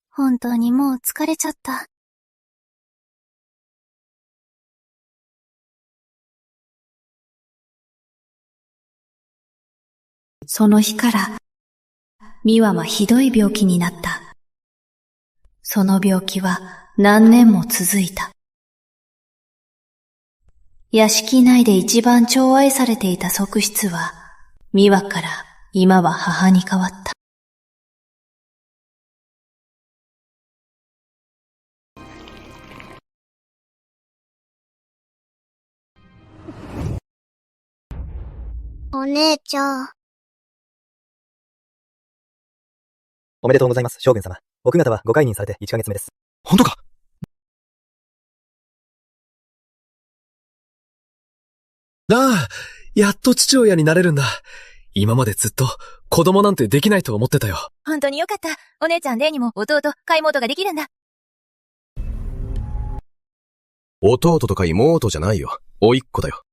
本当にもう疲れちゃった。その日から、美和はひどい病気になった。その病気は何年も続いた。屋敷内で一番寵愛されていた側室は、美和から今は母に変わった。お姉ちゃん。おめでとうございます、将軍様。奥方はご解任されて1ヶ月目です。本当か？ああ、やっと父親になれるんだ。今までずっと子供なんてできないと思ってたよ。本当によかった。お姉ちゃんレイにも弟、か妹ができるんだ。弟とか妹じゃないよ。甥っ子だよ。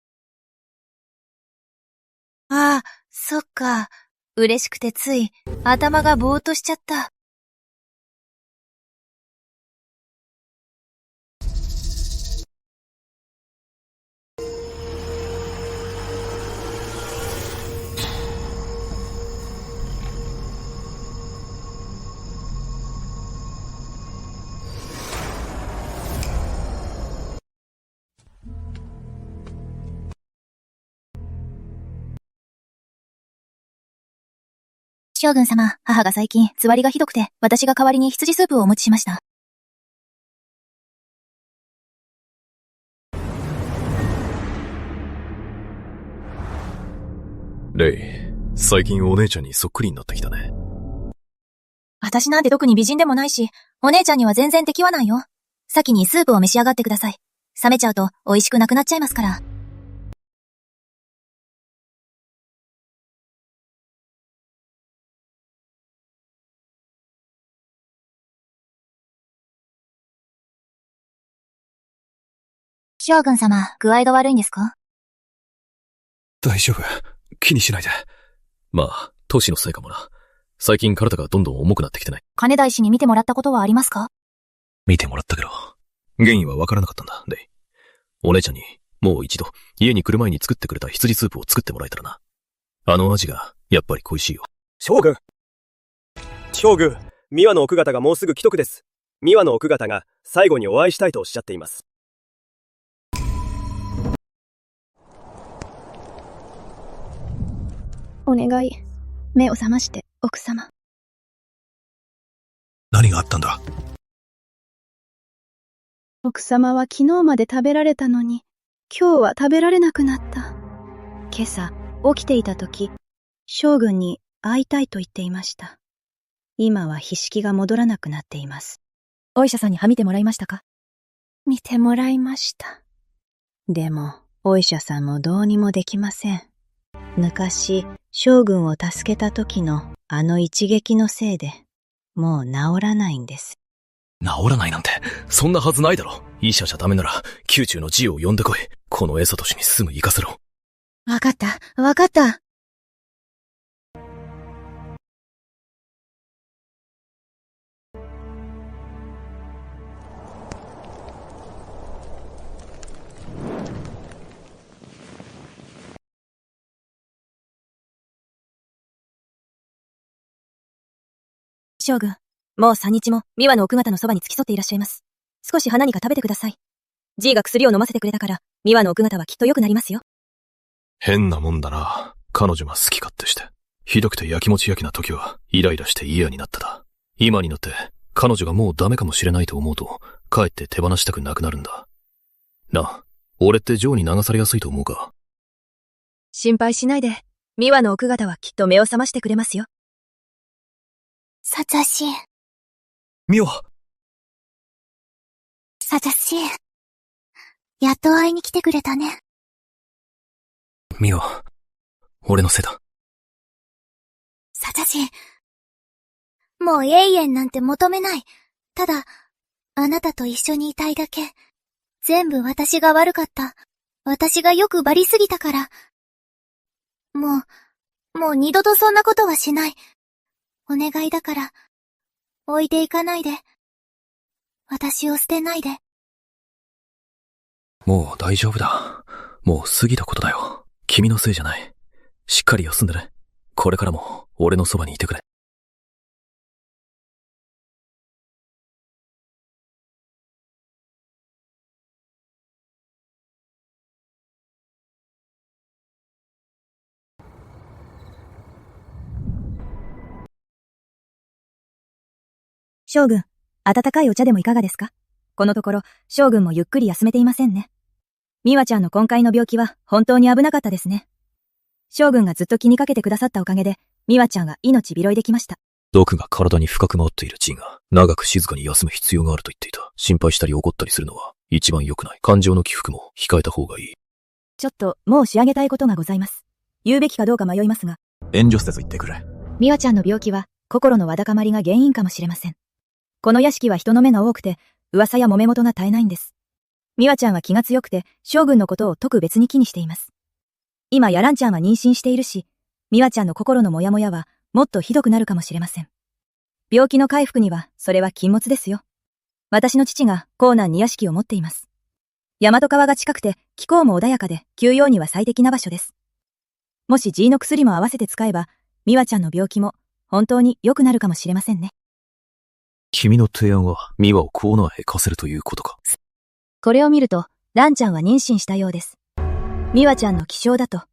ああ、そっか。嬉しくてつい、頭がぼーっとしちゃった。将軍様、母が最近、つわりがひどくて、私が代わりに羊スープをお持ちしました。レイ、最近お姉ちゃんにそっくりになってきたね。私なんて特に美人でもないし、お姉ちゃんには全然敵はないよ。先にスープを召し上がってください。冷めちゃうと美味しくなくなっちゃいますから。将軍様、具合が悪いんですか？大丈夫。気にしないで。まあ、歳のせいかもな。最近体がどんどん重くなってきてない。金大師に見てもらったことはありますか？見てもらったけど、原因はわからなかったんだ、レイ。お姉ちゃんに、もう一度、家に来る前に作ってくれた羊スープを作ってもらえたらな。あの味が、やっぱり恋しいよ。将軍、美和の奥方がもうすぐ既得です。美和の奥方が最後にお会いしたいとおっしゃっています。お願い、目を覚まして、奥様。何があったんだ？奥様は昨日まで食べられたのに、今日は食べられなくなった。今朝、起きていた時、将軍に会いたいと言っていました。今は筆識が戻らなくなっています。お医者さんに歯見てもらいましたか？見てもらいました。でも、お医者さんもどうにもできません。昔、将軍を助けた時のあの一撃のせいで、もう治らないんです。治らないなんて、そんなはずないだろ。医者じゃダメなら、宮中の侍を呼んでこい。このエサトシにすぐ行かせろ。わかった、わかった。将軍、もう3日も美和の奥方のそばに付き添っていらっしゃいます。少し花にか食べてください。G が薬を飲ませてくれたから、美和の奥方はきっと良くなりますよ。変なもんだな。彼女が好き勝手して。ひどくてやきもち焼きな時は、イライラして嫌になっただ。今になって、彼女がもうダメかもしれないと思うと、かえって手放したくなくなるんだ。なあ、俺ってジョーに流されやすいと思うか？心配しないで。美和の奥方はきっと目を覚ましてくれますよ。サチャシン。ミオ。サチャシン。やっと会いに来てくれたね。ミオ、俺のせいだ。サタシン。もう永遠なんて求めない。ただ、あなたと一緒にいたいだけ。全部私が悪かった。私がよくバリすぎたから。もう二度とそんなことはしない。お願いだから、置いていかないで。私を捨てないで。もう大丈夫だ。もう過ぎたことだよ。君のせいじゃない。しっかり休んでね。これからも俺のそばにいてくれ。将軍、温かいお茶でもいかがですか？このところ、将軍もゆっくり休めていませんね。美和ちゃんの今回の病気は本当に危なかったですね。将軍がずっと気にかけてくださったおかげで、美和ちゃんは命拾いできました。毒が体に深く回っているGが長く静かに休む必要があると言っていた。心配したり怒ったりするのは一番良くない。感情の起伏も控えた方がいい。ちょっともう仕上げたいことがございます。言うべきかどうか迷いますが。遠慮せず言ってくれ。美和ちゃんの病気は心のわだかまりが原因かもしれません。この屋敷は人の目が多くて、噂や揉め事が絶えないんです。美和ちゃんは気が強くて、将軍のことを特別に気にしています。今、やらんちゃんは妊娠しているし、美和ちゃんの心のモヤモヤはもっとひどくなるかもしれません。病気の回復には、それは禁物ですよ。私の父が江南に屋敷を持っています。大和川が近くて、気候も穏やかで、休養には最適な場所です。もし G の薬も合わせて使えば、美和ちゃんの病気も本当に良くなるかもしれませんね。君の提案は美和をコーナーへ行かせるということか。これを見ると、ランちゃんは妊娠したようです。美和ちゃんの気性だと。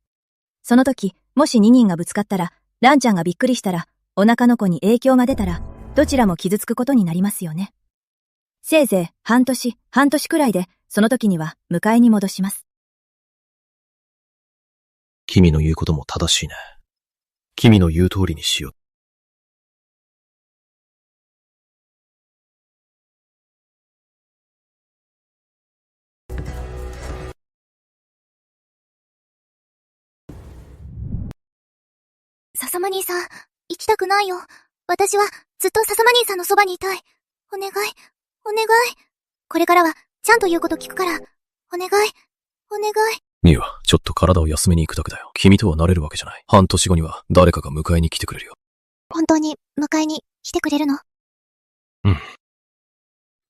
その時、もし2人がぶつかったら、ランちゃんがびっくりしたら、お腹の子に影響が出たら、どちらも傷つくことになりますよね。せいぜい半年くらいで、その時には迎えに戻します。君の言うことも正しいね。君の言う通りにしよう。笹間兄さん、行きたくないよ。私はずっと笹間兄さんのそばにいたい。お願い、お願い。これからはちゃんと言うこと聞くから。お願い、お願い。ミワ、ちょっと体を休めに行くだけだよ。君とはなれるわけじゃない。半年後には誰かが迎えに来てくれるよ。本当に迎えに来てくれるの？うん。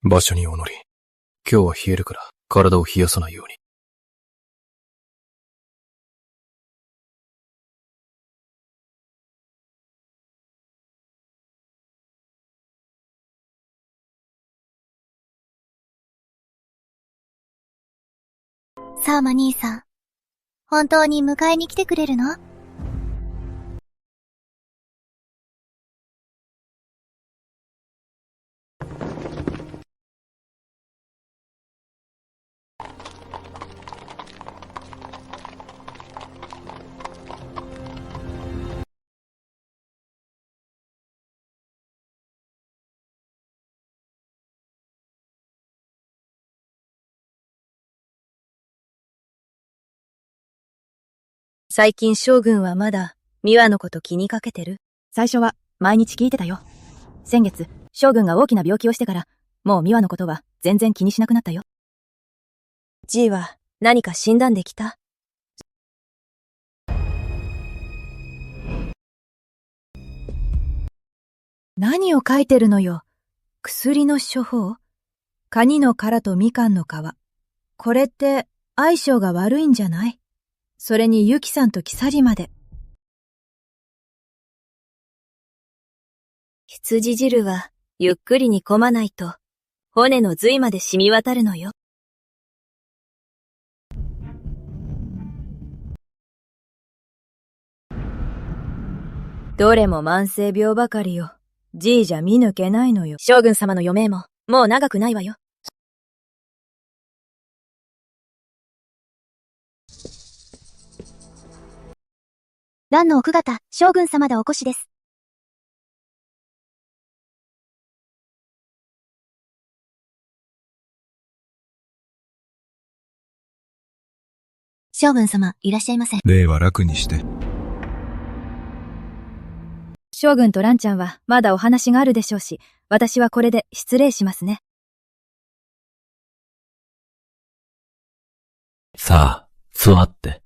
場所にお乗り。今日は冷えるから体を冷やさないように。サーマ兄さん、本当に迎えに来てくれるの？最近将軍はまだ、美和のこと気にかけてる？最初は、毎日聞いてたよ。先月、将軍が大きな病気をしてから、もう美和のことは全然気にしなくなったよ。G は何か診断できた？何を書いてるのよ。薬の処方？カニの殻とみかんの皮。これって相性が悪いんじゃない？それにユキさんと鎖まで。羊汁はゆっくり煮込まないと骨の髄まで染み渡るのよ。どれも慢性病ばかりよ。G じゃ見抜けないのよ。将軍様の余命ももう長くないわよ。蘭の奥方、将軍様でお越しです。将軍様、いらっしゃいませ。霊は楽にして。将軍と蘭ちゃんはまだお話があるでしょうし、私はこれで失礼しますね。さあ、座って。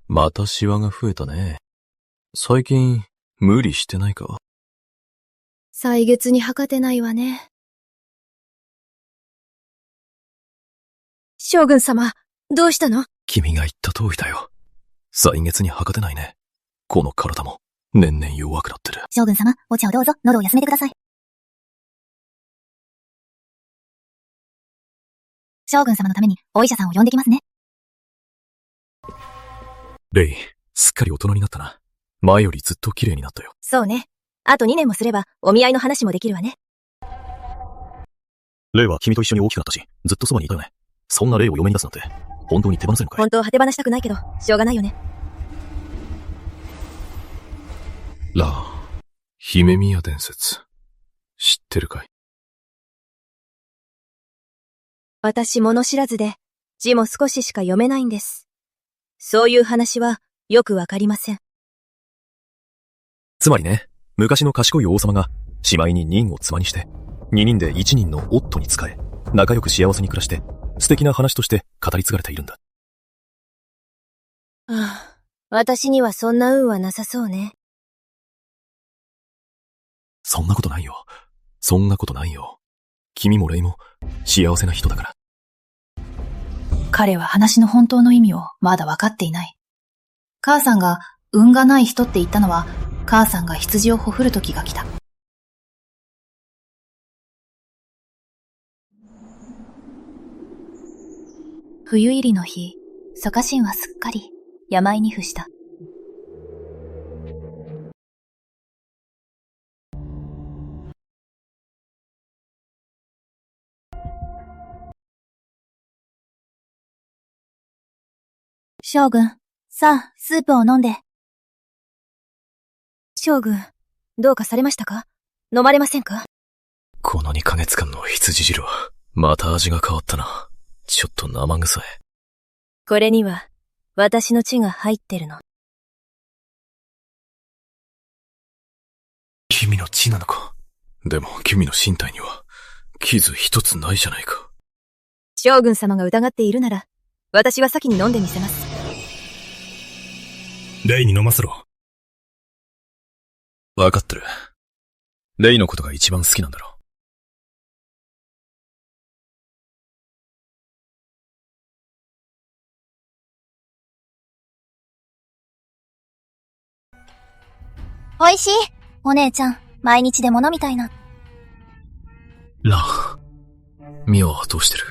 またシワが増えたね。最近、無理してないか？歳月に測ってないわね。将軍様、どうしたの？君が言った通りだよ。歳月に測ってないね。この体も、年々弱くなってる。将軍様、お茶をどうぞ、喉を休めてください。将軍様のために、お医者さんを呼んできますね。レイ、すっかり大人になったな。前よりずっと綺麗になったよ。そうね。あと2年もすれば、お見合いの話もできるわね。レイは君と一緒に大きくなったし、ずっとそばにいたよね。そんなレイを嫁に出すなんて、本当に手放せるのかい？本当は手放したくないけど、しょうがないよね。姫宮伝説。知ってるかい？私物知らずで、字も少ししか読めないんです。そういう話は、よくわかりません。つまりね、昔の賢い王様が、しまいに任を妻にして、二人で一人の夫に仕え、仲良く幸せに暮らして、素敵な話として語り継がれているんだ。ああ、私にはそんな運はなさそうね。そんなことないよ。そんなことないよ。君もレイも幸せな人だから。彼は話の本当の意味をまだ分かっていない。母さんが運がない人って言ったのは、母さんが羊をほふる時が来た。冬入りの日、蘇家神はすっかり病に伏した。将軍、さあ、スープを飲んで。将軍、どうかされましたか？飲まれませんか？この2ヶ月間の羊汁は、また味が変わったな。ちょっと生臭い。これには、私の血が入ってるの。君の血なのか？でも君の身体には、傷一つないじゃないか。将軍様が疑っているなら、私は先に飲んでみせます。レイに飲ませろ。わかってる。レイのことが一番好きなんだろう。おいしい。お姉ちゃん、毎日でも飲みたいな。ミオはどうしてる？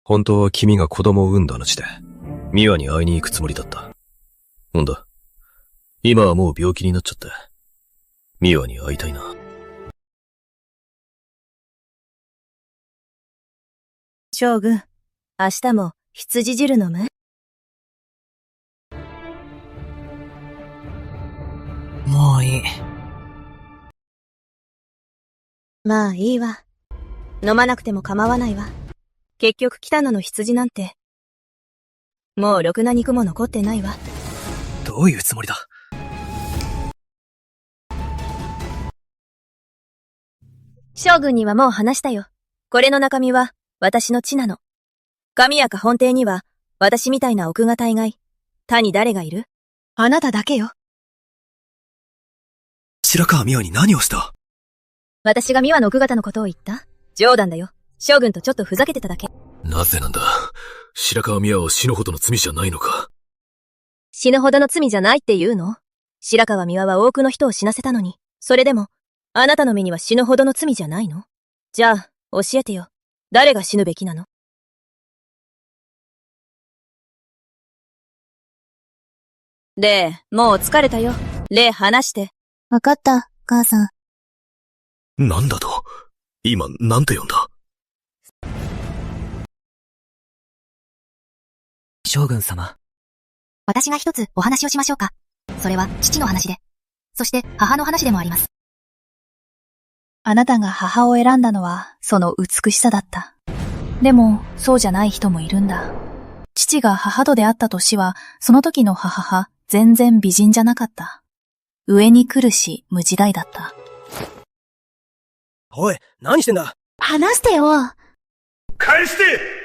本当は君が子供を産んだ話で、ミワに会いに行くつもりだった。ほんだ。今はもう病気になっちゃって、ミワに会いたいな。将軍、明日も羊汁飲む？もういい。まあいいわ。飲まなくても構わないわ。結局北野の羊なんて、もうろくな肉も残ってないわ。どういうつもりだ？将軍にはもう話したよ。これの中身は、私の血なの。神谷か本邸には、私みたいな奥が大概。他に誰がいる？あなただけよ。白川美和に何をした？私が美和の奥方のことを言った？冗談だよ。将軍とちょっとふざけてただけ。なぜなんだ？白川美和は死ぬほどの罪じゃないのか？死ぬほどの罪じゃないって言うの？白川美和は多くの人を死なせたのに、それでも、あなたの目には死ぬほどの罪じゃないの？じゃあ、教えてよ。誰が死ぬべきなの？レイ、もう疲れたよ。レイ、話して。わかった、母さん。なんだと？今、なんて呼んだ？将軍様。私が一つお話をしましょうか。それは父の話で、そして母の話でもあります。あなたが母を選んだのはその美しさだった。でも、そうじゃない人もいるんだ。父が母と出会った年は、その時の母は全然美人じゃなかった。上に来るし無時代だった。おい、何してんだ。話してよ。返して。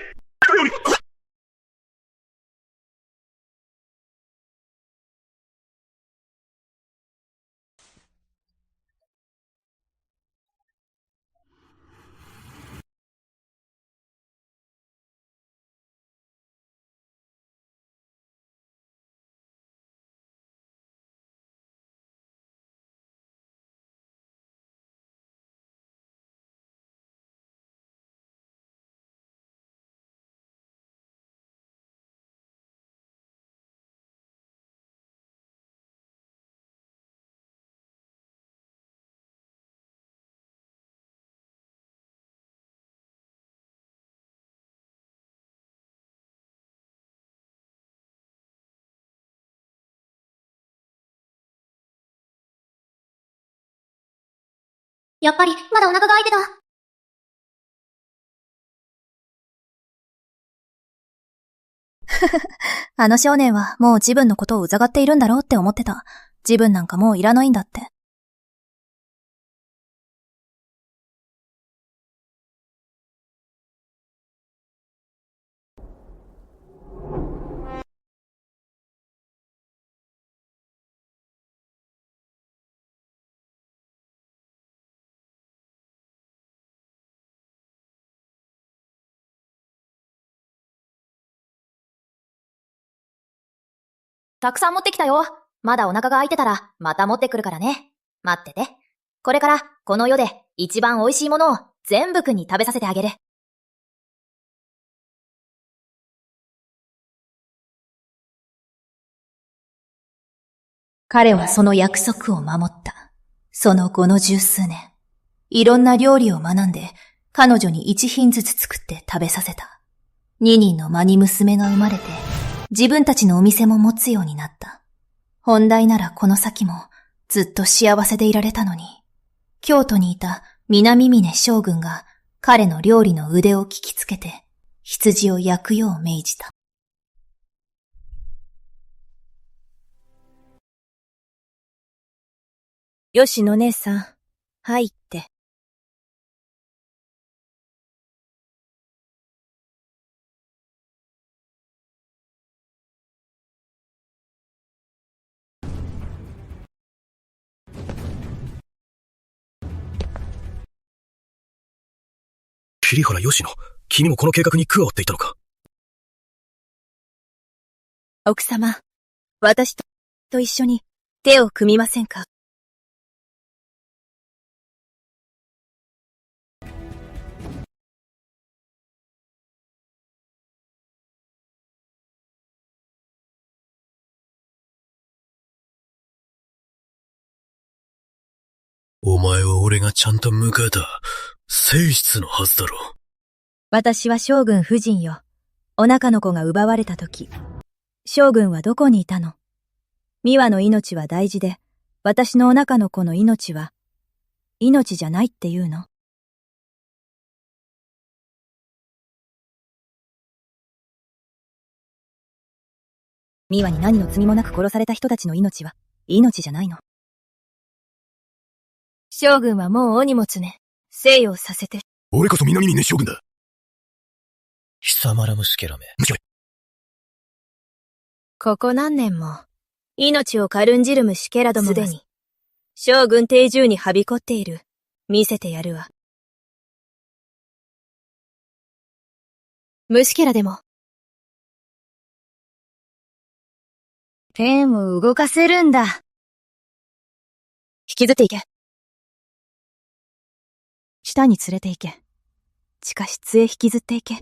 やっぱり、まだお腹が空いてた。あの少年はもう自分のことをうざがっているんだろうって思ってた。自分なんかもういらないんだって。たくさん持ってきたよ。まだお腹が空いてたら、また持ってくるからね。待ってて。これから、この世で一番美味しいものを全部くんに食べさせてあげる。彼はその約束を守った。その後の十数年、いろんな料理を学んで、彼女に一品ずつ作って食べさせた。二人の間に娘が生まれて、自分たちのお店も持つようになった。本来ならこの先もずっと幸せでいられたのに、京都にいた南峰将軍が彼の料理の腕を聞きつけて、羊を焼くよう命じた。吉野姉さん、入って。桐原吉野、君もこの計画に加わっていたのか。奥様、私と一緒に手を組みませんか。お前は俺がちゃんと迎えた聖室のはずだろ。私は将軍夫人よ。お腹の子が奪われた時、将軍はどこにいたの？美和の命は大事で、私のお腹の子の命は、命じゃないって言うの？美和に何の罪もなく殺された人たちの命は、命じゃないの。将軍はもうお荷物ね。静養させて。俺こそ南峰将軍だ。貴様ら虫けらめ。ここ何年も、命を軽んじる虫けらどもがすでに、将軍定住にはびこっている。見せてやるわ。虫けらでも。ペンを動かせるんだ。引きずっていけ。下に連れて行け。地下室へ引きずって行け。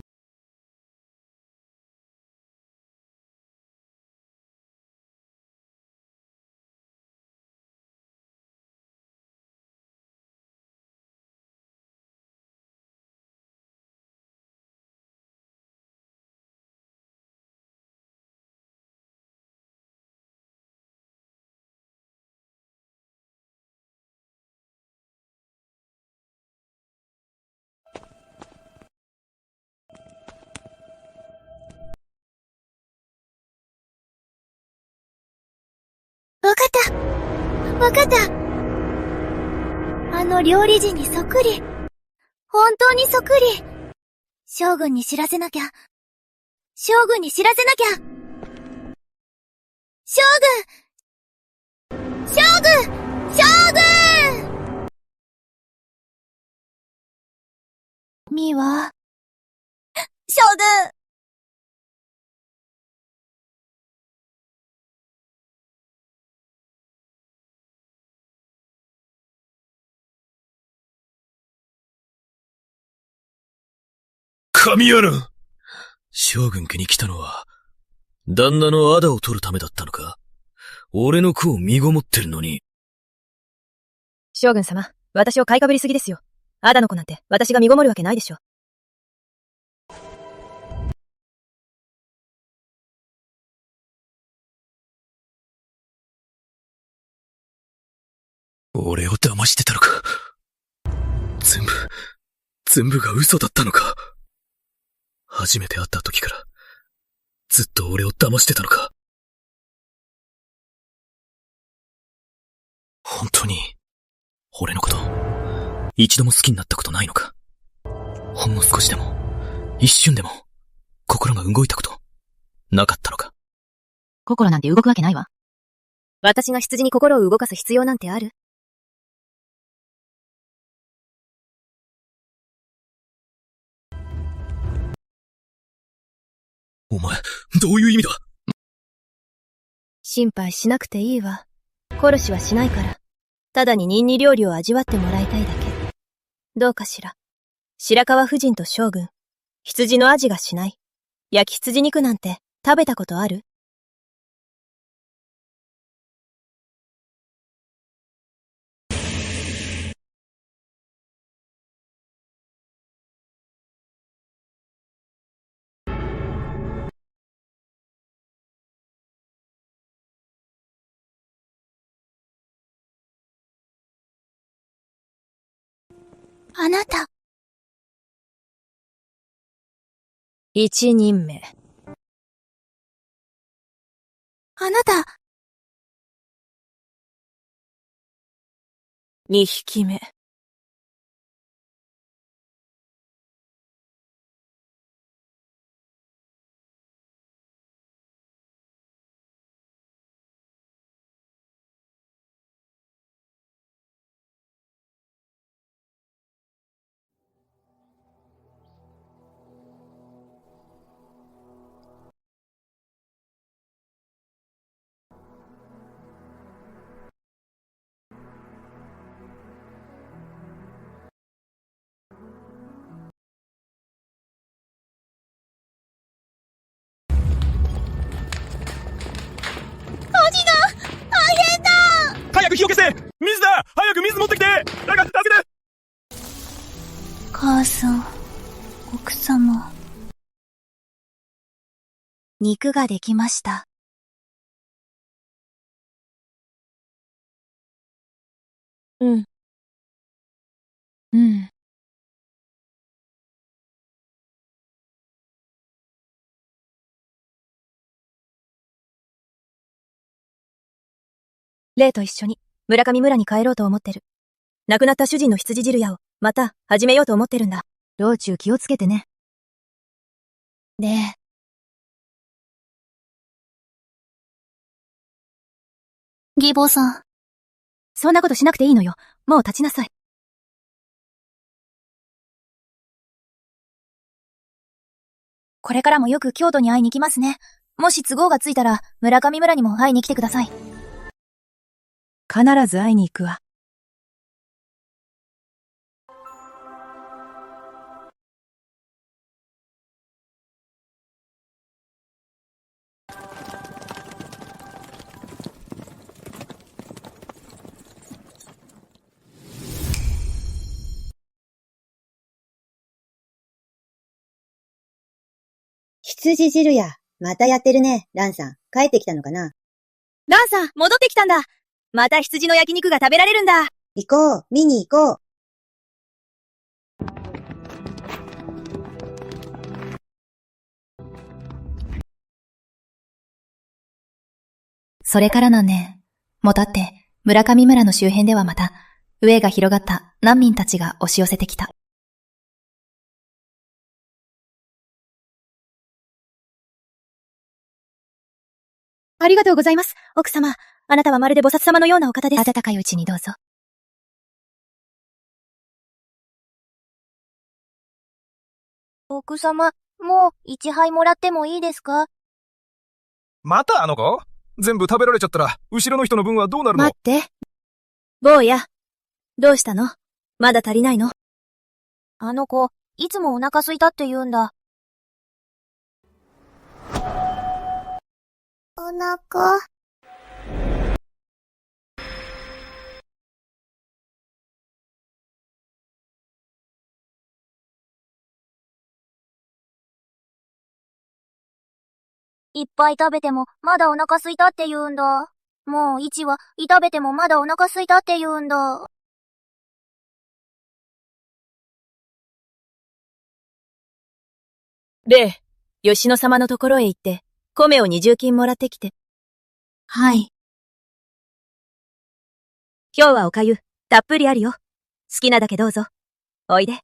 わかった。あの料理人にそっくり。本当にそっくり。将軍に知らせなきゃ。将軍に知らせなきゃ。将軍将軍将軍ミワ。将軍神野郎！将軍家に来たのは、旦那の仇を取るためだったのか？俺の子を身ごもってるのに。将軍様、私を買いかぶりすぎですよ。仇の子なんて私が身ごもるわけないでしょ。俺を騙してたのか。全部が嘘だったのか。初めて会った時から、ずっと俺を騙してたのか。本当に、俺のこと、一度も好きになったことないのか。ほんの少しでも、一瞬でも、心が動いたこと、なかったのか。心なんて動くわけないわ。私が羊に心を動かす必要なんてある？お前、どういう意味だ？心配しなくていいわ。殺しはしないから。ただにニンニ料理を味わってもらいたいだけ。どうかしら。白河夫人と将軍、羊の味がしない。焼き羊肉なんて食べたことある？あなた。一人目。あなた。二匹目。早く火を消せ！水だ！早く水持ってきて！だが、助けて！母さん、奥様。肉ができました。うん。レイと一緒に村上村に帰ろうと思ってる。亡くなった主人の羊汁屋をまた始めようと思ってるんだ。道中気をつけてね。で、義母さん。そんなことしなくていいのよ。もう立ちなさい。これからもよく京都に会いに来ますね。もし都合がついたら、村上村にも会いに来てください。必ず会いに行くわ。羊汁屋、またやってるね、ランさん。帰ってきたのかな？ランさん、戻ってきたんだ。また羊の焼肉が食べられるんだ。行こう、見に行こう。それから何年も経って、村上村の周辺ではまた、飢えが広がった難民たちが押し寄せてきた。ありがとうございます、奥様。あなたはまるで菩薩様のようなお方です。温かいうちにどうぞ。奥様、もう一杯もらってもいいですか？またあの子？全部食べられちゃったら、後ろの人の分はどうなるの？待って。坊や、どうしたの？まだ足りないの？あの子、いつもお腹空いたって言うんだ。お腹。いっぱい食べてもまだお腹空いたって言うんだ。もう1は食べてもまだお腹空いたって言うんだ。レイ、吉野様のところへ行って、米を20斤もらってきて。はい。今日はおかゆ、たっぷりあるよ。好きなだけどうぞ。おいで。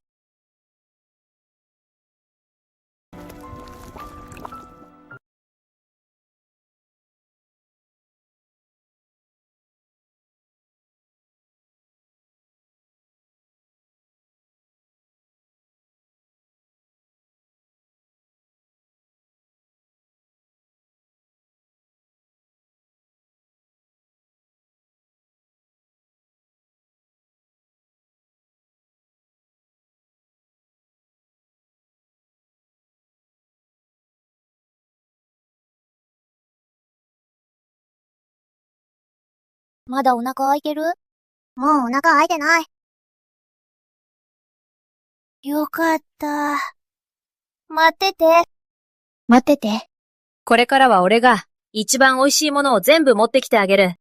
まだお腹空いてる？もうお腹空いてない。よかった。待ってて。待ってて。これからは俺が一番美味しいものを全部持ってきてあげる。